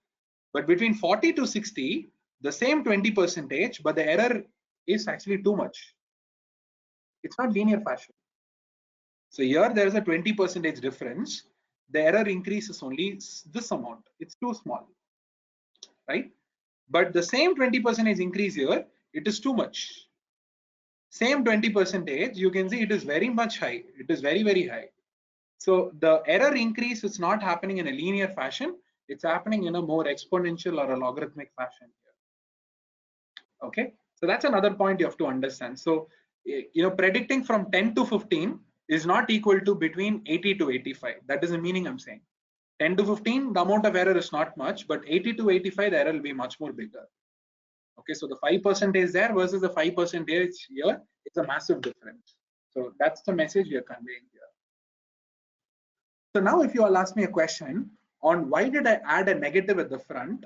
But between 40 to 60, the same 20%, but the error is actually too much. It's not linear fashion. So here there is a 20% difference. The error increase is only this amount. It's too small, right? But the same 20% increase here, it is too much. Same 20%, you can see it is very much high. It is very, very high. So the error increase is not happening in a linear fashion. It's happening in a more exponential or a logarithmic fashion here. Okay, so that's another point you have to understand. So, predicting from 10 to 15 is not equal to between 80 to 85. That is the meaning I'm saying. 10 to 15, the amount of error is not much, but 80 to 85, the error will be much more bigger. Okay, so the 5% is there versus the 5% here, it's a massive difference. So that's the message we are conveying here. So now if you all ask me a question on why did I add a negative at the front,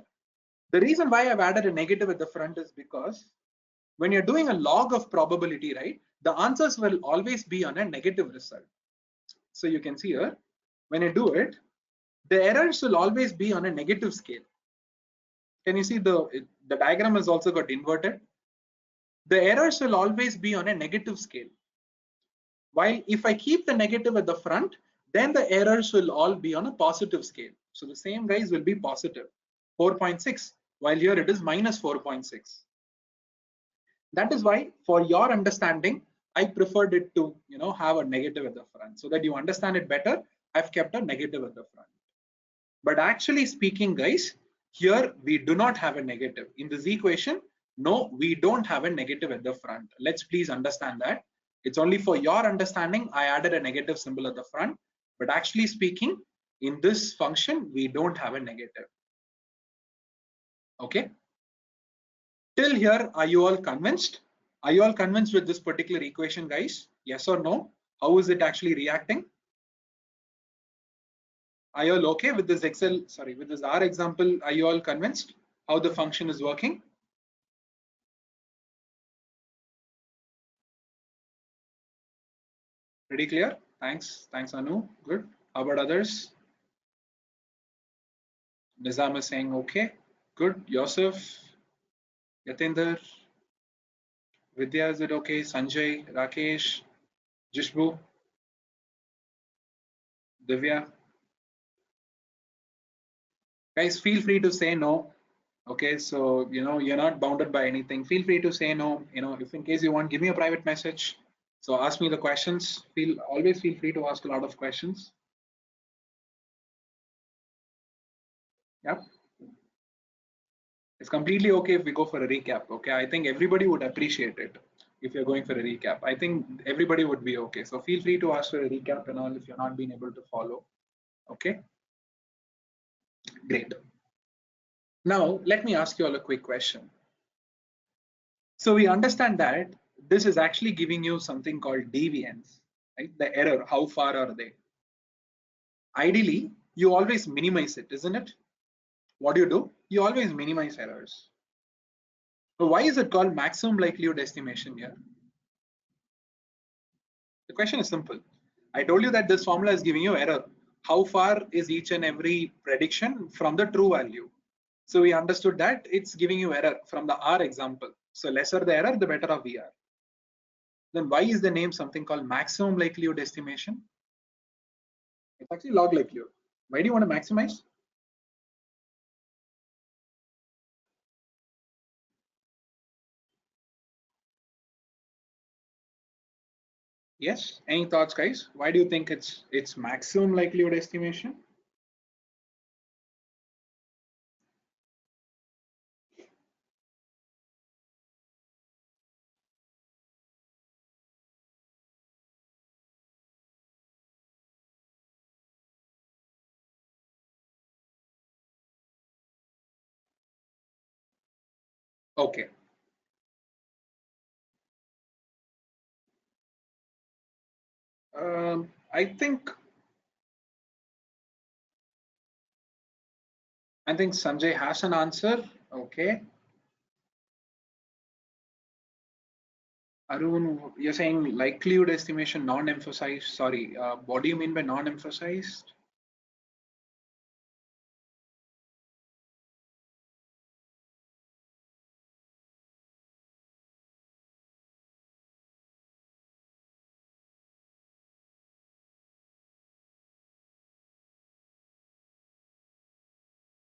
the reason why I've added a negative at the front is because when you're doing a log of probability, right, the answers will always be on a negative result. So you can see here, when I do it, the errors will always be on a negative scale. Can you see the diagram has also got inverted? The errors will always be on a negative scale. While if I keep the negative at the front, then the errors will all be on a positive scale. So the same guys will be positive, 4.6, while here it is minus 4.6. That is why, for your understanding, I preferred it to have a negative at the front. So that you understand it better, I've kept a negative at the front. But actually speaking, guys, here we do not have a negative. In this equation, no, we don't have a negative at the front. Let's please understand that. It's only for your understanding, I added a negative symbol at the front. But actually speaking, in this function, we don't have a negative. Okay. Till here, are you all convinced? Are you all convinced with this particular equation, guys? Yes or no? How is it actually reacting? Are you all okay with this with this R example? Are you all convinced how the function is working? Pretty clear? Thanks, Anu. Good. How about others? Nizam is saying okay. Good. Yosef, Yatinder, Vidya, is it okay? Sanjay, Rakesh, Jishbu, Divya. Guys, feel free to say no. Okay, so you're not bounded by anything. Feel free to say no. If in case you want, give me a private message. So ask me the questions. Always feel free to ask a lot of questions. Yep. It's completely okay if we go for a recap. Okay, I think everybody would appreciate it if you're going for a recap. I think everybody would be okay. So feel free to ask for a recap and all if you're not being able to follow. Okay, great. Now let me ask you all a quick question. So we understand that this is actually giving you something called deviance, right? The error, how far are they? Ideally, you always minimize it, isn't it? What do? You always minimize errors. So why is it called maximum likelihood estimation here? The question is simple. I told you that this formula is giving you error. How far is each and every prediction from the true value? So we understood that it's giving you error from the R example. So lesser the error, the better of VR. Then why is the name something called maximum likelihood estimation? It's actually log likelihood. Why do you want to maximize? Yes, any thoughts, guys? Why do you think it's maximum likelihood estimation? Okay. I think Sanjay has an answer. Okay. Arun, you're saying likelihood estimation non-emphasized. Sorry, what do you mean by non-emphasized?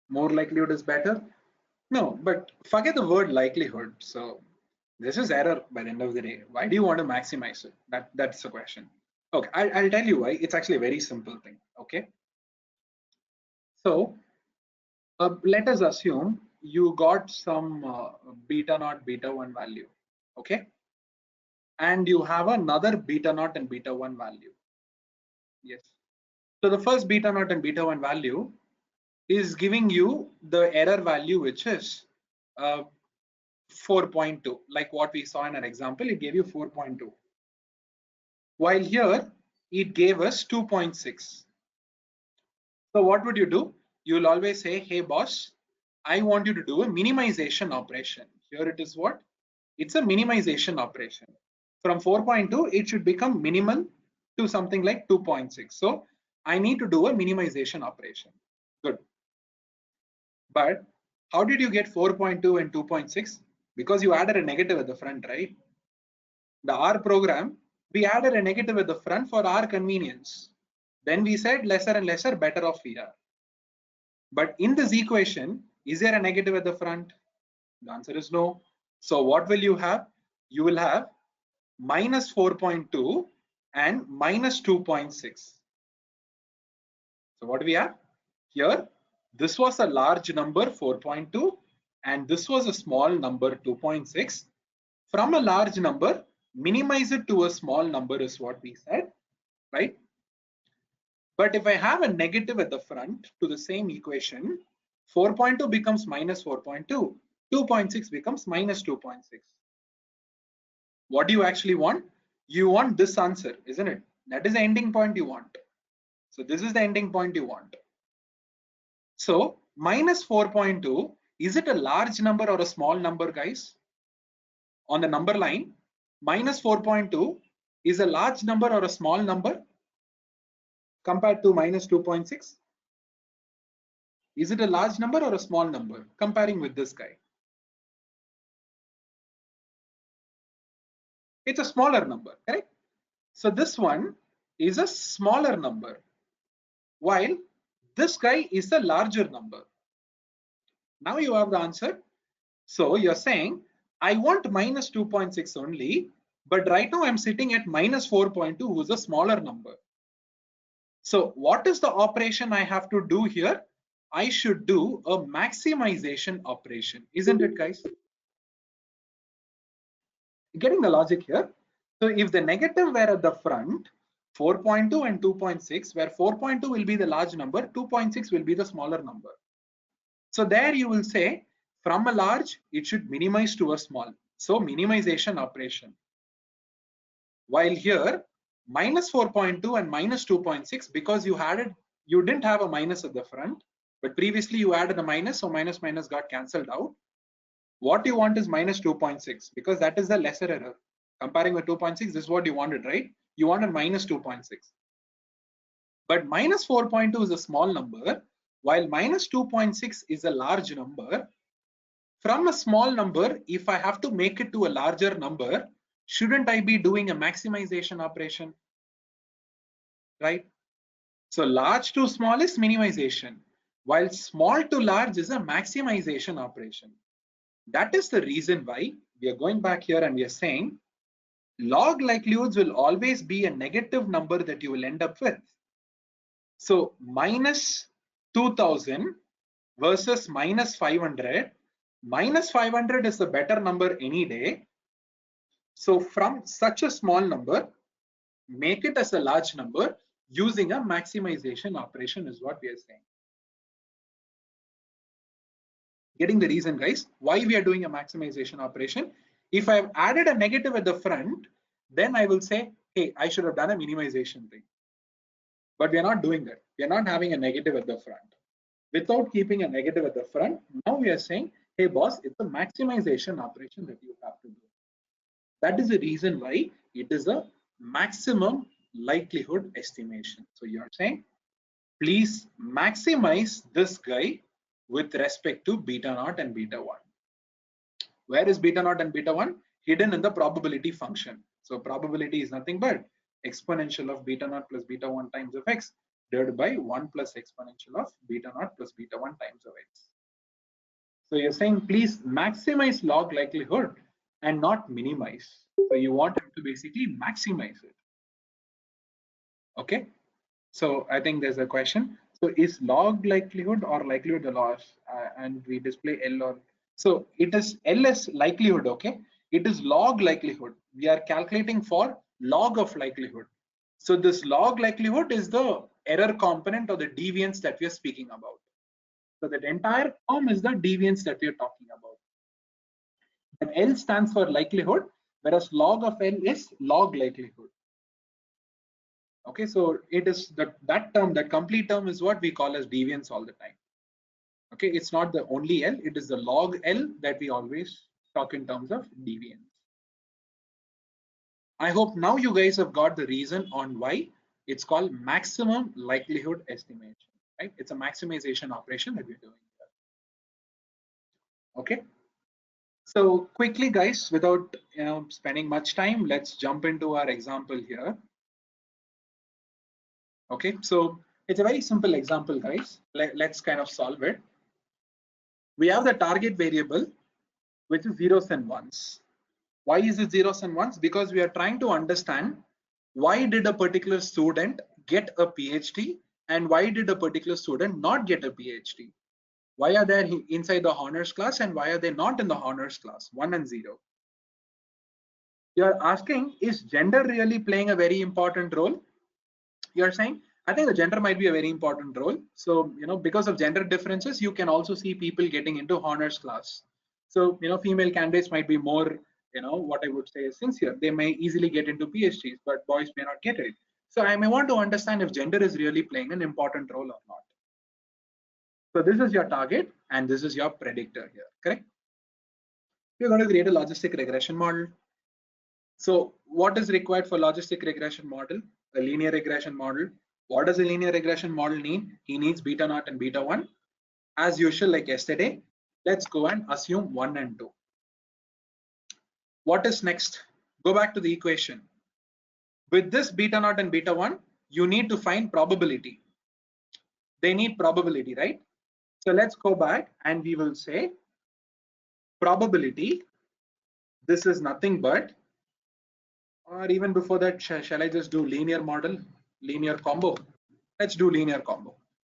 More likelihood is better. No, but forget the word likelihood. So this is error by the end of the day. Why do you want to maximize it? That's the question. Okay, I'll tell you why. It's actually a very simple thing. Okay, so let us assume you got some beta naught beta 1 value. Okay, and you have another beta naught and beta 1 value. Yes. So the first beta naught and beta 1 value is giving you the error value, which is 4.2, like what we saw in our example. It gave you 4.2, while here it gave us 2.6. So what would you do? You'll always say, hey boss, I want you to do a minimization operation. Here it is what? It's a minimization operation. From 4.2, it should become minimal to something like 2.6. So I need to do a minimization operation. Good. But how did you get 4.2 and 2.6? Because you added a negative at the front, right? The R program, we added a negative at the front for our convenience. Then we said lesser and lesser, better off we are. But in this equation, is there a negative at the front? The answer is no. So what will you have? You will have minus 4.2 and minus 2.6. So what do we have? Here, this was a large number 4.2 and this was a small number 2.6. From a large number, minimize it to a small number is what we said, right? But if I have a negative at the front to the same equation, 4.2 becomes minus 4.2, 2.6 becomes minus 2.6. What do you actually want? You want this answer, isn't it? That is the ending point you want. So this is the ending point you want. So minus 4.2, is it a large number or a small number, guys? On the number line, minus 4.2 is a large number or a small number compared to minus 2.6? Is it a large number or a small number comparing with this guy? It's a smaller number, correct? So this one is a smaller number, while this guy is a larger number. Now you have the answer. So you're saying, I want minus 2.6 only, but right now I'm sitting at minus 4.2, who's a smaller number. So what is the operation I have to do here? I should do a maximization operation, isn't it, guys? Getting the logic here? So if the negative were at the front, 4.2 and 2.6, where 4.2 will be the large number, 2.6 will be the smaller number. So there you will say, from a large, it should minimize to a small. So minimization operation. While here, minus 4.2 and minus 2.6, because you didn't have a minus at the front, but previously you added a minus, so minus minus got cancelled out. What you want is minus 2.6 because that is the lesser error. Comparing with 2.6, this is what you wanted, right? You wanted minus 2.6. But minus 4.2 is a small number, while minus 2.6 is a large number. From a small number, if I have to make it to a larger number, shouldn't I be doing a maximization operation? Right? So large to small is minimization, while small to large is a maximization operation. That is the reason why we are going back here and we are saying log likelihoods will always be a negative number that you will end up with. So minus 2000 versus minus 500. Minus 500 is a better number any day. So from such a small number, make it as a large number using a maximization operation is what we are saying. Getting the reason, guys, why we are doing a maximization operation? If I have added a negative at the front, then I will say, hey, I should have done a minimization thing. But we are not doing that. We are not having a negative at the front. Without keeping a negative at the front, now we are saying, hey boss, it's a maximization operation that you have to do. That is the reason why it is a maximum likelihood estimation. So you are saying, please maximize this guy with respect to beta naught and beta 1. Where is beta naught and beta 1? Hidden in the probability function. So probability is nothing but exponential of beta naught plus beta 1 times of x divided by 1 plus exponential of beta naught plus beta 1 times of x. So you're saying please maximize log likelihood and not minimize. So you want him to basically maximize it. Okay. So I think there's a question. So is log likelihood or likelihood the loss? And we display L or so it is L is likelihood. Okay. It is log likelihood. We are calculating for log of likelihood. So this log likelihood is the error component or the deviance that we are speaking about. So that entire term is the deviance that we are talking about. And L stands for likelihood, whereas log of L is log likelihood. Okay, so it is that term, that complete term is what we call as deviance all the time. Okay, it's not the only L, it is the log L that we always talk in terms of deviance. I hope now you guys have got the reason on why it's called maximum likelihood estimation, right? It's a maximization operation that we're doing here. Okay. So quickly guys, without spending much time, let's jump into our example here. Okay, so it's a very simple example guys. Let's kind of solve it. We have the target variable which is zeros and ones. Why is it zeros and ones? Because we are trying to understand why did a particular student get a PhD and why did a particular student not get a PhD? Why are they inside the honors class and why are they not in the honors class? 1 and 0. You're asking, is gender really playing a very important role? You're saying, I think the gender might be a very important role. So, because of gender differences, you can also see people getting into honors class. So, female candidates might be more, what I would say is sincere. They may easily get into PhDs, but boys may not get it. So I may want to understand if gender is really playing an important role or not. So this is your target and this is your predictor here, correct? We're going to create a logistic regression model. So what is required for logistic regression model? A linear regression model. What does a linear regression model need? He needs beta naught and beta 1. As usual, like yesterday, let's go and assume 1 and 2. What is next? Go back to the equation. With this beta naught and beta 1, you need to find probability. They need probability, right? So let's go back and we will say probability. This is nothing but, or even before that, shall I just do linear model, linear combo? Let's do linear combo,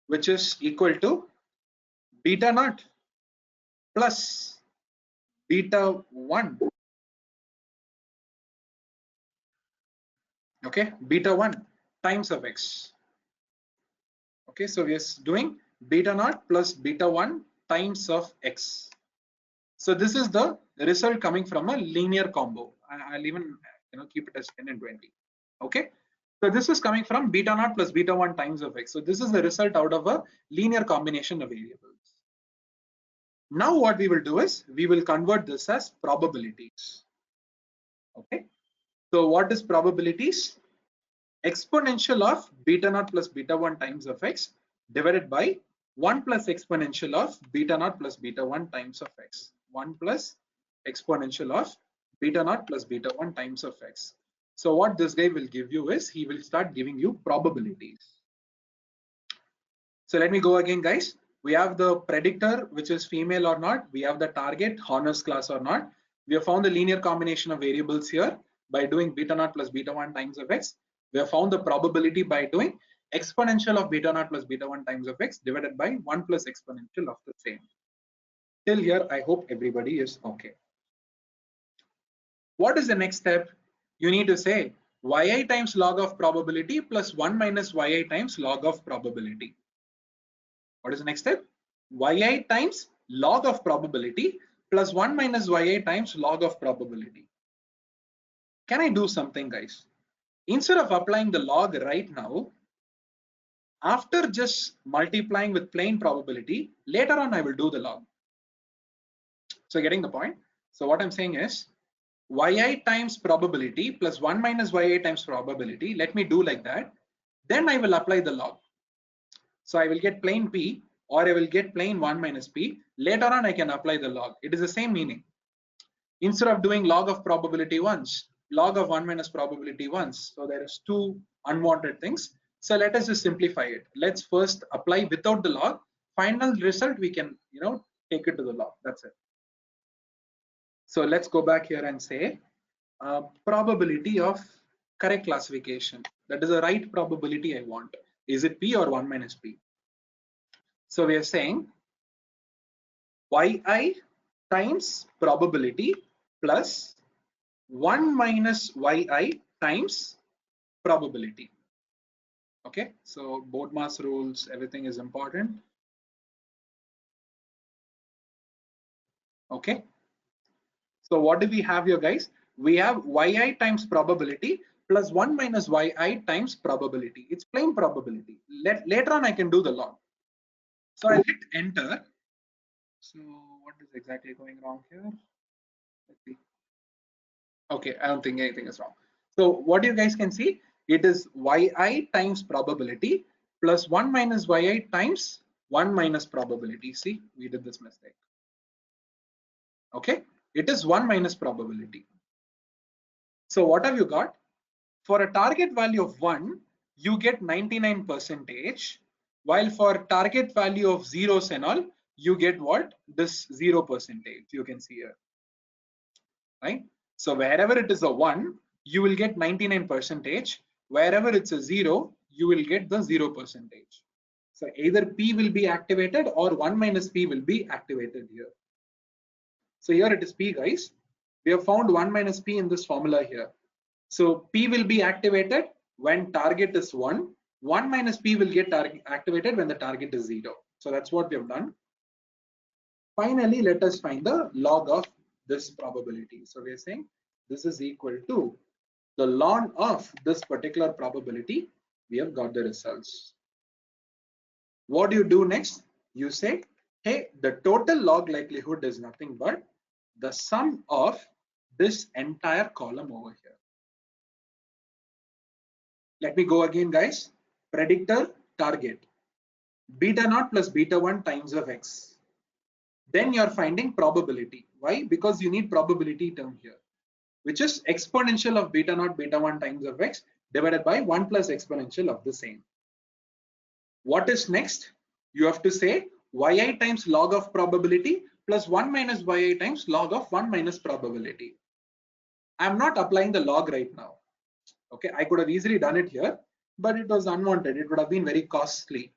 which is equal to beta naught plus beta 1. Okay, beta 1 times of x. Okay, so we are doing beta naught plus beta 1 times of x. So this is the result coming from a linear combo. I'll even keep it as 10 and 20. Okay, so this is coming from beta naught plus beta 1 times of x. So this is the result out of a linear combination of variables. Now what we will do is we will convert this as probabilities. Okay, so what is probabilities? Exponential of beta naught plus beta 1 times of x divided by 1 plus exponential of beta naught plus beta 1 times of x. 1 plus exponential of beta naught plus beta 1 times of x. So what this guy will give you is he will start giving you probabilities. So let me go again, guys. We have the predictor, which is female or not. We have the target, honors class or not. We have found the linear combination of variables here by doing beta naught plus beta 1 times of x. We have found the probability by doing exponential of beta naught plus beta 1 times of x divided by 1 plus exponential of the same. Till here, I hope everybody is okay. What is the next step? You need to say yi times log of probability plus 1 minus yi times log of probability. What is the next step? Yi times log of probability plus 1 minus yi times log of probability. Can I do something, guys? Instead of applying the log right now, after just multiplying with plain probability, later on I will do the log. So getting the point? So what I'm saying is yi times probability plus 1 minus yi times probability. Let me do like that. Then I will apply the log. So I will get plain p or I will get plain 1 minus p. Later on I can apply the log. It is the same meaning. Instead of doing log of probability once, log of 1 minus probability once. So there is two unwanted things. So let us just simplify it. Let's first apply without the log. Final result we can take it to the log. That's it. So let's go back here and say probability of correct classification. That is the right probability I want. Is it P or 1 minus P? So we are saying yi times probability plus 1 minus yi times probability. Okay, so BODMAS rules, everything is important. Okay, so what do we have here, guys? We have yi times probability plus 1 minus yi times probability. It's plain probability. Later on I can do the log. So I'll hit enter. So what is exactly going wrong here? Let's see. Okay, I don't think anything is wrong. So what you guys can see, it is yi times probability plus 1 minus yi times 1 minus probability. See, we did this mistake. Okay, it is 1 minus probability. So what have you got? For a target value of 1, you get 99%, while for target value of zeros and all, you get what? This 0%, you can see here, right? So wherever it is a 1, you will get 99%. Wherever it's a 0, you will get the 0%. So either P will be activated or 1 minus P will be activated here. So here it is P, guys. We have found 1 minus P in this formula here. So P will be activated when target is 1. 1 minus P will get activated when the target is 0. So that's what we have done. Finally, let us find the log of this probability. So we are saying this is equal to the log of this particular probability. We have got the results. What do you do next? You say, hey, the total log likelihood is nothing but the sum of this entire column over here. Let me go again, guys. Predictor, target, beta naught plus beta 1 times of x. Then you're finding probability. Why? Because you need probability term here, which is exponential of beta naught beta 1 times of x divided by 1 plus exponential of the same. What is next? You have to say yi times log of probability plus 1 minus yi times log of 1 minus probability. I'm not applying the log right now. Okay, I could have easily done it here, but it was unwanted. It would have been very costly.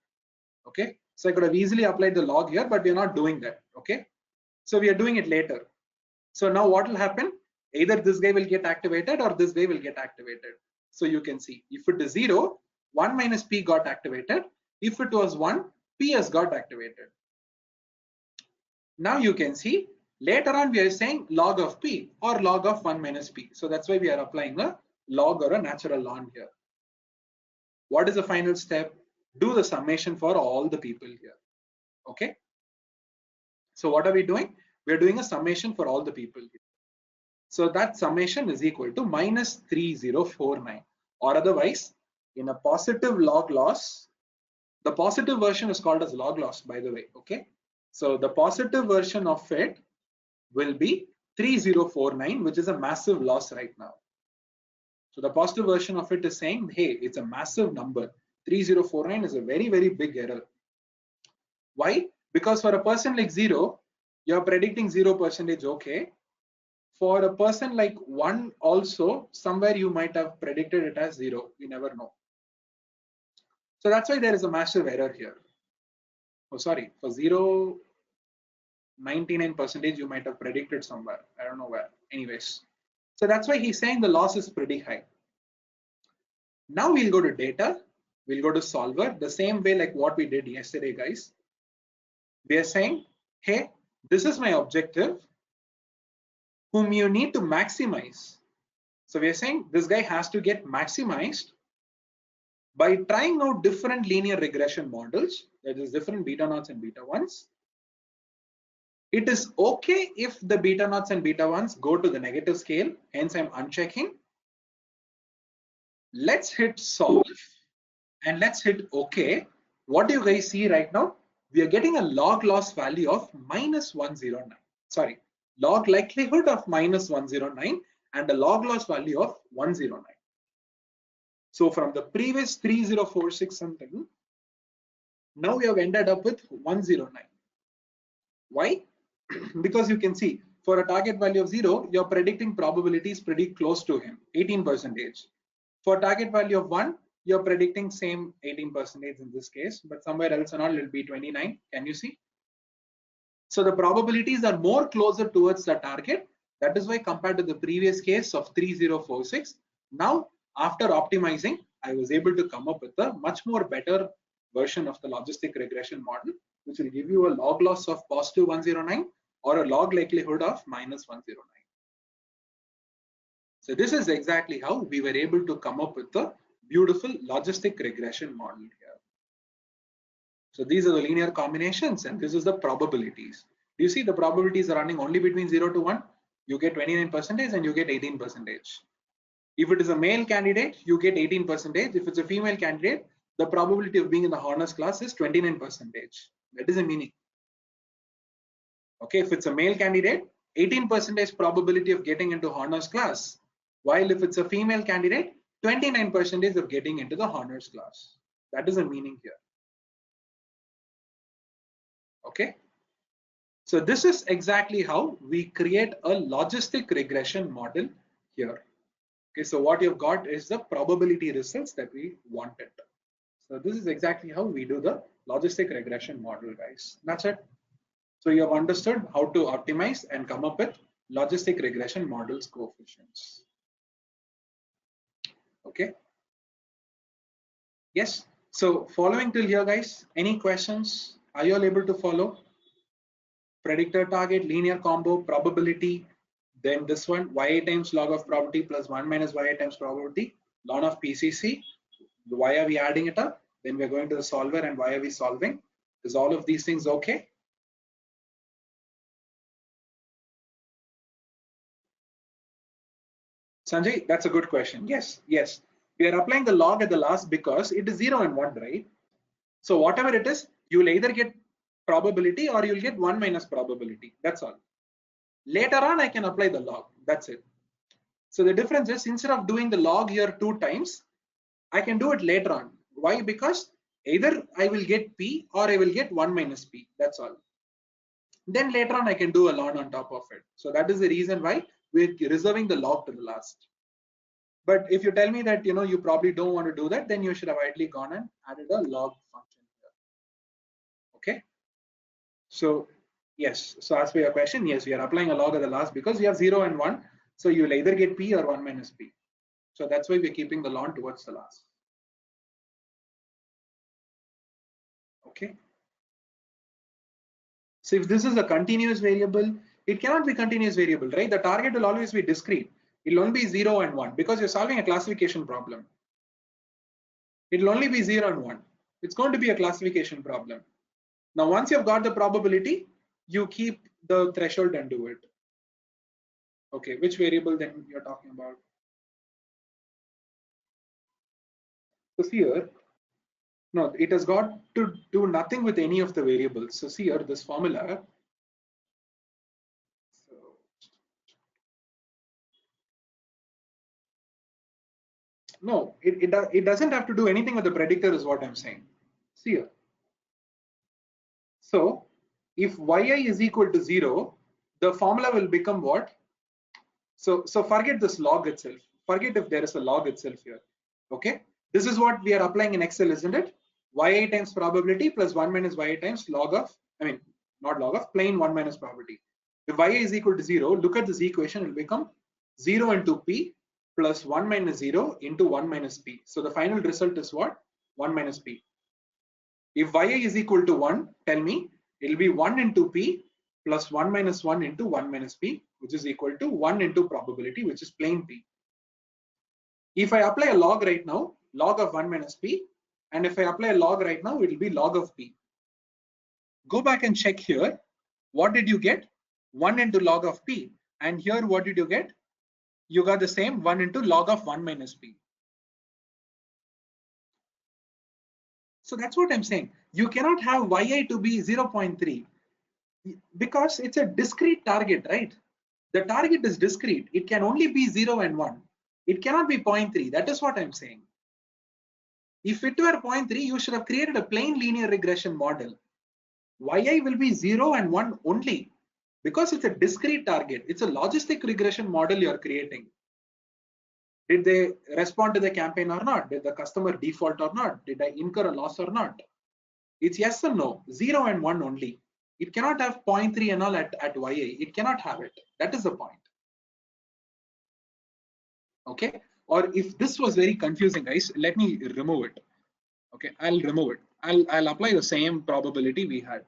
Okay, so I could have easily applied the log here, but we're not doing that. Okay, so we are doing it later. So now what will happen? Either this guy will get activated or this guy will get activated. So you can see if it is 0, 1 minus P got activated. If it was 1, P has got activated. Now you can see later on we are saying log of P or log of 1 minus P. So that's why we are applying a log or a natural log here. What is the final step? Do the summation for all the people here. Okay. So what are we doing? We are doing a summation for all the people here. So that summation is equal to minus 3049, or otherwise in a positive log loss, the positive version is called as log loss, by the way. Okay. So the positive version of it will be 3049, which is a massive loss right now. So the positive version of it is saying, hey, it's a massive number. 3049 is a very, very big error. Why? Because for a person like 0, you're predicting 0%, okay. For a person like 1 also, somewhere you might have predicted it as 0. You never know. So that's why there is a massive error here. Oh, sorry, for 0, 99% you might have predicted somewhere. I don't know where. Anyways. So that's why he's saying the loss is pretty high. Now we'll go to data. We'll go to solver the same way like what we did yesterday, guys. We are saying, hey, this is my objective whom you need to maximize. So we are saying this guy has to get maximized by trying out different linear regression models, that is different beta naughts and beta 1s. It is okay if the beta naughts and beta 1s go to the negative scale, hence I'm unchecking. Let's hit solve and let's hit OK. What do you guys see right now? We are getting a log loss value of minus 109. Sorry, log likelihood of minus 109 and a log loss value of 109. So from the previous 3046 something, now we have ended up with 109. Why? Because you can see for a target value of 0, you're predicting probability is pretty close to him, 18%. For target value of 1, you're predicting same 18% in this case, but somewhere else and all it will be 29. Can you see? So the probabilities are more closer towards the target. That is why compared to the previous case of 3046, now after optimizing, I was able to come up with a much more better version of the logistic regression model, which will give you a log loss of positive 109 or a log likelihood of minus 109. So this is exactly how we were able to come up with a beautiful logistic regression model here. So these are the linear combinations and this is the probabilities. Do you see the probabilities are running only between 0 to 1? You get 29% and you get 18%. If it is a male candidate, you get 18%. If it's a female candidate, the probability of being in the Horner's class is 29%. That is the meaning. Okay, if it's a male candidate, 18% probability of getting into Horner's class. While if it's a female candidate, 29% of getting into the Horner's class. That is the meaning here. Okay, so this is exactly how we create a logistic regression model here. Okay, so what you've got is the probability results that we wanted. So this is exactly how we do the logistic regression model, guys. That's it. So you have understood how to optimize and come up with logistic regression models coefficients. Okay. Yes. So following till here, guys, any questions? Are you all able to follow? Predictor, target, linear combo, probability, then this one, yi times log of probability plus 1 minus yi times probability, ln of PCC. Why are we adding it up? Then we're going to the solver and why are we solving? Is all of these things okay? Sanjay, that's a good question. Yes, yes. We are applying the log at the last because it is 0 and 1, right? So whatever it is, you will either get probability or you'll get 1 minus probability. That's all. Later on, I can apply the log. That's it. So the difference is instead of doing the log here 2 times, I can do it later on. Why? Because either I will get P or I will get 1 minus P. That's all. Then later on, I can do a ln on top of it. So that is the reason why we're reserving the log to the last. But if you tell me that you probably don't want to do that, then you should have ideally gone and added a log function here. Okay. So yes. So as for your question, yes, we are applying a log at the last because we have 0 and 1. So you will either get P or 1 minus P. So that's why we're keeping the ln towards the last. Okay. So if this is a continuous variable, it cannot be continuous variable, right? The target will always be discrete. It will only be 0 and 1 because you're solving a classification problem. It will only be 0 and 1. It's going to be a classification problem. Now, once you've got the probability, you keep the threshold and do it. Okay, which variable then you're talking about? So here, no, it has got to do nothing with any of the variables. So see here, this formula. So no, it doesn't have to do anything with the predictor is what I'm saying. See here. So if yi is equal to 0, the formula will become what? So forget this log itself. Forget if there is a log itself here. Okay. This is what we are applying in Excel, isn't it? Yi times probability plus 1 minus yi times log of, not log of, plain 1 minus probability. If yi is equal to 0, look at this equation, it will become 0 into p plus 1 minus 0 into 1 minus p. So the final result is what? 1 minus p. If yi is equal to 1, tell me, it will be 1 into p plus 1 minus 1 into 1 minus p, which is equal to 1 into probability, which is plain p. If I apply a log right now, log of 1 minus p, and if I apply a log right now, it will be log of p. Go back and check here. What did you get? 1 into log of p. And here, what did you get? You got the same 1 into log of 1 minus p. So that's what I'm saying. You cannot have yi to be 0.3 because it's a discrete target, right? The target is discrete. It can only be 0 and 1. It cannot be 0.3. That is what I'm saying. If it were 0.3, you should have created a plain linear regression model. yi will be 0 and 1 only because it's a discrete target. It's a logistic regression model you're creating. Did they respond to the campaign or not? Did the customer default or not? Did I incur a loss or not? It's yes or no, 0 and 1 only. It cannot have 0.3 and all at yi. It cannot have it. That is the point. Okay. Or if this was very confusing, guys, let me remove it. Okay, I'll remove it. I'll apply the same probability we had.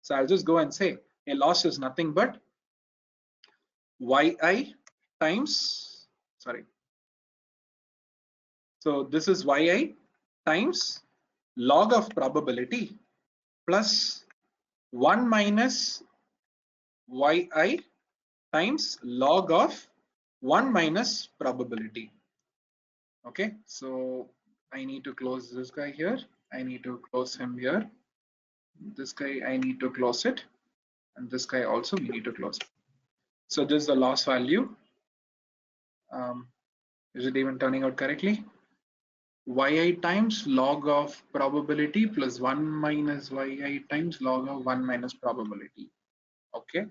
So I'll just go and say a loss is nothing but yi times, sorry. So this is yi times log of probability plus 1 minus yi times log of 1 minus probability. Okay, so I need to close this guy here. I need to close him here. This guy, I need to close it. And this guy also, we need to close it. So this is the loss value. Is it even turning out correctly? Yi times log of probability plus 1 minus yi times log of 1 minus probability. Okay,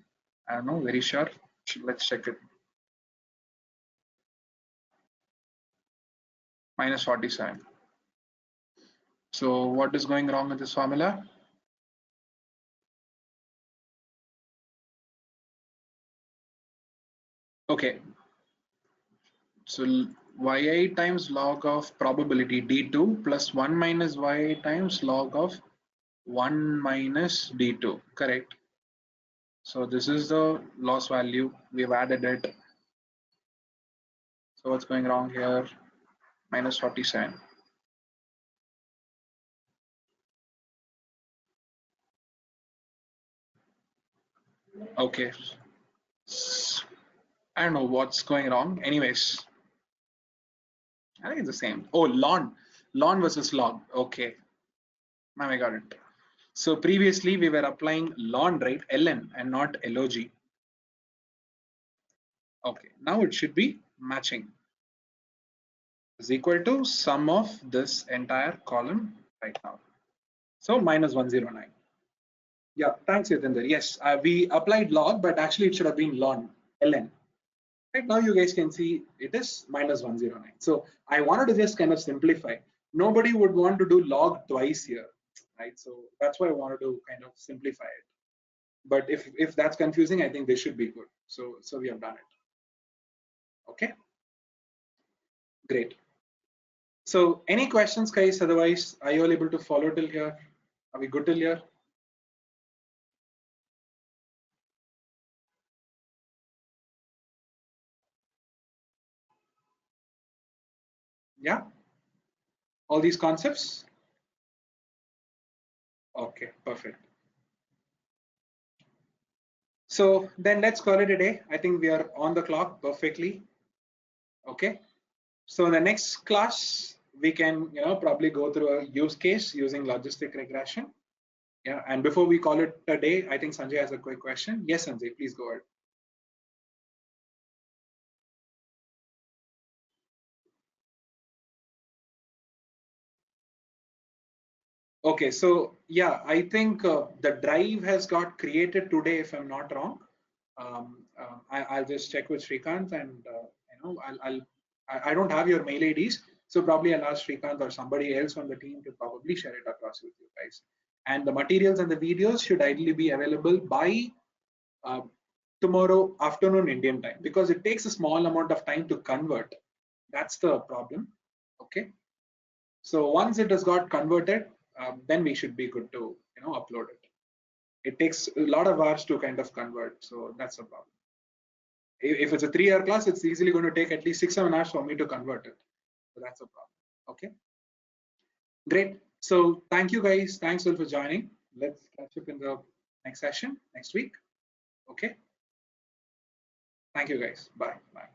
I don't know, very sure. Let's check it. Minus 47. So what is going wrong with this formula? Okay, so yi times log of probability d2 plus 1 minus yi times log of 1 minus d2, correct? So this is the loss value, we've added it. So what's going wrong here? Minus 47. Okay, I don't know what's going wrong. Anyways, I think it's the same. Oh, ln versus log. Okay, now I got it. So previously we were applying ln, right? ln and not log. Okay, now it should be matching. Is equal to sum of this entire column right now. So minus 109. Yeah, thanks, Yatendra. Yes, we applied log, but actually it should have been ln. Right now you guys can see it is minus 109. So I wanted to just kind of simplify. Nobody would want to do log twice here, right? So that's why I wanted to kind of simplify it. But if that's confusing, I think they should be good. So we have done it. Okay, great. So any questions, guys? Otherwise, are you all able to follow till here? Are we good till here? Yeah, all these concepts. Okay, perfect. So then let's call it a day. I think we are on the clock perfectly. Okay. So in the next class, we can, probably go through a use case using logistic regression. Yeah. And before we call it a day, I think Sanjay has a quick question. Yes, Sanjay, please go ahead. Okay, so yeah, I think the drive has got created today, if I'm not wrong. I'll just check with Srikanth, and I don't have your mail IDs, so probably I'll ask Srikanth or somebody else on the team to probably share it across with you guys. And the materials and the videos should ideally be available by tomorrow afternoon Indian time, because it takes a small amount of time to convert. That's the problem. Okay. So once it has got converted, then we should be good to upload it. It takes a lot of hours to kind of convert, so that's the problem. If it's a 3-hour class, it's easily going to take at least 6-7 hours for me to convert it. So that's a problem. Okay, great. So thank you guys. Thanks all for joining. Let's catch up in the next session next week. Okay. Thank you guys. Bye. Bye.